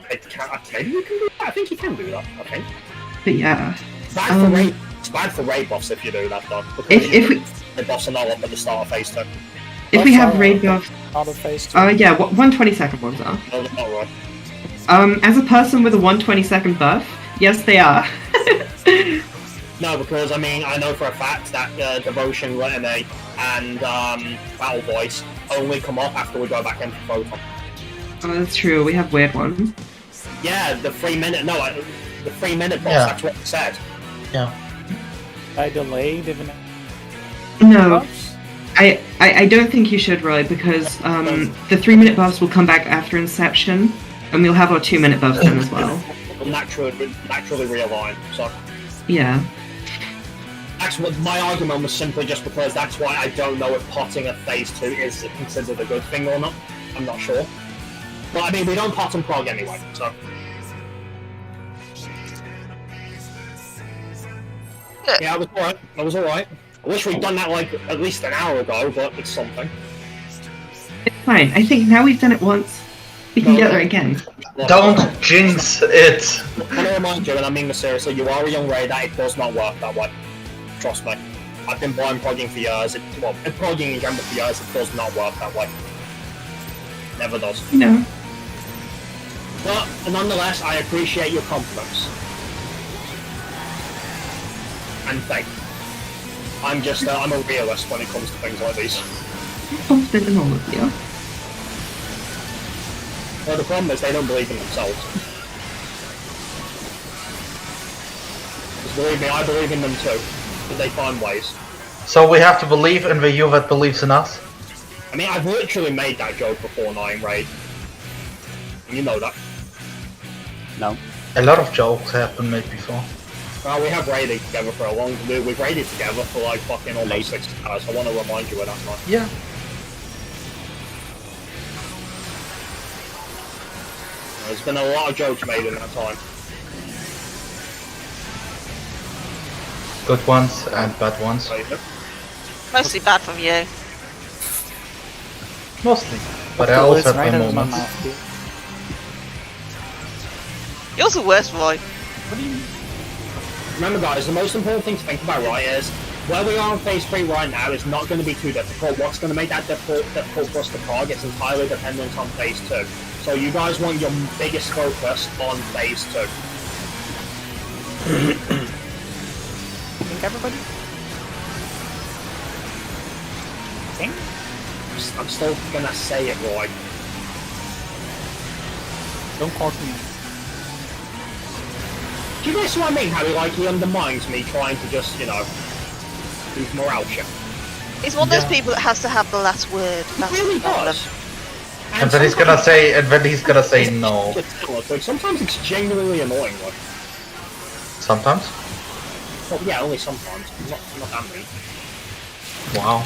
Maybe you can do that. I think you can do that, I think. But yeah... It's bad for raid buffs if you do that, though. If we... The buffs are not up at the start of phase 2. If we have raid buff... yeah, 1/22 ones are. No, they're not right. As a person with a 1/22 buff, yes they are. No, because, I mean, I know for a fact that Devotion, Renee, and Battle Voice only come up after we go back into Photon. Oh, that's true, we have weird ones. Yeah, the 3-minute, the 3-minute boss, that's what it said. Yeah. I delayed even. No, I don't think you should, Roy, because the 3-minute buffs will come back after Inception, and we'll have our 2-minute buffs then as well. Naturally realign, so... Yeah. That's what my argument was, simply just because that's why I don't know if potting at phase 2 is considered a good thing or not. I'm not sure. But I mean, we don't pot and prog anyway, so... Yeah, it was alright. That was alright. I wish we'd done that like at least an hour ago, but it's something. It's fine. I think now we've done it once, we can get there again. Don't jinx it! I want to remind you, and I mean this seriously, you are a young raider, it does not work that way. Trust me. I've been blind progging for years, progging in general for years, it does not work that way. Never does. No. But, nonetheless, I appreciate your confidence. and fake. I'm just, I'm a realist when it comes to things like these. I'm confident in all of you. Well, the problem is they don't believe in themselves. Because believe me, I believe in them too, but they find ways. So we have to believe in the you that believes in us? I mean, I've literally made that joke before, Nine Raid. And you know that. No. A lot of jokes have been made before. Well, we have raided together for a long time. We've raided together for like fucking almost 6 hours. I want to remind you of that time. Yeah. There's been a lot of jokes made in that time. Good ones and bad ones. Mostly bad from you. Mostly. But The I also words had right my out of my moments. mouth, dude. Yours are worse, Roy. What do you mean? Remember guys, the most important thing to think about, right, is where we are on phase 3 right now is not going to be too difficult. What's going to make that difficult for us to target is entirely dependent on phase 2. So you guys want your biggest focus on phase 2. I think everybody? Think? I'm still going to say it, Roy. Don't quote me. Do you guys see what I mean? How he undermines me trying to just, you know, do morale shit. He's one of those people that has to have the last word. That's He really the problem. does. And then he's gonna say no. Like, sometimes it's genuinely annoying, like. Sometimes? Well, yeah, only sometimes. Not that mean. Wow.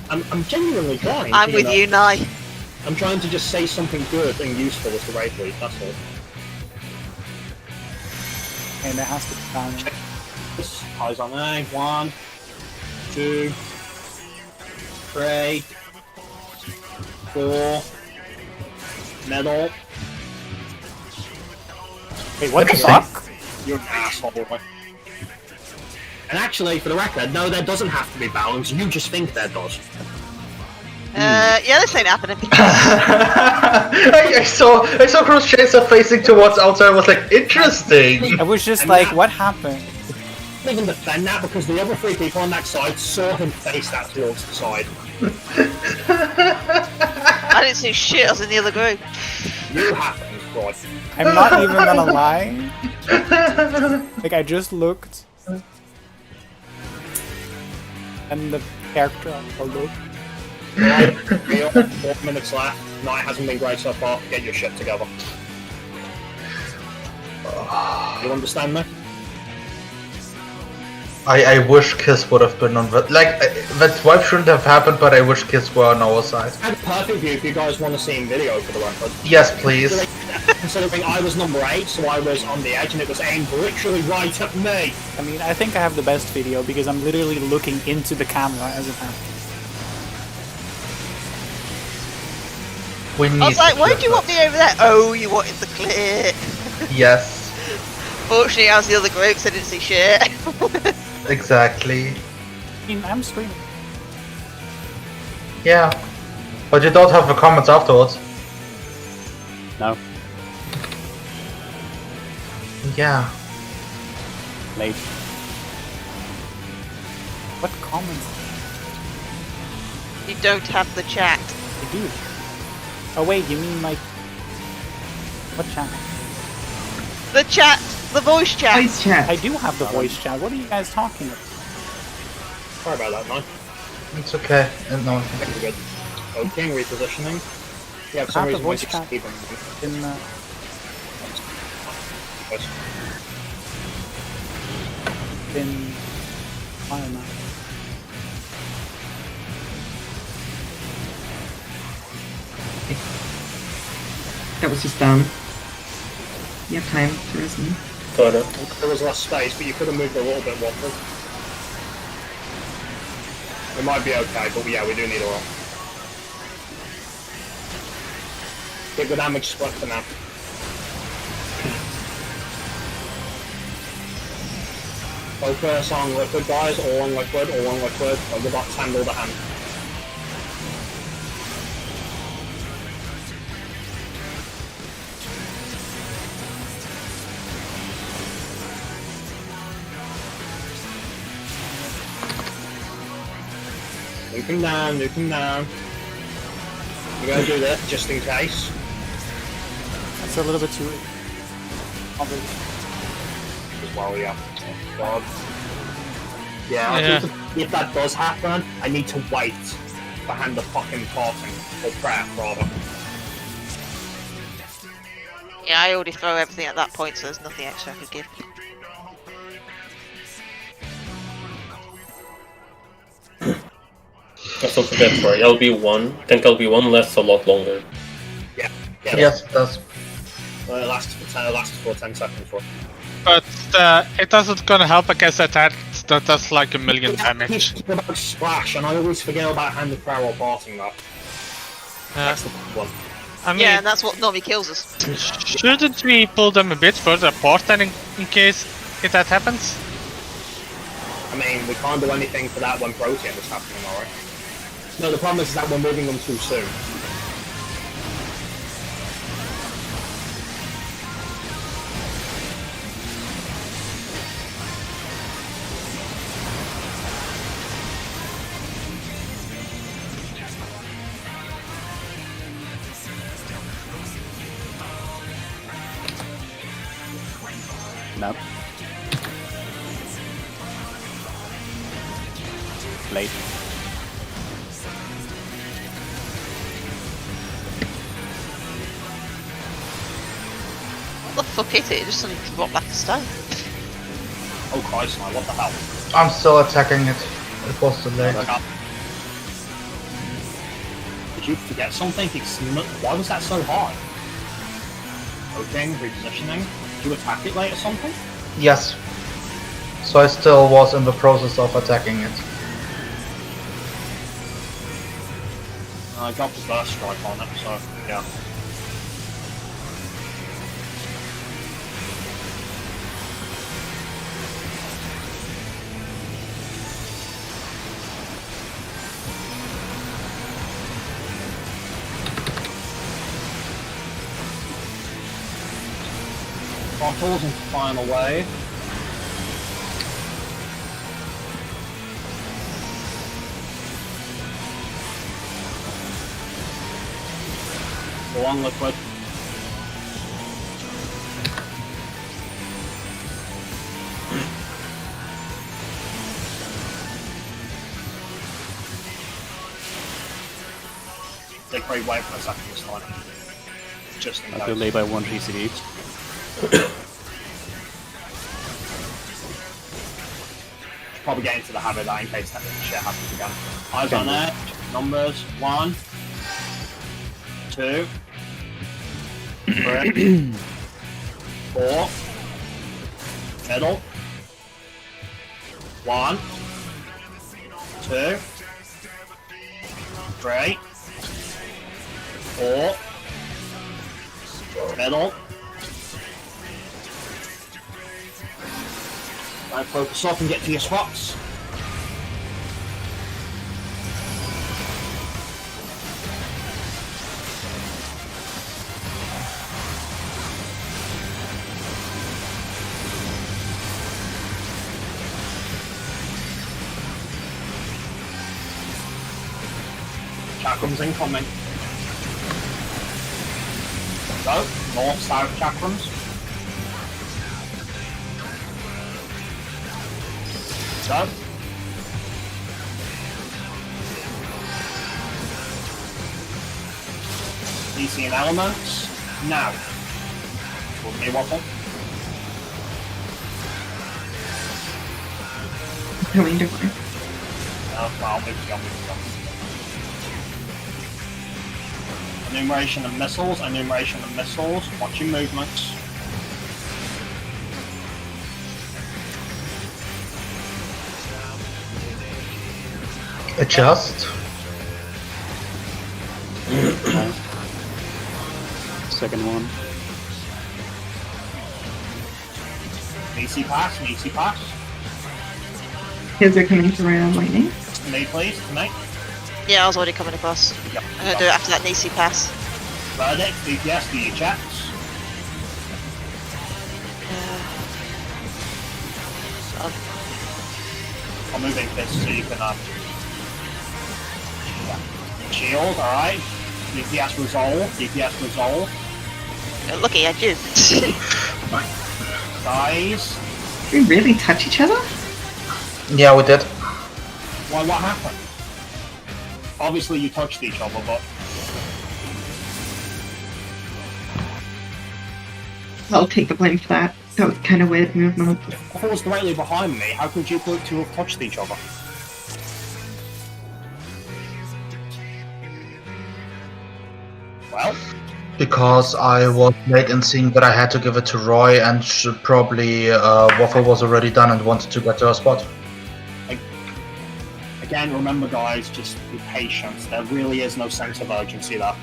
I'm genuinely trying. I'm with you, Nye. I'm trying to just say something good and useful as the raid lead, that's all. And there has to be balance. Eyes on A. 1, 2, 3, 4. Middle. Wait, what the fuck? You're an asshole, boy. And actually, for the record, no, there doesn't have to be balance. You just think there does. Yeah, this ain't happening. I saw Cross Chaser facing towards outside. I was like, interesting. I was just And like, that- what happened? I can't even defend that because the other 3 people on that side saw him face that towards the side. I didn't see shit, I was in the other group. You happened, right? I'm not even gonna lie. Like, I just looked. And the character I looked. Right, real, 4 minutes left. Night hasn't been great so far. Get your shit together. You understand me? I wish Kiss would have been on that. Like, that swipe shouldn't have happened, but I wish Kiss were on our side. I had a perfect view if you guys want to see in video for the record. Yes, please. Considering I was number 8, so I was on the edge and it was aimed literally right at me. I mean, I think I have the best video because I'm literally looking into the camera as it happens. We need I was like, to why flip do you want me over there? Oh, you wanted the clip. that. Yes, Fortunately, I was the other group, so I didn't see shit. exactly. I mean, I'm streaming. Yeah. But you don't have the comments afterwards. No. Yeah. Late. What comments? You don't have the chat. I do. Oh wait, you mean like... What chat? The chat! The voice chat! Voice chat. I do have the voice chat. What are you guys talking about? Sorry about that, man. It's okay. No. I think we're good. Okay, repositioning. Yeah, for some Have the reason voice we just chat. keep them. In, in... I don't know. That was just dumb. You have time to resume. Got it. There was less space, but you could have moved a little bit waffle. It might be okay, but yeah, we do need a roll. Get the damage split for now. Focus on liquid, guys. All on liquid, all on liquid. I'll give up handle the hand. Nuke him down, nuke him down. We're gonna do this just in case. That's a little bit too. Well, yeah. God. Yeah, I think if that does happen, I need to wait for Hand of fucking Parting. Or Prayer, rather. Yeah, I already throw everything at that point, so there's nothing extra I could give. Let's not forget, sorry, LB1. I think LB1 lasts a lot longer. Yeah. Yes, it does. It lasts for 10 seconds. But it doesn't gonna help against attack that does like a million damage. Keep about Splash, and I always forget about Hand of Prayer or Parting though. That's the one. I mean, Yeah, and that's what normally kills us. shouldn't we pull them a bit further apart then in case if that happens? I mean, we can't do anything for that when Protean is happening, alright? No, the problem is that we're moving them too soon. No. Late. What the fuck is it? It just suddenly dropped like a stone. Oh Christ, man, what the hell? I'm still attacking it. It was too late. Did you forget something? Why was that so hard? Opening, repositioning. Did you attack it late or something? Yes. So I still was in the process of attacking it. I dropped a burst strike on it, so yeah. Bottles into final wave. Go on, liquid. Take great wave for a second this time. Just in I case. feel late by 1 GCD. Probably get into the habit of that in case that shit happens again. Eyes on edge, numbers, 1, 2, 3, 4, middle, 1, 2, 3, 4, middle. Right, focus off and get to your spots. Chakrams incoming. Go, north, south chakrams. Go. DC and elements. Now. Will me waffle. Going to fire. Well, maybe go. Enumeration of missiles, enumeration of missiles. Watch your movements. Adjust. Second one. Easy pass, easy pass. Kids are coming to right on lightning. Me, please, tonight. Yeah, I was already coming across. Yep. I'm gonna do it after that Nisi pass. Verdict, DPS, do your checks. Uh, I'll move in this so you can Shield, alright. DPS resolve, DPS resolve. Lucky edges. Guys. We really touch each other? Yeah, we did. Well, what happened? Obviously you touched each other, but... I'll take the blame for that. That was kind of weird movement. If it was directly behind me, how could you put two have touched each other? Well... Because I was late in seeing that I had to give it to Roy, and probably Waffle was already done and wanted to get to her spot. Again, remember guys, just be patient. There really is no sense of urgency there.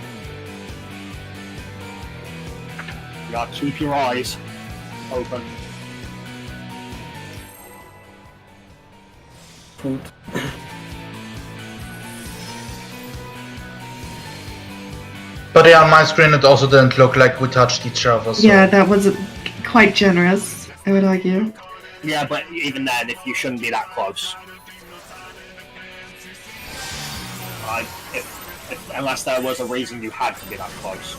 You gotta keep your eyes open. But yeah, on my screen it also didn't look like we touched each other. So. Yeah, that was quite generous, I would argue. Yeah, but even then, if you shouldn't be that close. Unless there was a reason you had to be that close.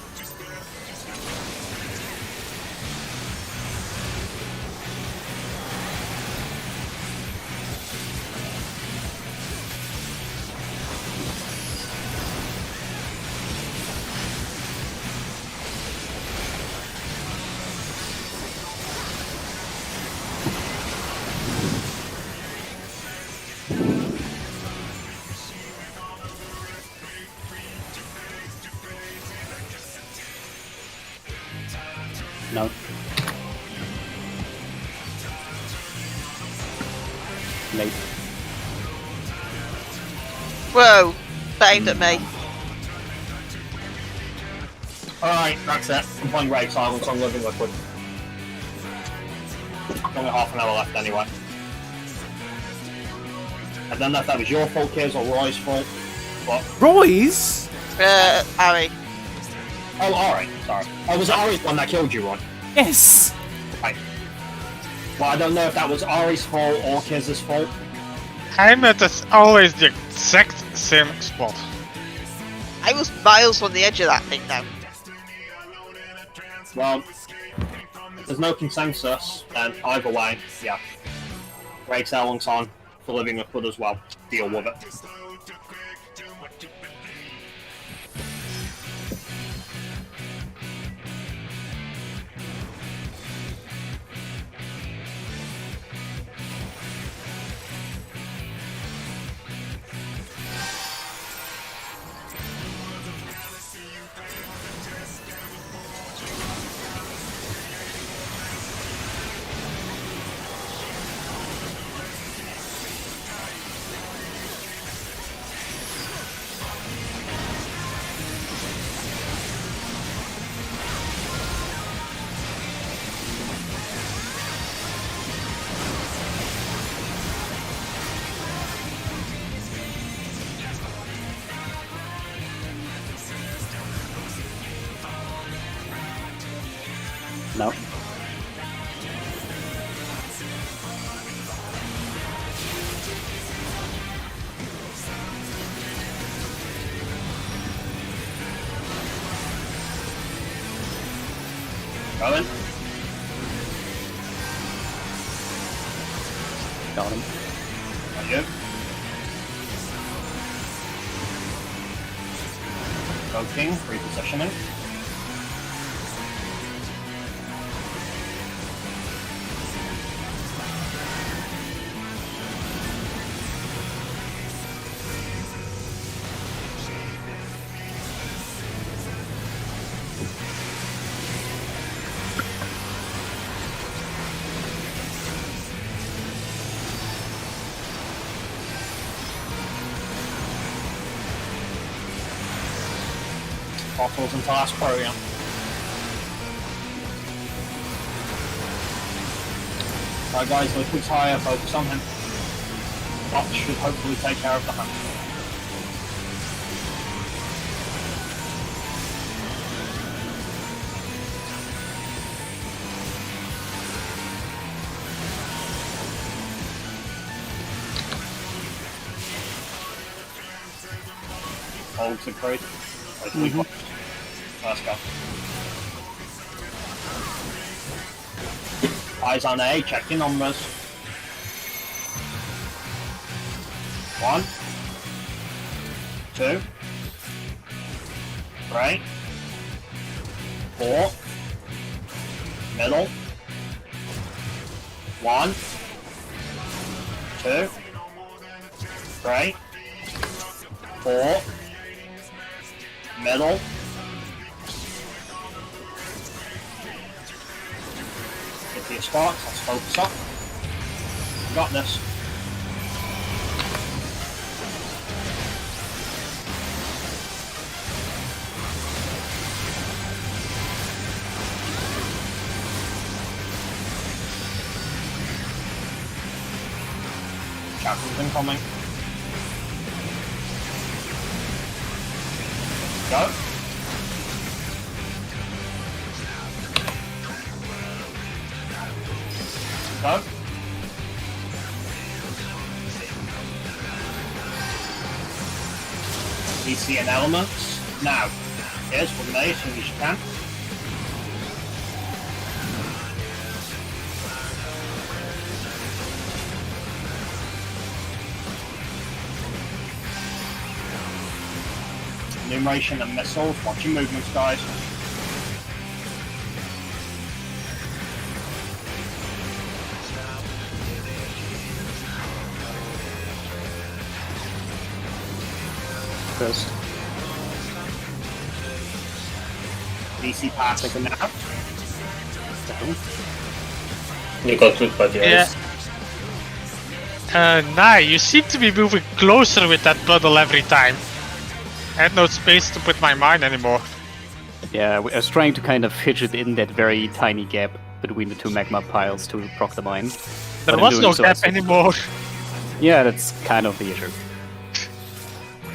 No. Late. Whoa! That aimed at me. Alright, that's it. I'm playing Raid Silence on Living Liquid. Only half an hour left anyway. I don't know if that was your fault, Kiz, or Roy's fault, but... Roy's? Ari. Oh, Ari, sorry. Oh, was Ari's one that killed you, Ron? Yes. Right. Well, I don't know if that was Ari's fault or Kiz's fault. I'm at always the exact same spot. I was miles from the edge of that thing now. Well, if there's no consensus, then either way, yeah. Raid Silence on for Living Liquid as well. Deal with it. No. Going. Got him. Got you. Go King, repositioning. Waffles into last program. Right guys, Liquid's higher, focus on him. That should hopefully take care of the hunt. Hogs agreed. Let's go. Eyes on A, check your numbers. 1, 2, 3, 4, middle, 1, 2, 3, 4, middle, get to your spots, let's focus up. You got this. Captain's incoming. Go. Go. DC and elements. Now, here's from me as soon as you can. Enumeration and missiles. Watch your movements, guys. First. DC passing now. You got hit by the Yeah. ice. Nah, you seem to be moving closer with that puddle every time. I had no space to put my mine anymore. Yeah, I was trying to kind of fidget in that very tiny gap between the two magma piles to proc the mine. There But in was doing no so, I gap still- anymore. Yeah, that's kind of the issue.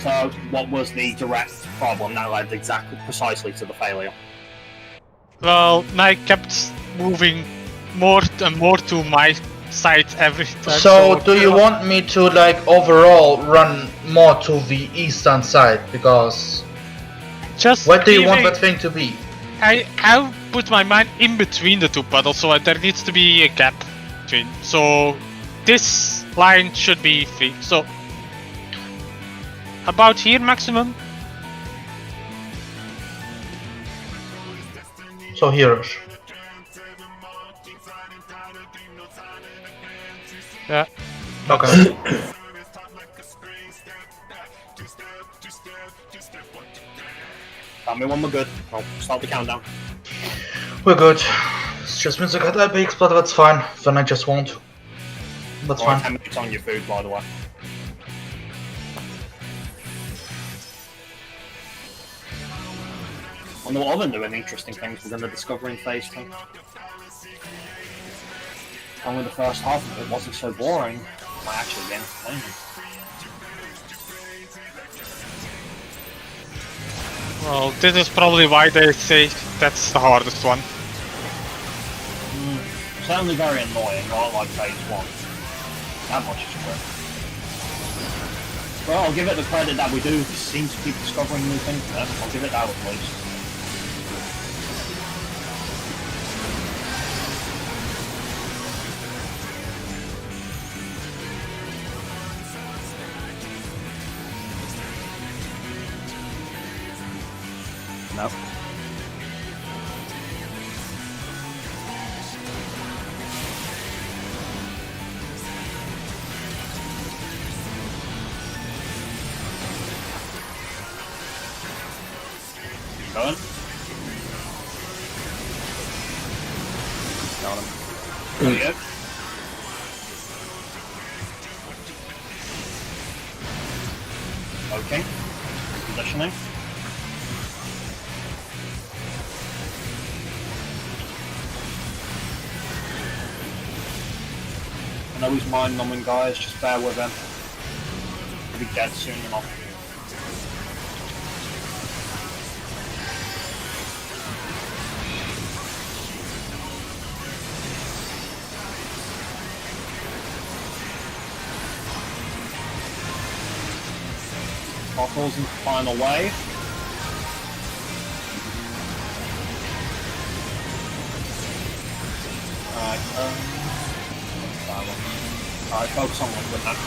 So, what was the direct problem that led exactly precisely to the failure? Well, I kept moving more and more to my side every time. So, do you want me to, like, overall run more to the eastern side? Because just what do you want leaving- that thing to be? I put my mine in between the two puddles, so there needs to be a gap between. So this line should be free. So about here maximum. So here-ish. Yeah. Okay. Tell me when we're good. I'll start the countdown. We're good. It just means I got epics, but that's fine. Then I just won't. That's Or fine. 10 minutes on your food, by the way. Wonder what other new and interesting things we're going to discover in Phase 2. Only the first half of it wasn't so boring. It might actually be entertaining. Well, this is probably why they say that's the hardest one. Certainly very annoying, not like Phase 1. That much is true. Well, I'll give it the credit that we do seem to keep discovering new things there. I'll give it that at least. No. Going? Got him. There you go. Okay. Positioning. I know he's mind numbing, guys, just bear with him. He'll be dead soon enough. Bottles in final wave. Alright, focus on one with that.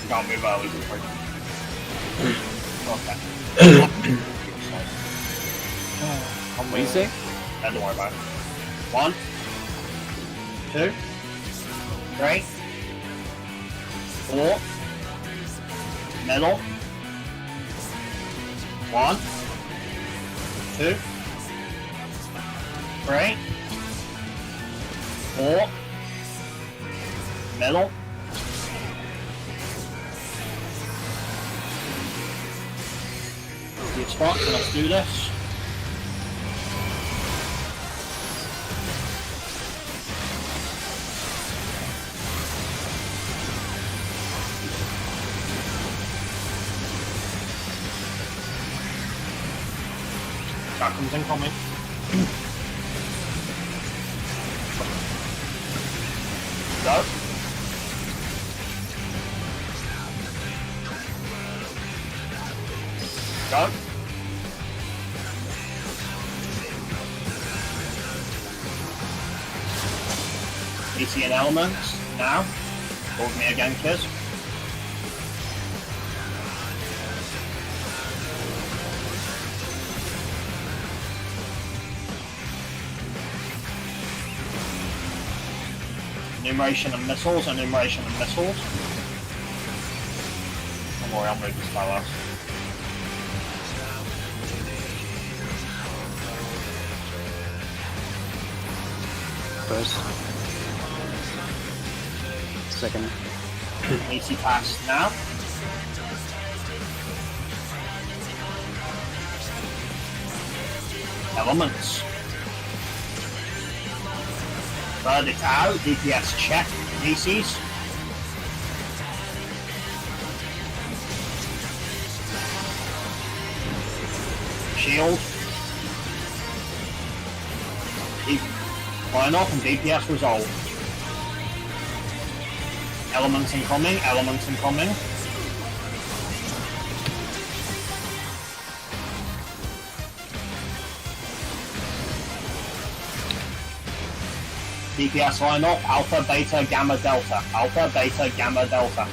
Can't move early. Okay. What do you say? Yeah, don't worry about it. 1, 2, 3, 4, middle. 1, 2, 3, 4, middle. Good spot, so let's do this. That comes incoming. Go. Go. DC and elements. Now. Hold me again, kids. Enumeration and missiles, enumeration and missiles. Don't worry, I'll move this by last. First. Second. Easy pass now. Elements. Verdict out, DPS check, DCs. Shield. Line off and DPS resolved. Elements incoming, elements incoming. DPS line up, alpha, beta, gamma, delta. Alpha, beta, gamma, delta.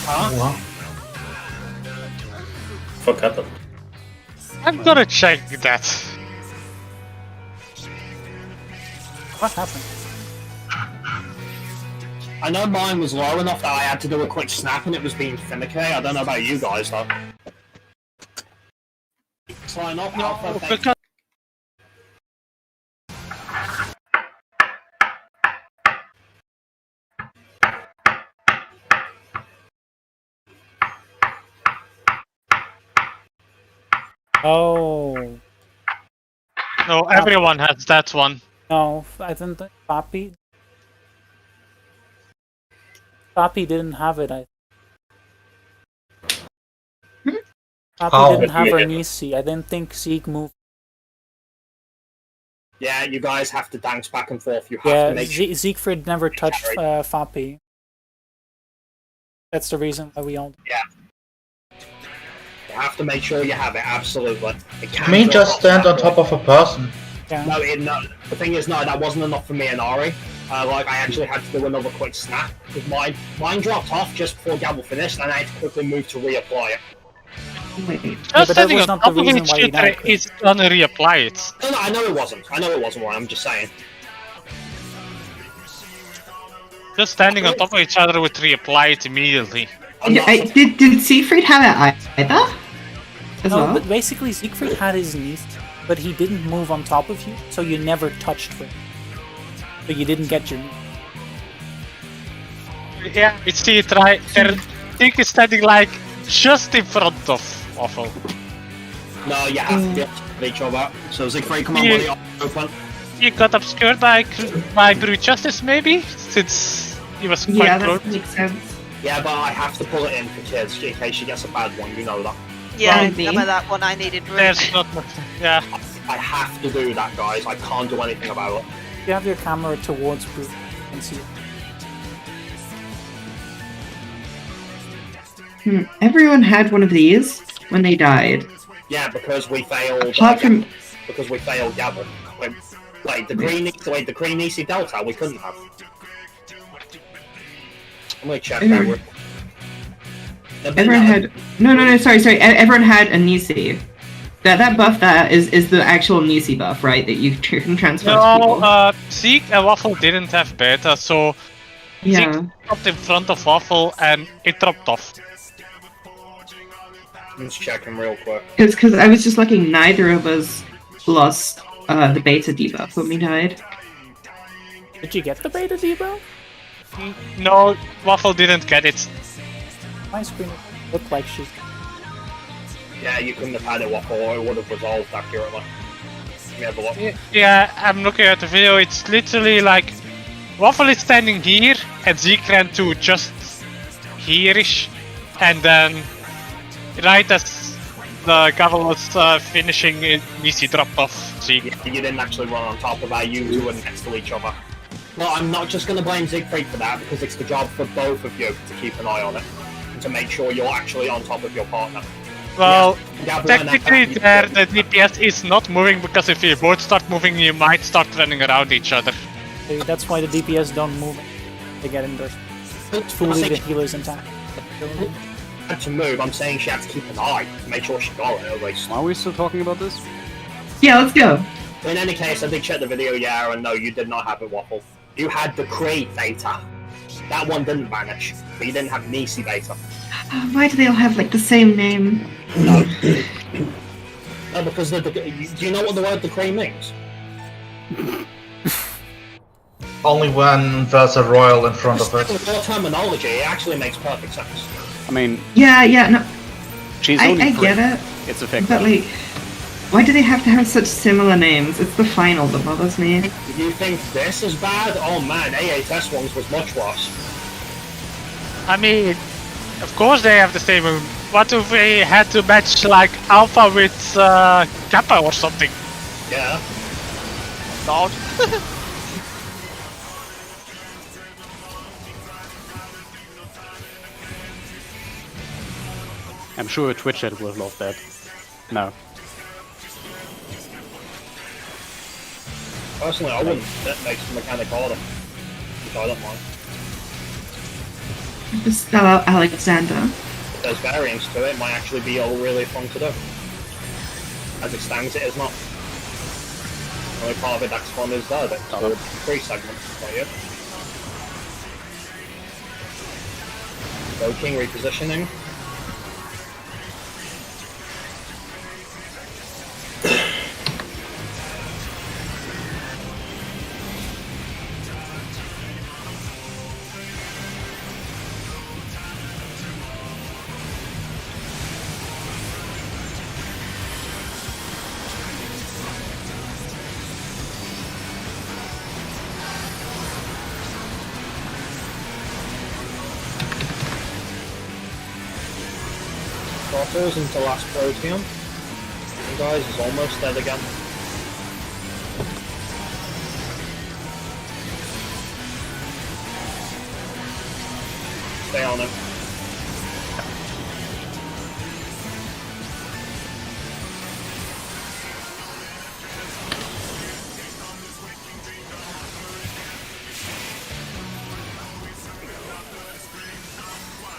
Huh? Fuck happened? I'm gonna check that. What happened? I know mine was low enough that I had to do a quick snap and it was being finicky. I don't know about you guys though. Line up, alpha, beta. Because Oh. no, everyone has that one. No, I didn't think Papi. Papi didn't have it. Papi How? didn't have her Nisi. I didn't think Zeke moved. Yeah, you guys have to dance back and forth. You have Yeah, to make sure. Siegfried never touched Fapi. That's the reason why we all. You have to make sure you have it. Absolutely. It I can't mean, drop just off stand that on top of a person. Yeah. No, the thing is, no, that wasn't enough for me and Ari. Like, I actually had to do another quick snap, because mine dropped off just before Gavel finished, and I had to quickly move to reapply it. Wait. Just but that standing was on not the top of reason each why you other died. is gonna reapply it. No, I know it wasn't. I know it wasn't one, I'm just saying. Just standing on top of each other would reapply it immediately. Did Siegfried have it either? As No, well? but basically Siegfried had his Nisi, but he didn't move on top of you, so you never touched him. So you didn't get your Nisi. Yeah, we see it right. Zeke is standing like just in front of Waffle. No, you have to be up to each other. So Siegfried, come on, buddy, open. He got obscured by Brute Justice, maybe? Since he was quite Yeah, close. that makes sense. Yeah, but I have to pull it in for kids in case she gets a bad one, you know that. Yeah, Right, me. some of that one I needed room. There's not much. Yeah. I have to do that, guys. I can't do anything about it. You have your camera towards Brute and see. Everyone had one of these when they died. Yeah, because we failed. Apart from Because we failed Gavel. Like the green Easy Delta, we couldn't have. I'm gonna check that. everyone had no, sorry. Everyone had a Nisi. That buff that is the actual Nisi buff, right? That you can transfer to people. No, Zeke and Waffle didn't have beta, so Yeah. Zeke dropped in front of Waffle and it dropped off. Let's check him real quick. Because I was just looking, neither of us lost the beta debuff when we died. Did you get the beta debuff? No, Waffle didn't get it. My screen looked like she. Yeah, you couldn't have had it Waffle, or it would have resolved accurately. Let me have a look. Yeah, I'm looking at the video. It's literally like Waffle is standing here and Zeke ran to just here-ish, and then right as the Gavel was finishing it, Nisi dropped off Zeke. Yeah, you didn't actually run on top of that, you two were next to each other. Well, I'm not just going to blame Siegfried for that, because it's the job for both of you to keep an eye on it, and to make sure you're actually on top of your partner. Well, Yeah, technically there the DPS is not moving, because if you both start moving you might start running around each other. That's why the DPS don't move. They get in there. Fully the healers in time. Had to move, I'm saying she had to keep an eye to make sure she got it at least. Are we still talking about this? Yeah, let's go. In any case, I did check the video, yeah, and no, you did not have a Waffle. You had the Cree beta. That one didn't vanish, but you didn't have Nisi beta. Why do they all have like the same name? No. No, because do you know what the word Decree means? Only when there's a royal in front of it. With your terminology, it actually makes perfect sense. I mean, Yeah, no, she's I only get it, It's effective. but like, why do they have to have such similar names? It's the final that bothers me. You think this is bad? Oh man, AHS ones was much worse. I mean, of course they have the same moon. What if we had to match like Alpha with Kappa or something? Yeah. God. I'm sure Twitch chat would love that. No. Personally, I wouldn't. That makes the mechanic harder. Which I don't mind. Just spell out Alexander. If there's variants to it, it might actually be all really fun to do. As it stands, it is not. The only part of it that's fun is there, that's called 3 segments for you. Go King repositioning. Crossers into last Proteum. You guys is almost dead again. Stay on him.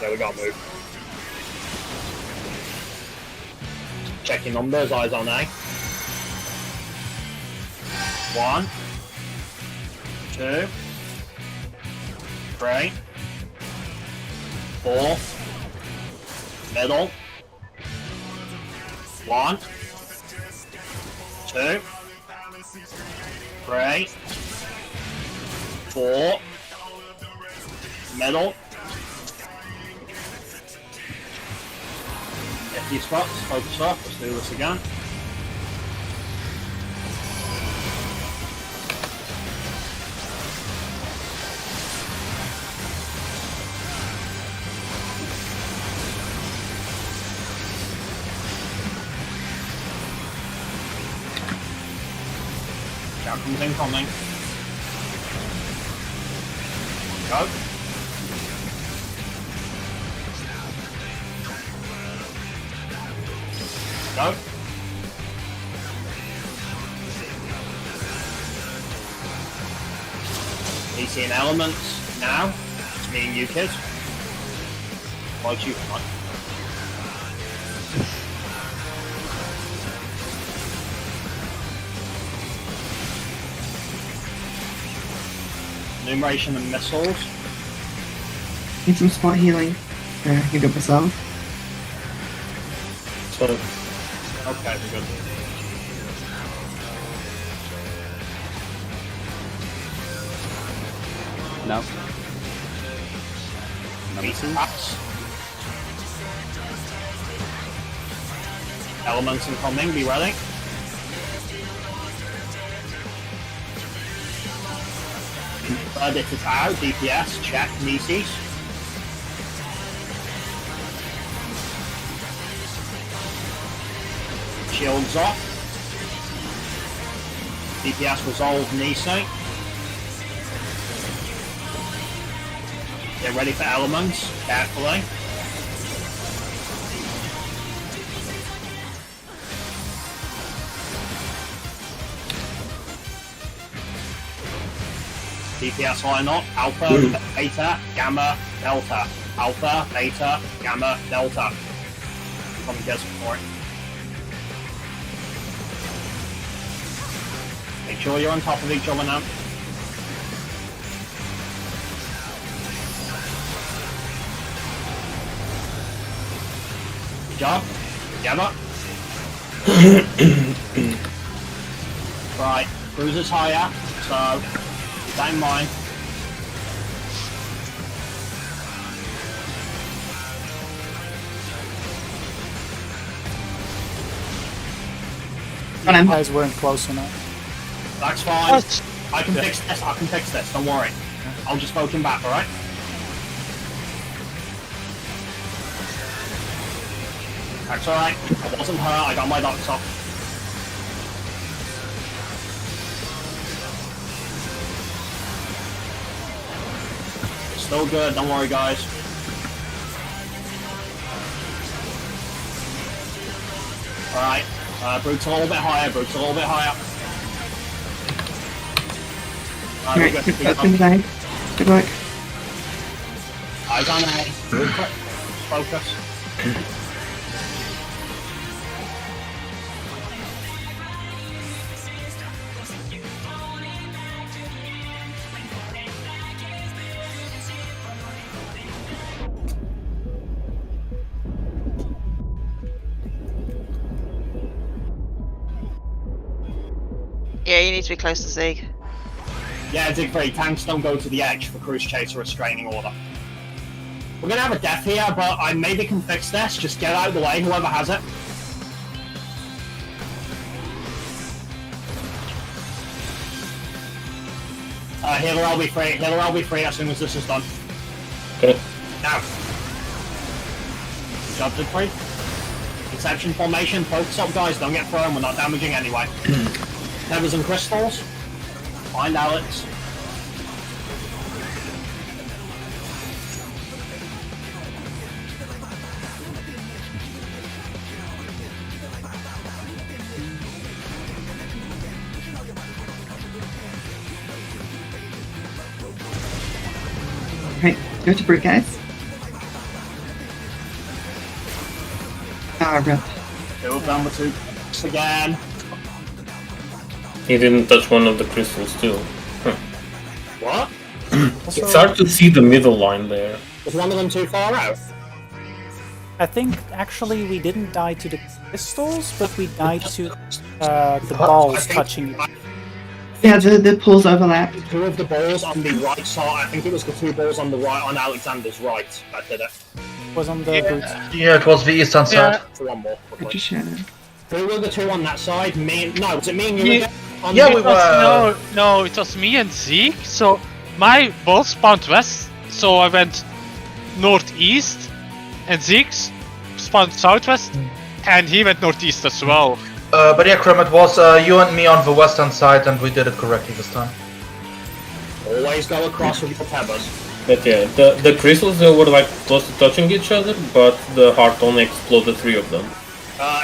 Yeah, we got moved. Check your numbers, eyes on A. 1, 2, 3, 4, middle. 1, 2, 3, 4, middle. These spots, focus up, let's do this again. Shout comes incoming. Go. Go. DC and elements now. It's me and you, kids. Like you, come on. Enumeration and missiles. Need some spot healing. You got myself. So, Okay, we're good. No. DC taps. Elements incoming, be ready. Verdict is out, DPS, check, Mises. Shields off. DPS resolved, Nisi. Get ready for elements, carefully. DPS line up, alpha, beta, gamma, delta. Alpha, beta, gamma, delta. Come and get support. Make sure you're on top of each other now. Good job. Together. Right, cruiser's higher, so keep that in mind. You guys weren't close enough. That's fine. I can fix this, I can fix this, don't worry. I'll just poke him back, alright? That's alright. I wasn't hurt, I got my dots off. It's still good, don't worry guys. Alright, Brute's a little bit higher, Brute's a little bit higher. Alright, that's in the bag. Good luck. Eyes on A. Focus. Yeah, you need to be close to Zeke. Yeah, Zigfree, tanks don't go to the edge for Cruise Chaser restraining order. We're gonna have a death here, but I maybe can fix this. Just get out of the way, whoever has it. Healer I'll be free. Healer I'll be free as soon as this is done. okay. Now. Good job, Zigfree. Inception formation, focus up guys, don't get thrown, we're not damaging anyway. Nevers and crystals. Find Alex. Right, go to Brute, guys. Ah, rip. Two of them with two again. He didn't touch one of the crystals too. Huh. What? It's hard to see the middle line there. Was one of them too far out? I think actually we didn't die to the crystals, but we died to the balls touching it. Yeah, the pools overlap. Two of the balls on the right side. I think it was the two balls on the right, on Alexander's right, that did it. Was on the boots. Yeah, it was the eastern side. For one more. I just shattered. Who were the two on that side? Me? No, was it me and you? Yeah. again? On Yeah, the- we were. No, it was me and Zeke. So my both spawned west, so I went northeast, and Zeke spawned southwest, and he went northeast as well. But yeah, Krim, it was you and me on the western side, and we did it correctly this time. Always go across with your peppers. But yeah, the crystals were like close to touching each other, but the heart only exploded 3 of them.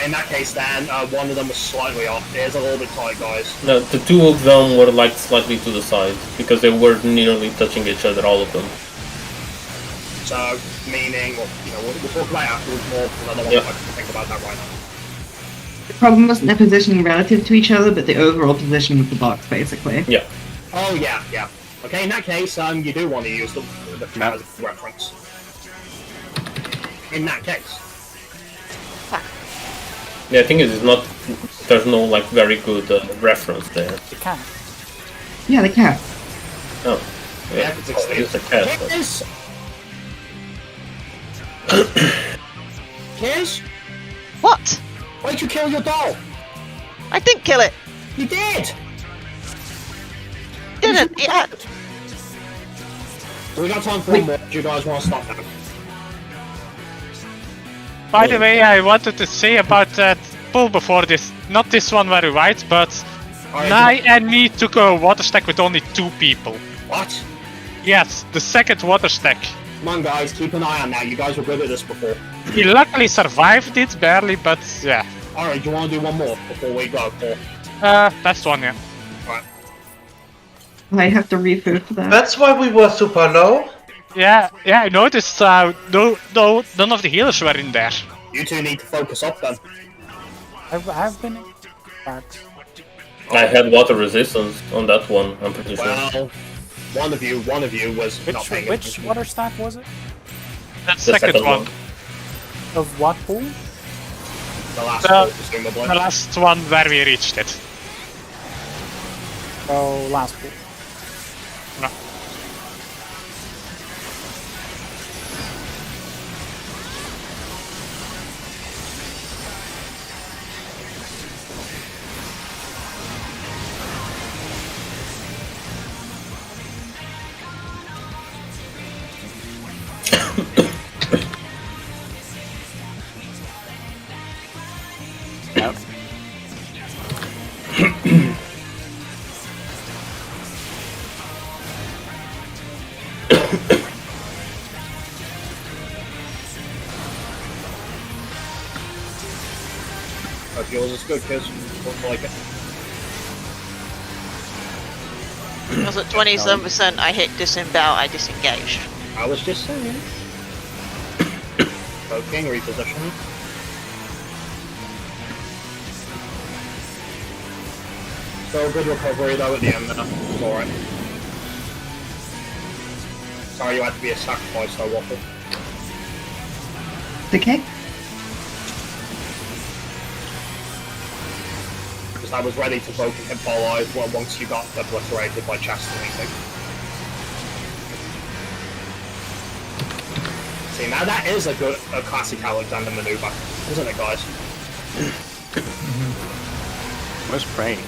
In that case, then one of them was slightly off. It is a little bit tight, guys. No, the 2 of them were like slightly to the side because they were nearly touching each other, all of them. So, meaning, well, you know, we'll talk about it afterwards more because I don't want to think about that right now. The problem wasn't their positioning relative to each other, but the overall position of the box, basically. Yeah. Oh yeah, yeah. Okay, in that case, you do want to use the chat as a reference. In that case. Yeah, I think it is not. There's no like very good reference there. The cat. Yeah, the cat. Oh, Yeah, yeah, it's I'll use the cat. but- Kiz! Kiz? What? Why'd you kill your doll? I didn't kill it. You did! Didn't. Yeah. We got time for one more. Do you guys want to stop now? By the way, I wanted to say about that pull before this. Not this one very right, but Alright, Nai and me took a water stack with only 2 people. What? Yes, the second water stack. Come on, guys, keep an eye on that. You guys were good at this before. He luckily survived it, barely, but yeah. Alright, do you want to do one more before we go? Or... Best one, yeah. Alright. I have to refill for that. That's why we were super low. Yeah, I noticed none of the healers were in there. You two need to focus up then. I've been in back. I had water resistance on that one. I'm pretty sure. Well, one of you was not paying Which attention. water stack was it? That The second one. Of what pool? The last one, presumably. The last one where we reached it. Oh, last pool. No. Yep. Hope yours is good, kids. Don't like it. I was at 27%. I hit disembowel. I disengaged. I was just saying. Poking, reposition. Still good recovery though at the end there. It's alright. Sorry you had to be a sacrifice though, Waffle. It's okay. Because I was ready to vote him alive once you got obliterated by chastening. See, now that is a classic Alexander maneuver, isn't it, guys? Where's praying?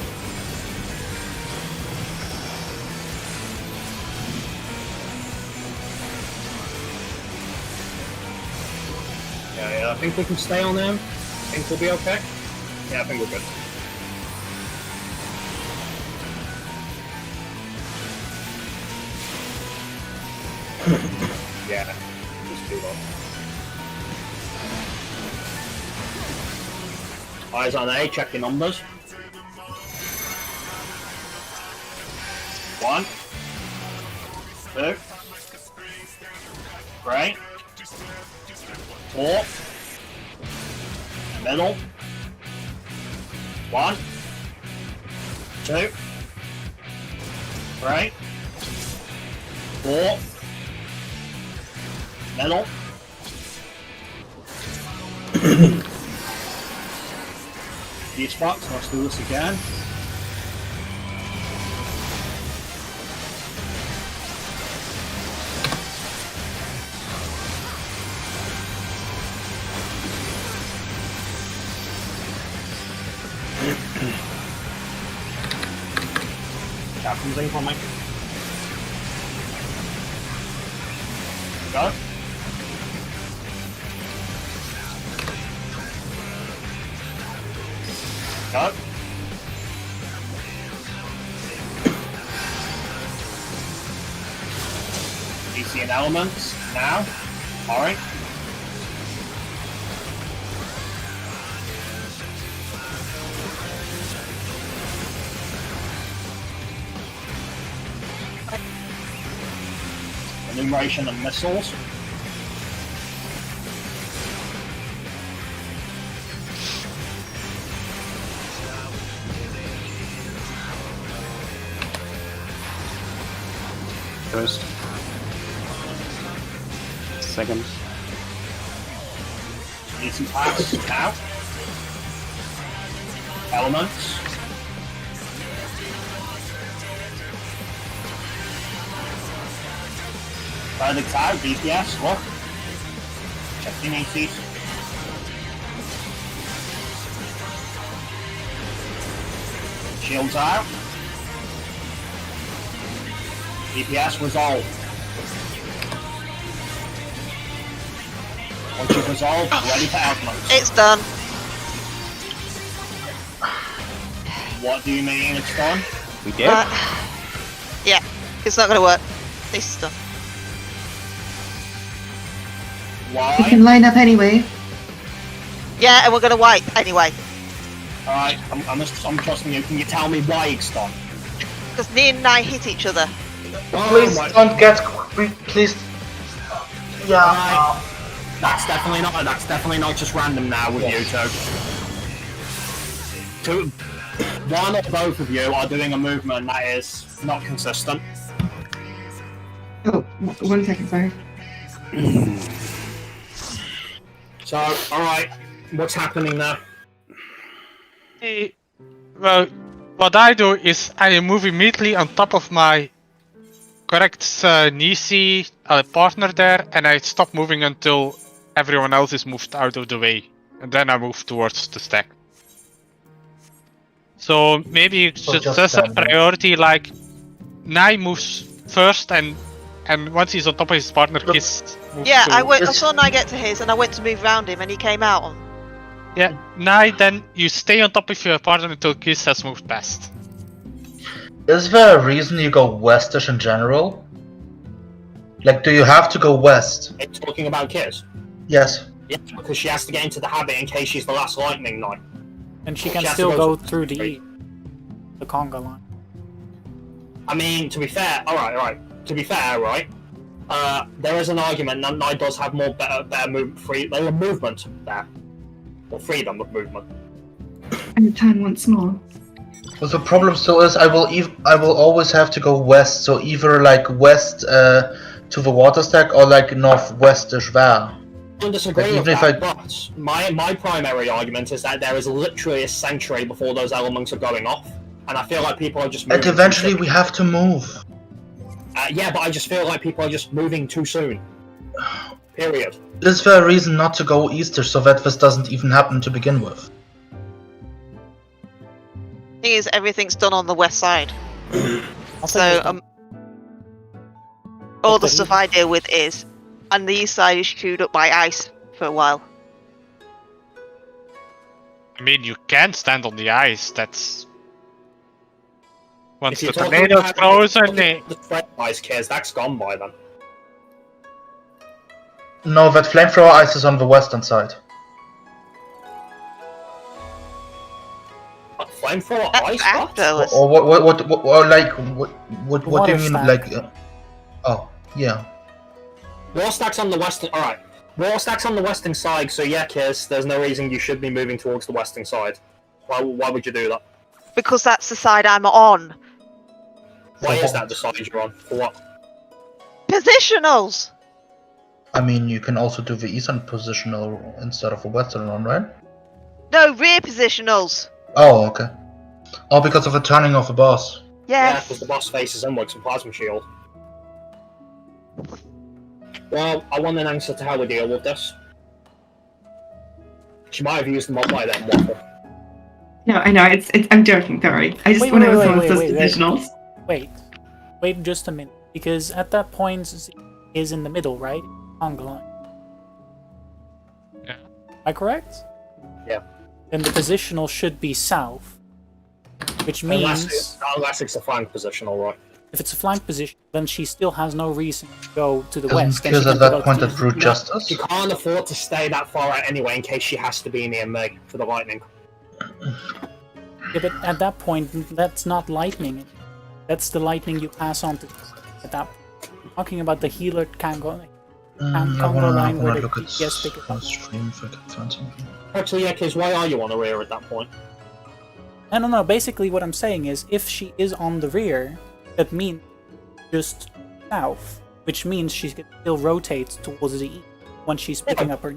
Yeah, I think we can stay on him. I think we'll be okay. Yeah, I think we're good. Yeah, just do that. Eyes on A, check your numbers. 1, 2, 3, 4, middle, 1, 2, 3, 4, middle. These spots, let's do this again. Captain's incoming. Go. Go. DC and elements now. Alright. Enumeration of missiles. First. Second. Easy pass now. Elements. Verdict out, DPS, look. Checking ACs. Shields out. DPS resolved. Once you've resolved, ready for elements. It's done. What do you mean it's done? We did? Yeah, it's not gonna work. This is done. Why? We can line up anyway. Yeah, and we're gonna wipe anyway. Alright, I'm trusting you. Can you tell me why it's done? Because me and I hit each other. Please don't get. Please. Yeah. That's definitely not just random now with you two. One or both of you are doing a movement that is not consistent. Oh, 1 second, sorry. So, alright, what's happening now? Well, what I do is I move immediately on top of my correct Nisi partner there, and I stop moving until everyone else is moved out of the way, and then I move towards the stack. So maybe you should just a priority, like Nai moves first, and once he's on top of his partner, Kiss moves Yeah, to... I saw Nai get to his, and I went to move around him, and he came out on. Yeah, Nai, then you stay on top of your partner until Kiss has moved past. Is there a reason you go westish in general? Like, do you have to go west? It's talking about Kiss. Yes. Yeah, because she has to get into the habit in case she's the last Lightning Knight. And she can She has still to go go through straight. the conga line. I mean, to be fair, alright. To be fair, right? There is an argument that Knight does have more better movement there. Or freedom of movement. And turn once more. Well, the problem still is I will always have to go west, so either like west to the water stack or like northwestish there. I don't disagree Like, with even that, but my primary argument is that there is literally a century before those elements are going off, and I feel like people are just moving. And eventually we have to move. Yeah, but I just feel like people are just moving too soon. Period. Is there a reason not to go eastish so that this doesn't even happen to begin with? Thing is, everything's done on the west side. So all the stuff I deal with is, and the east side is chewed up by ice for a while. I mean, you can stand on the ice, that's... Once If the you're talking tornado's about frozen, the spread ice cares, that's gone by then. No, that flamethrower ice is on the western side. Flamethrower That's ice? after What? us. Or what do you mean? stack. Like, oh yeah. War stack's on the western. Alright. War stack's on the western side, so yeah, Kiss, there's no reason you should be moving towards the western side. Why would you do that? Because that's the side I'm on. Why For is what? that the side you're on? For what? Positionals! I mean, you can also do the eastern positional instead of the western one, right? No, rear positionals! Oh, okay. Oh, because of the turning of the boss. Yeah, Yes. because the boss faces inwards with Plasma Shield. Well, I want an answer to how we deal with this. She might have used them up by then, Waffle. No, I know, I'm joking, don't worry. I just Wait, want to wait, know wait, those wait. positionals. Wait just a minute, because at that point Z is in the middle, right? On the line. Yeah. Am I correct? Yeah. Then the positional should be south, which means Unless it's a flank position, alright. if it's a flank position, then she still has no reason to go to the Isn't west. Then she Kiz can at that go point to at brute justice? She can't afford to stay that far out anyway in case she has to be near me for the lightning. Yeah, but at that point, that's not lightning. That's the lightning you pass on to at that point. I'm talking about the healer Congo line where the look at DPS pick it up. stream if I can find something. Actually, yeah, Kiz, why are you on the rear at that point? No. Basically, what I'm saying is, if she is on the rear, that means just south, which means she can still rotate towards the east once she's picking up her.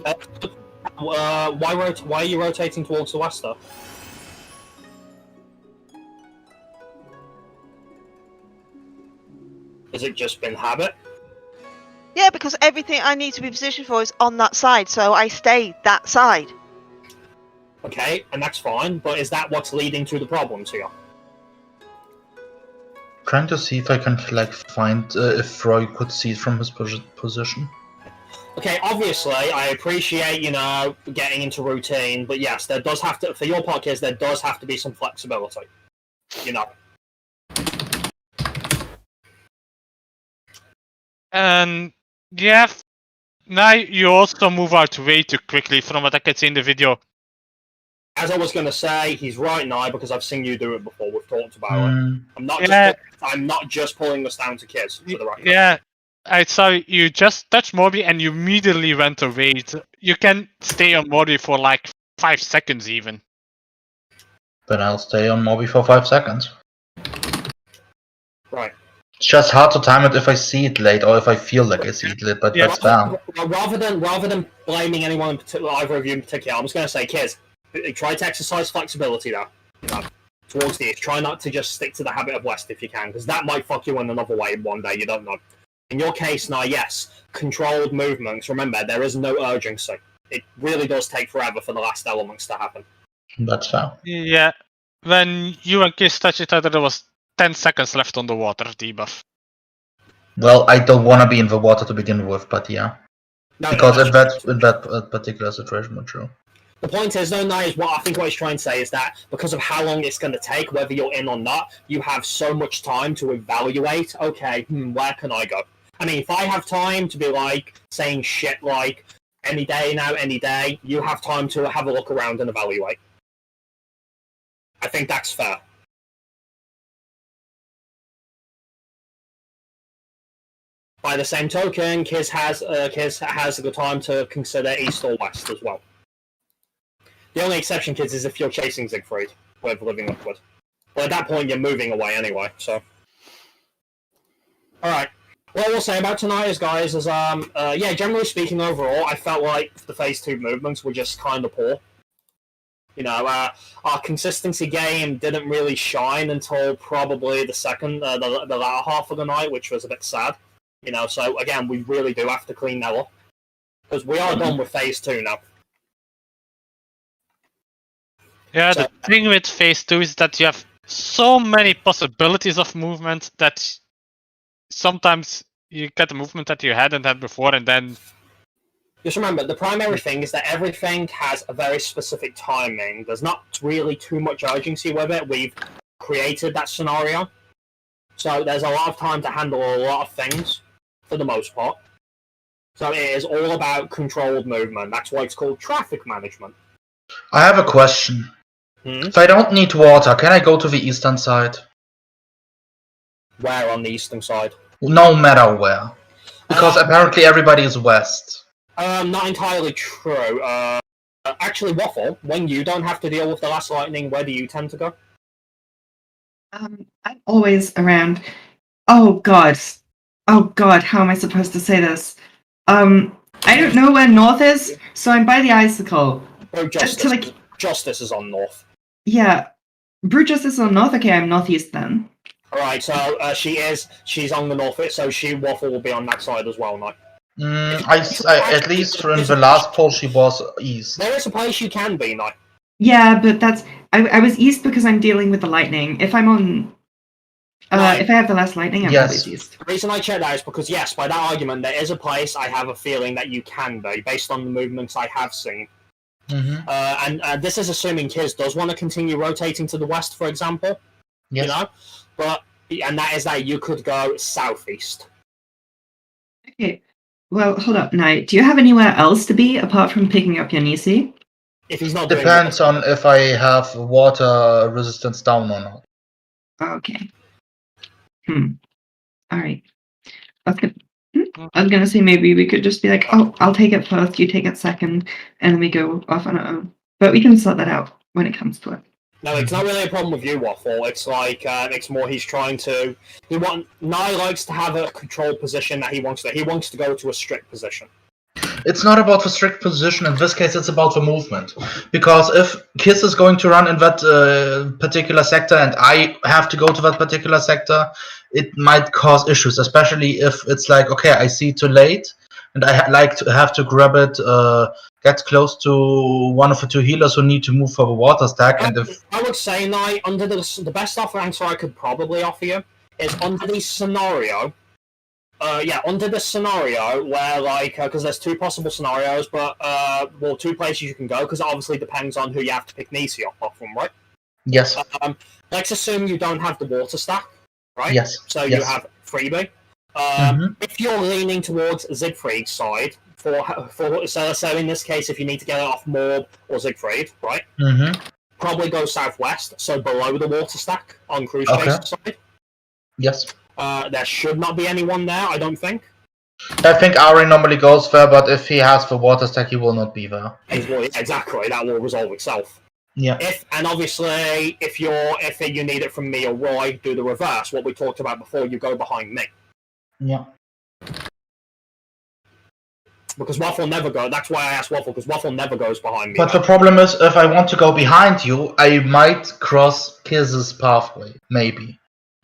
Why are you rotating towards the west, though? Has it just been habit? Yeah, because everything I need to be positioned for is on that side, so I stay that side. Okay, and that's fine, but is that what's leading to the problems here? Trying to see if I can find if Roy could see it from his position. Okay, obviously, I appreciate, getting into routine, but yes, there does have to, for your podcast, there does have to be some flexibility. And yeah, now you also move out way too quickly from what I can see in the video. As I was going to say, he's right now because I've seen you do it before. We've talked about it. I'm not just pulling this down to Kiz for the record. Yeah, I saw you just touch Moby and you immediately went away. You can stay on Moby for like 5 seconds even. Then I'll stay on Moby for 5 seconds. Right. It's just hard to time it if I see it late or if I feel like I see it late, but that's fair. Rather than blaming anyone in particular, either of you in particular, I'm just going to say, Kiz, try to exercise flexibility there. Towards the east. Try not to just stick to the habit of west if you can, because that might fuck you in another way one day, you don't know. In your case now, yes, controlled movements. Remember, there is no urgency. It really does take forever for the last elements to happen. That's fair. Yeah, when you and Kiss touched each other, there was 10 seconds left on the water debuff. Well, I don't want to be in the water to begin with, but yeah. Because in that particular situation, true. The point is, though, now is what he's trying to say is that because of how long it's going to take, whether you're in or not, you have so much time to evaluate. Okay, where can I go? I mean, if I have time to be saying shit like any day now, any day, you have time to have a look around and evaluate. I think that's fair. By the same token, Kiz has the time to consider east or west as well. The only exception, Kids, is if you're chasing Siegfried with Living Liquid. Well, at that point, you're moving away anyway, so... Alright. What we'll say about tonight is, guys, is, generally speaking, overall, I felt like the Phase 2 movements were just kind of poor. Our consistency game didn't really shine until probably the latter half of the night, which was a bit sad. So, again, we really do have to clean that up. Because we are done with Phase 2 now. Yeah, the thing with Phase 2 is that you have so many possibilities of movement that sometimes you get the movement that you hadn't had before, and then... Just remember, the primary thing is that everything has a very specific timing. There's not really too much urgency with it. We've created that scenario. So there's a lot of time to handle a lot of things, for the most part. So it is all about controlled movement. That's why it's called traffic management. I have a question. If I don't need water, can I go to the eastern side? Where on the eastern side? No matter where. Because apparently everybody is west. Not entirely true. Actually, Waffle, when you don't have to deal with the last lightning, where do you tend to go? I'm always around. Oh god, how am I supposed to say this? I don't know where north is, so I'm by the icicle. Oh, Justice is on north. Yeah. Brute Justice is on north? Okay, I'm northeast then. Alright, so she's on the north, so Waffle will be on that side as well now. At least in the last poll she was east. There is a place you can be now. Yeah, but that's... I was east because I'm dealing with the lightning. If I'm on... If I have the last lightning, I'm Yes. always used. The reason I check that is because, yes, by that argument, there is a place I have a feeling that you can be, based on the movements I have seen. Mm-hmm. And this is assuming Kiz does want to continue rotating to the west, for example. Yes. You know? And that is that you could go southeast. Okay. Well, hold up, Knight. Do you have anywhere else to be apart from picking up your Nisi? If he's not Depends on if I have water resistance down or not. Okay. Alright. I was gonna say maybe we could just be like, oh, I'll take it first, you take it second, and then we go off on our own. But we can sort that out when it comes to it. No, it's not really a problem with you, Waffle. It's like it's more he's trying to. Nye likes to have a control position that he wants to. He wants to go to a strict position. It's not about the strict position. In this case, it's about the movement. Because if Kiss is going to run in that particular sector and I have to go to that particular sector, it might cause issues, especially if it's like, okay, I see too late and I like to have to grab it, get close to one of the two healers who need to move for the water stack. And if I would say, Nye, under the best answer I could probably offer you is under the scenario. Under the scenario where, like, because there's two possible scenarios, but, two places you can go, because it obviously depends on who you have to pick Nisi off from, right? Yes. Let's assume you don't have the water stack, right? Yes. So you have freebie. If you're leaning towards Siegfried's side, so in this case, if you need to get it off Morb or Siegfried, right? Probably go southwest, so below the water stack on Cruise Chase's side. Yes. There should not be anyone there, I don't think. I think Ari normally goes there, but if he has the water stack, he will not be there. Exactly, that will resolve itself. Yeah. And obviously, if you need it from me or Roy, do the reverse. What we talked about before, you go behind me. Yeah. Because Waffle never goes. That's why I asked Waffle, because Waffle never goes behind me. But the problem is, if I want to go behind you, I might cross Kiz's pathway, maybe.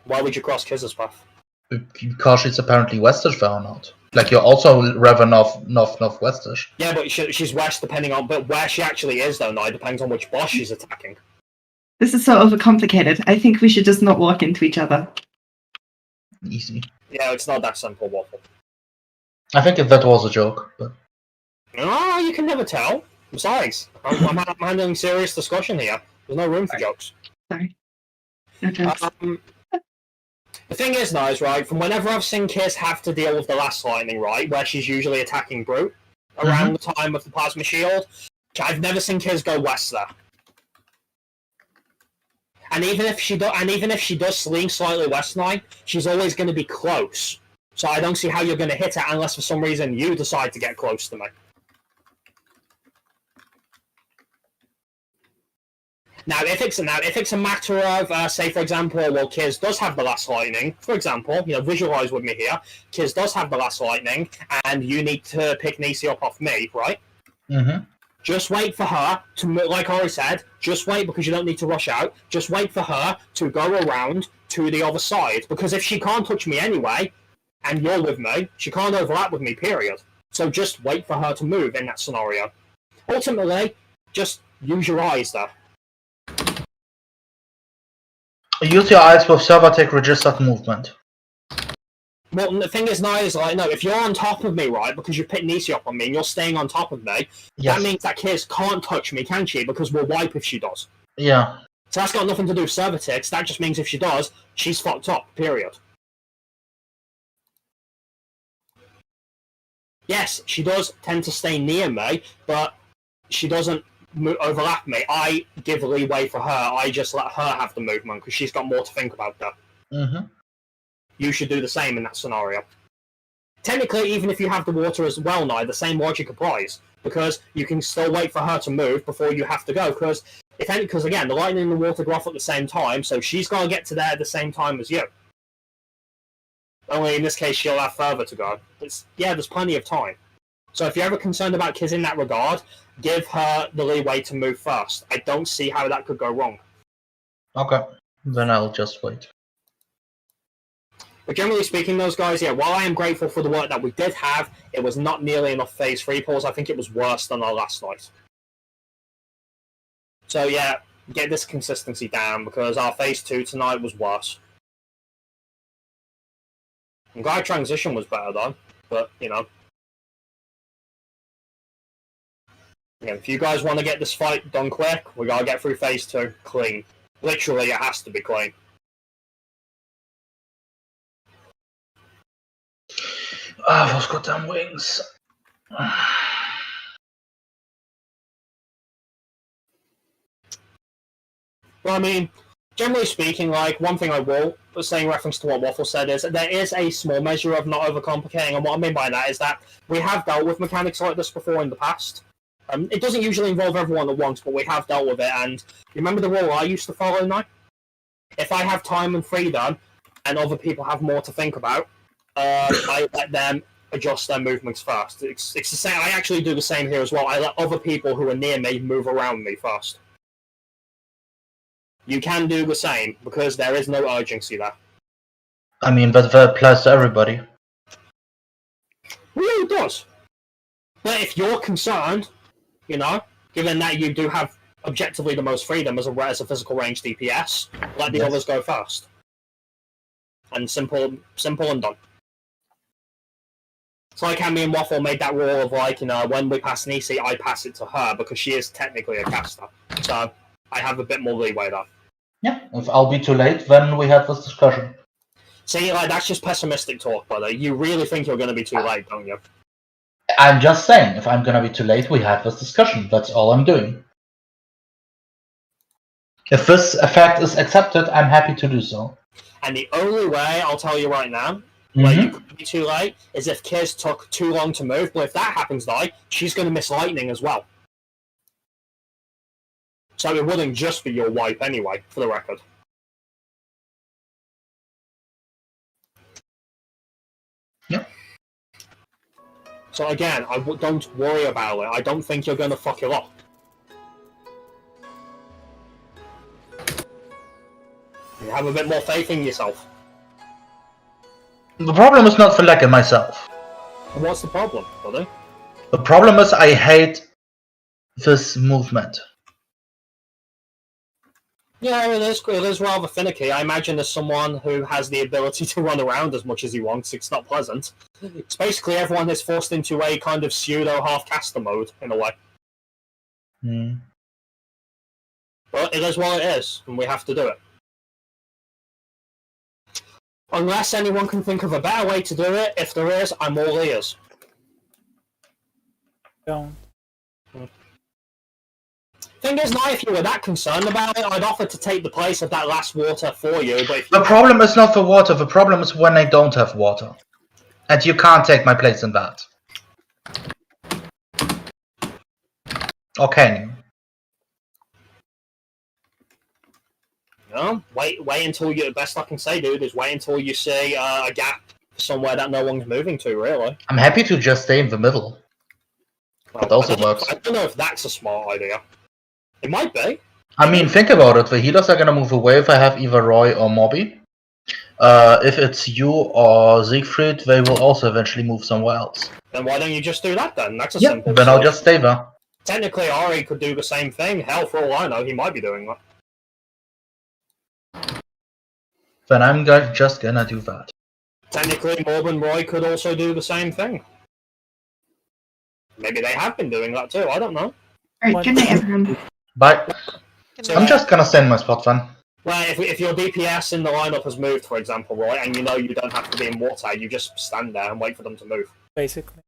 Why would you cross Kiz's path? Because she's apparently westish there or not. Like, you're also rather northwestish. Yeah, but she's west, but where she actually is, though, now, depends on which boss she's attacking. This is so overcomplicated. I think we should just not walk into each other. Easy. Yeah, it's not that simple, Waffle. I think if that was a joke, but... No, you can never tell. Besides, I'm handling serious discussion here. There's no room for jokes. Sorry. No jokes. The thing is, now, right, from whenever I've seen Kiss have to deal with the last lightning, right, where she's usually attacking Brute around the time of the Plasma Shield, I've never seen Kiss go west there. And even if she does lean slightly west now, she's always going to be close. So I don't see how you're going to hit it unless for some reason you decide to get close to me. Now, if it's a matter of, say, for example, well, Kiz does have the last lightning, for example, visualize with me here, Kiz does have the last lightning, and you need to pick Nisi up off me, right? Just wait for her to, like Ori said, just wait because you don't need to rush out, just wait for her to go around to the other side, because if she can't touch me anyway, and you're with me, she can't overlap with me, period. So just wait for her to move in that scenario. Ultimately, just use your eyes there. Use your eyes with Servatech registered movement. Well, the thing is now is, like, no, if you're on top of me, right, because you picked Nisi up on me and you're staying on top of me, that means that Kiz can't touch me, can she? Because we'll wipe if she does. Yeah. So that's got nothing to do with Servatix, that just means if she does, she's fucked up, period. Yes, she does tend to stay near me, but she doesn't overlap me. I give leeway for her. I just let her have the movement because she's got more to think about that. You should do the same in that scenario. Technically, even if you have the water as well now, the same logic applies because you can still wait for her to move before you have to go. Because again, the lightning and the water go off at the same time, so she's got to get to there at the same time as you. Only in this case, she'll have further to go. There's plenty of time. So if you're ever concerned about Kiz in that regard, give her the leeway to move first. I don't see how that could go wrong. Okay, then I'll just wait. But generally speaking, those guys, while I am grateful for the work that we did have, it was not nearly enough Phase 3 pulls. I think it was worse than our last night. So get this consistency down, because our Phase 2 tonight was worse. I'm glad transition was better though, but you know. Yeah, if you guys want to get this fight done quick, we gotta get through phase 2 clean. Literally, it has to be clean. Ah, those goddamn wings. Well, I mean, generally speaking, like, one thing I will say in reference to what Waffle said is that there is a small measure of not overcomplicating, and what I mean by that is that we have dealt with mechanics like this before in the past. It doesn't usually involve everyone at once, but we have dealt with it, and you remember the rule I used to follow now? If I have time and freedom, and other people have more to think about, I let them adjust their movements first. It's the same. I actually do the same here as well. I let other people who are near me move around me first. You can do the same, because there is no urgency there. I mean, but that applies to everybody. Really does. But if you're concerned, you know, given that you do have objectively the most freedom as a physical range DPS, let the others go first. And simple and done. It's like how me and Waffle made that rule of, like, you know, when we pass Nisi, I pass it to her, because she is technically a caster. So I have a bit more leeway there. Yeah, if I'll be too late, then we have this discussion. See, like, that's just pessimistic talk, brother. You really think you're going to be too late, don't you? I'm just saying, if I'm gonna be too late, we have this discussion. That's all I'm doing. If this effect is accepted, I'm happy to do so. And the only way, I'll tell you right now, where you could be too late, is if Kiz took too long to move. But if that happens, though, she's going to miss lightning as well. So it wouldn't just be your wipe anyway, for the record. Yep. So again, don't worry about it. I don't think you're going to fuck it up. You have a bit more faith in yourself. The problem is not for lack in myself. And what's the problem, buddy? The problem is I hate this movement. Yeah, it is rather finicky. I imagine as someone who has the ability to run around as much as he wants, it's not pleasant. It's basically everyone is forced into a kind of pseudo half-caster mode, in a way. But it is what it is, and we have to do it. Unless anyone can think of a better way to do it, if there is, I'm all ears. Don't. Thing is, now, if you were that concerned about it, I'd offer to take the place of that last water for you, but if you... The problem is not the water, the problem is when I don't have water. And you can't take my place in that. Or can you? No, wait until you... The best I can say, dude, is wait until you see a gap somewhere that no one's moving to, really. I'm happy to just stay in the middle. Well, That also works. I don't know if that's a smart idea. It might be. I mean, think about it. The healers are gonna move away if I have either Roy or Mobby. If it's you or Siegfried, they will also eventually move somewhere else. Then why don't you just do that then? That's a Yeah, simple then I'll solution. just stay there. Technically, Ari could do the same thing. Hell, for all I know, he might be doing that. Then I'm just gonna do that. Technically, Morb and Roy could also do the same thing. Maybe they have been doing that too, I don't know. Alright, good night, everyone. Bye. So, I'm just gonna stay in my spot then. well, if your DPS in the lineup has moved, for example, Roy, and you know you don't have to be in water, you just stand there and wait for them to move. Basically.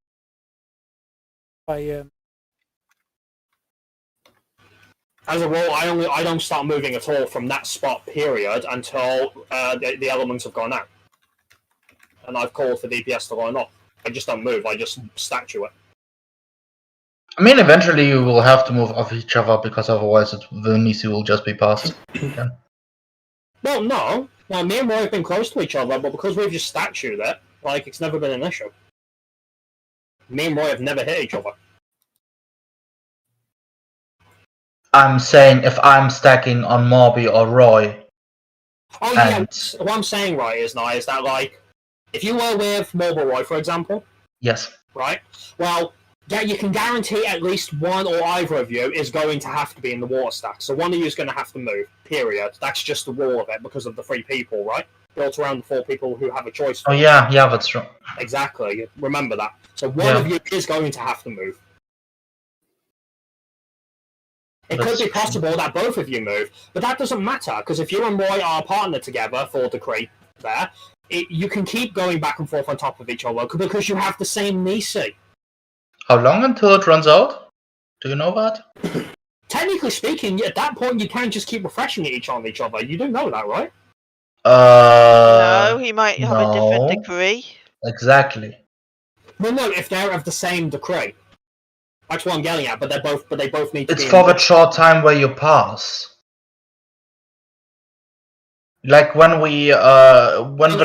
As a rule, I don't start moving at all from that spot, period, until the elements have gone out. And I've called for DPS to line up. I just don't move, I just statue it. I mean, eventually you will have to move off each other because otherwise the Nisi will just be passed. Yeah. Well, no. Now, me and Roy have been close to each other, but because we've just statued it, like, it's never been an issue. Me and Roy have never hit each other. I'm saying if I'm stacking on Morby or Roy. Oh, yeah, what I'm saying, right, is that, like, if you were with Morb or Roy, for example, Yes. right, well, yeah, you can guarantee at least one or either of you is going to have to be in the water stack. So one of you is going to have to move, period. That's just the rule of it because of the 3 people, right? built around the 4 people who have a choice. Oh yeah, that's true. Exactly. Remember that. So one of you is going to have to move. It could be possible that both of you move, but that doesn't matter, because if you and Roy are partnered together for the crate there, you can keep going back and forth on top of each other, because you have the same Nisi. How long until it runs out? Do you know that? Technically speaking, at that point you can just keep refreshing each on each other. You do know that, right? No, he might have a different degree. Exactly. Well, no, if they're of the same decree. That's what I'm getting at, but they both need to It's be for the short time where you pass. Like when the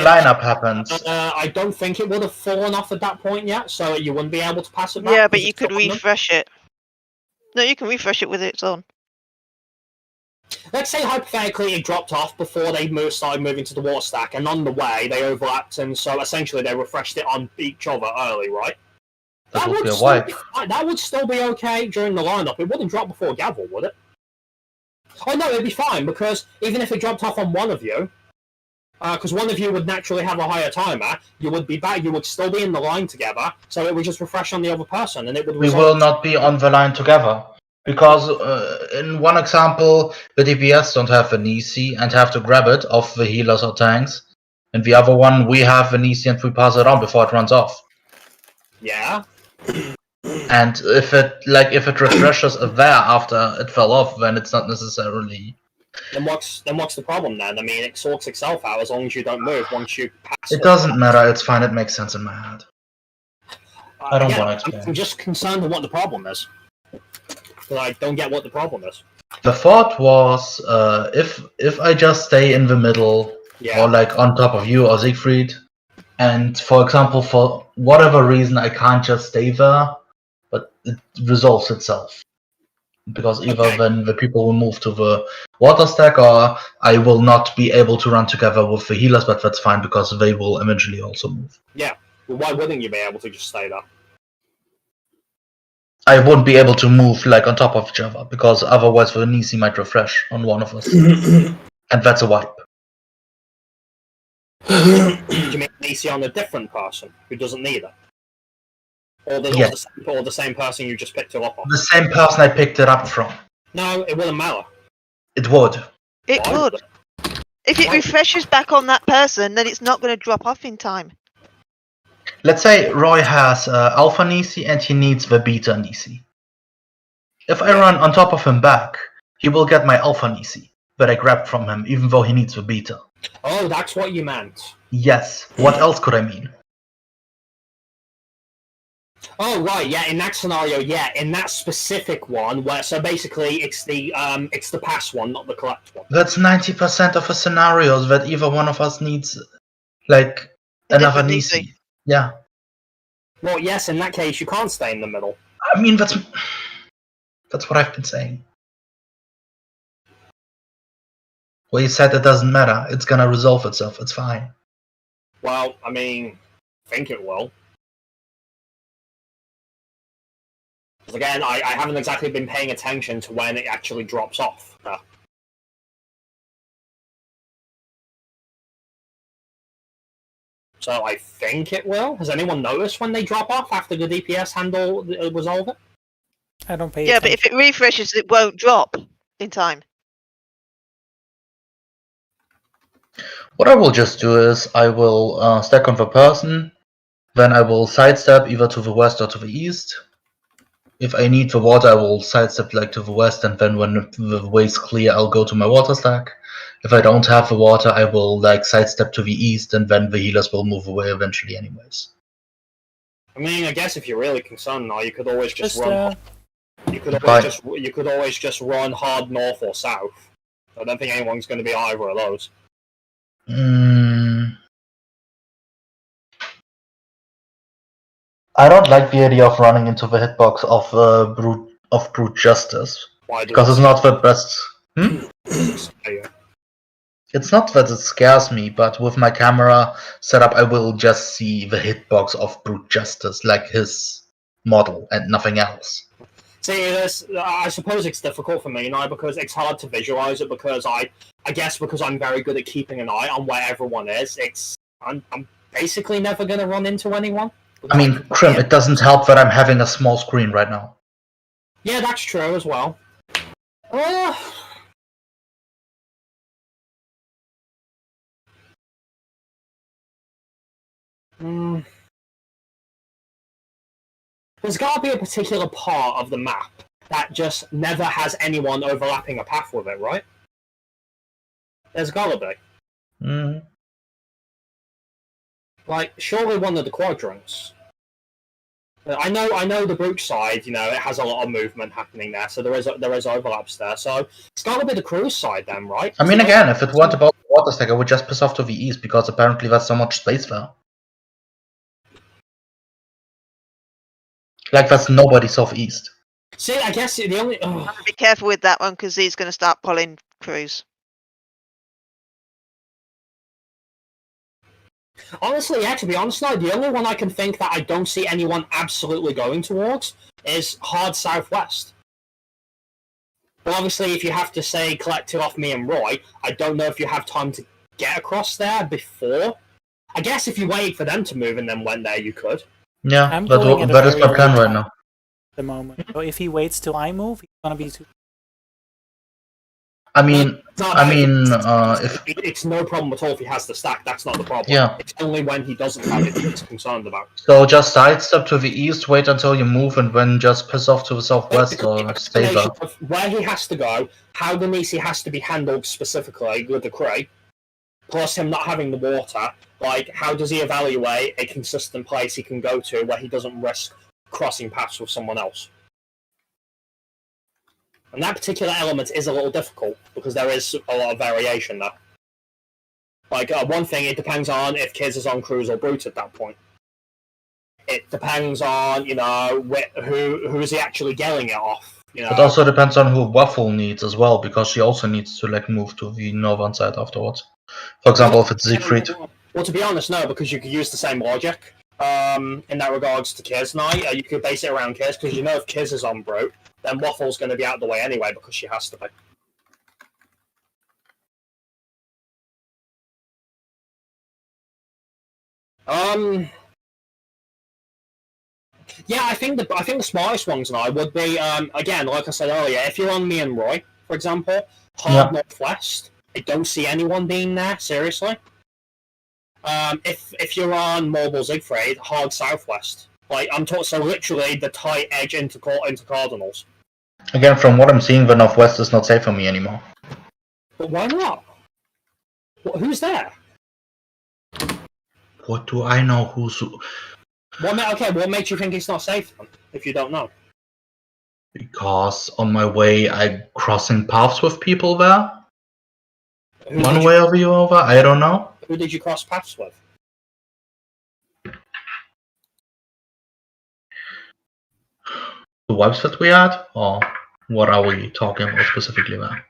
lineup happens. I don't think it would have fallen off at that point yet, so you wouldn't be able to pass it back. Yeah, but you could refresh it. No, you can refresh it with its on. Let's say hypothetically it dropped off before they started moving to the water stack, and on the way they overlapped, and so essentially they refreshed it on each other early, right? That would be a wipe. That would still be okay during the lineup. It wouldn't drop before Gavel, would it? Oh no, it'd be fine, because even if it dropped off on one of you, because one of you would naturally have a higher timer, you would be back. You would still be in the line together, so it would just refresh on the other person, and it would. We will not be on the line together, because in one example, the DPS don't have an Nisi and have to grab it off the healers or tanks. In the other one, we have an Nisi and we pass it on before it runs off. Yeah. And if it refreshes there after it fell off, then it's not necessarily. Then what's the problem then? I mean, it sorts itself out as long as you don't move once you pass. It doesn't matter. It's fine. It makes sense in my head. I don't want to explain. I'm just concerned with what the problem is. But I don't get what the problem is. The thought was, if I just stay in the middle, or like on top of you or Siegfried, and for example, for whatever reason, I can't just stay there, but it resolves itself. Because either then the people will move to the water stack, or I will not be able to run together with the healers, but that's fine because they will eventually also move. Yeah, well, why wouldn't you be able to just stay there? I won't be able to move like on top of each other, because otherwise the Nisi might refresh on one of us. And that's a wipe. Did you make Nisi on a different person who doesn't need it? Or the same person you just picked it up on? The same person I picked it up from. No, it wouldn't matter. It would. It would. If it refreshes back on that person, then it's not going to drop off in time. Let's say Roy has Alpha Nisi and he needs the Beta Nisi. If I run on top of him back, he will get my Alpha Nisi that I grabbed from him, even though he needs the Beta. Oh, that's what you meant. Yes. What else could I mean? Oh right, yeah. In that scenario, yeah. In that specific one, where so basically it's the pass one, not the collect one. That's 90% of the scenarios that either one of us needs, like another Nisi. Yeah. Well, yes. In that case, you can't stay in the middle. I mean, that's what I've been saying. Well, you said it doesn't matter. It's gonna resolve itself. It's fine. Well, I mean, I think it will. Because again, I haven't exactly been paying attention to when it actually drops off. So I think it will. Has anyone noticed when they drop off after the DPS handle resolve it? I don't pay attention. But if it refreshes, it won't drop in time. What I will just do is I will stack on the person, then I will sidestep either to the west or to the east. If I need the water, I will sidestep like to the west, and then when the way's clear, I'll go to my water stack. If I don't have the water, I will like sidestep to the east, and then the healers will move away eventually anyways. I mean, I guess if you're really concerned now, you could always just run. You could always just run hard north or south. I don't think anyone's going to be either of those. I don't like the idea of running into the hitbox of brute justice. Why? Because it's not the best. It's not that it scares me, but with my camera setup, I will just see the hitbox of brute justice, like his model, and nothing else. See, I suppose it's difficult for me now because it's hard to visualize it because I guess because I'm very good at keeping an eye on where everyone is. I'm basically never gonna run into anyone. I mean, Krim, it doesn't help that I'm having a small screen right now. Yeah, that's true as well. There's got to be a particular part of the map that just never has anyone overlapping a path with it, right? There's got to be. Mm. Like, surely one of the quadrants. I know the brute side, it has a lot of movement happening there, so there is overlaps there. So it's got to be the cruise side then, right? I mean, again, if it weren't about the water stack, I would just piss off to the east because apparently there's so much space there. Like, there's nobody southeast. See, I guess the only. Be careful with that one because he's going to start pulling crews. Honestly, yeah, to be honest now, the only one I can think that I don't see anyone absolutely going towards is hard southwest. But obviously, if you have to, say, collect it off me and Roy, I don't know if you have time to get across there before. I guess if you waited for them to move and then went there, you could. Yeah, I'm going at a that is very my plan late right time now. at the moment. So if he waits till I move, he's gonna be too. I mean, if it's no problem at all if he has the stack. That's not the problem. Yeah. It's only when he doesn't have it that he's concerned about. So just sidestep to the east, wait until you move, and then just piss off to the southwest or stay there. Where he has to go, how the Nisi has to be handled specifically with the Cray, plus him not having the water, like, how does he evaluate a consistent place he can go to where he doesn't risk crossing paths with someone else? And that particular element is a little difficult, because there is a lot of variation there. Like, one thing, it depends on if Kiz is on cruise or brute at that point. It depends on, who is he actually getting it off. It also depends on who Waffle needs as well, because she also needs to move to the northern side afterwards. For example, if it's Siegfried. Well, to be honest, no, because you could use the same logic in that regards to Kiz now. You could base it around Kiz, because if Kiz is on brute, then Waffle's going to be out of the way anyway, because she has to be. Yeah, I think the smartest ones now would be again, like I said earlier, if you're on me and Roy, for example, hard northwest. I don't see anyone being there, seriously. If you're on Mobile Siegfried, hard southwest. Like, I'm talking, so literally the tight edge into Cardinals. Again, from what I'm seeing, the northwest is not safe for me anymore. But why not? Who's there? What do I know who's... What makes you think it's not safe then, if you don't know? Because on my way, I'm crossing paths with people there. One way or the other, I don't know. Who did you cross paths with? The vibes that we had? Or what are we talking about specifically there?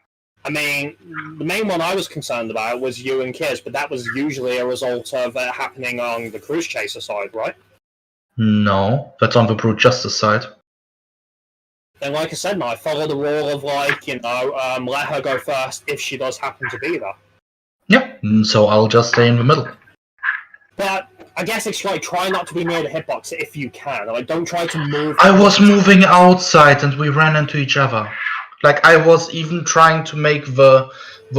I mean, the main one I was concerned about was you and Kiz, but that was usually a result of it happening on the Cruise Chaser side, right? No, that's on the Brute Justice side. Then, like I said, I follow the rule of, let her go first if she does happen to be there. Yep, so I'll just stay in the middle. But I guess it's like, try not to be near the hitbox if you can. Like, don't try to move. I was moving outside and we ran into each other. Like, I was even trying to make the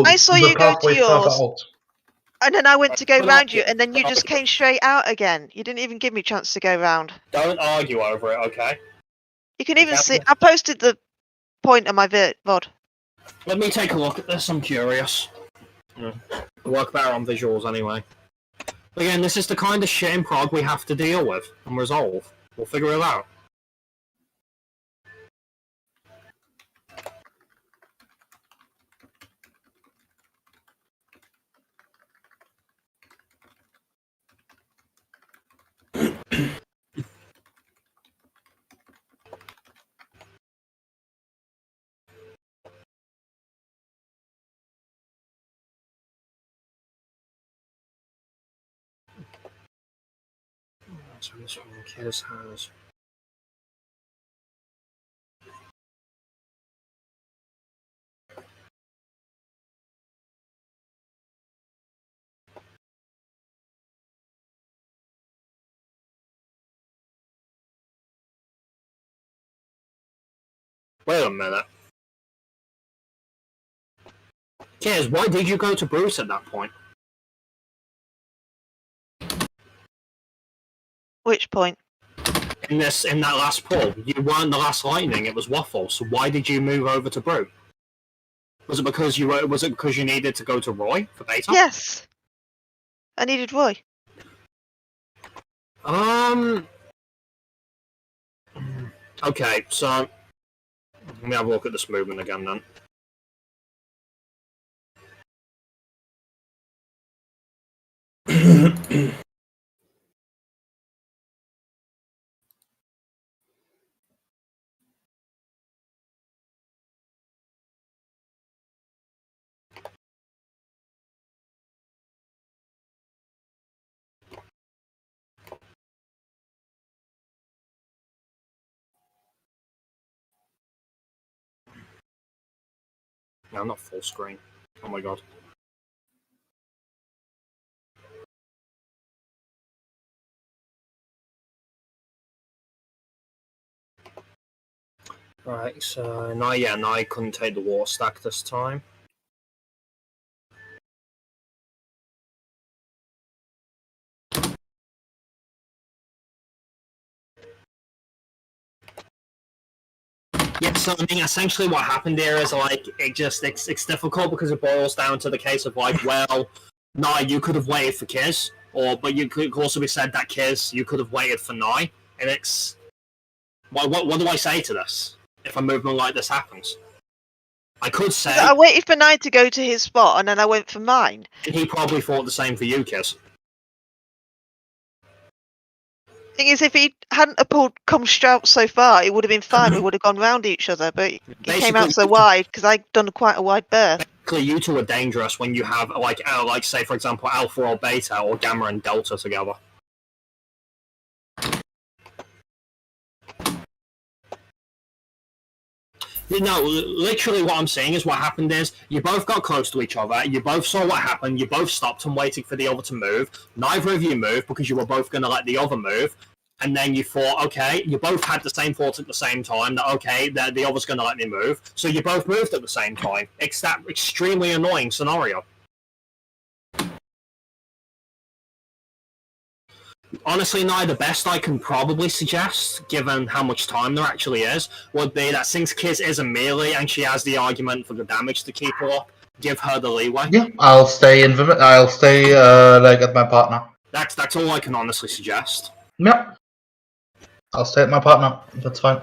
I saw you go to yours, out. and then I went to go round you, and then you just came straight out again. You didn't even give me a chance to go round. Don't argue over it, okay? You can even see. I posted the point on my VOD. Let me take a look at this. I'm curious. Work better on visuals anyway. Again, this is the kind of shit in prog we have to deal with and resolve. We'll figure it out. So this one, Kiz has. Wait a minute. Kiz, why did you go to Bruce at that point? Which point? In that last pull, you weren't the last lightning. It was Waffle. So why did you move over to Brew? Was it because you needed to go to Roy for beta? Yes. I needed Roy. Okay, so let me have a look at this movement again then. No, not full screen. Oh my god. Right, so now I couldn't take the water stack this time. Yeah, so I mean, essentially what happened here is like it's difficult because it boils down to the case of like, well, no, you could have waited for Kiz, but you could also be said that Kiz, you could have waited for Nai, and it's what do I say to this if a movement like this happens? I could say I waited for Nine to go to his spot, and then I went for mine. And he probably thought the same for you, Kiz. Thing is, if he hadn't come straight so far, it would have been fine. We would have gone round each other, but he came out so wide because I'd done quite a wide berth. Basically, you two are dangerous when you have like say for example Alpha or Beta or Gamma and Delta together. No, literally what I'm saying is what happened is you both got close to each other, you both saw what happened, you both stopped and waited for the other to move. Neither of you moved because you were both going to let the other move. And then you thought, okay, you both had the same thought at the same time that, okay, the other's going to let me move. So you both moved at the same time. It's that extremely annoying scenario. Honestly, now the best I can probably suggest, given how much time there actually is, would be that since Kiz is a melee and she has the argument for the damage to keep her up, give her the leeway. Yeah, I'll stay like at my partner. That's all I can honestly suggest. Yep. I'll stay at my partner. That's fine.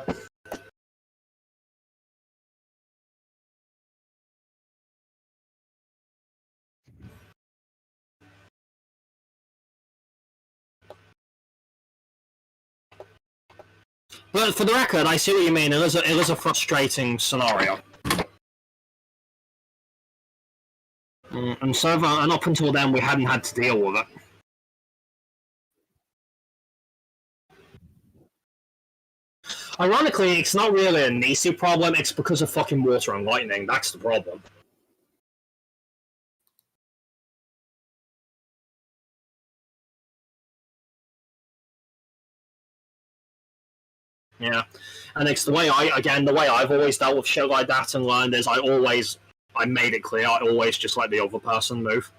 But for the record, I see what you mean. It is a frustrating scenario. And up until then, we hadn't had to deal with it. Ironically, it's not really a Nisi problem, it's because of fucking water and lightning. That's the problem. Yeah, and it's the way I've always dealt with shit like that and learned is I made it clear I always just let the other person move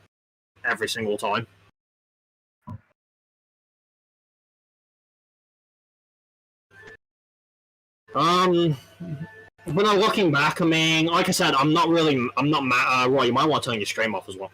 every single time. But no, looking back, I mean, like I said, I'm not mad. Roy, you might want to turn your stream off as well.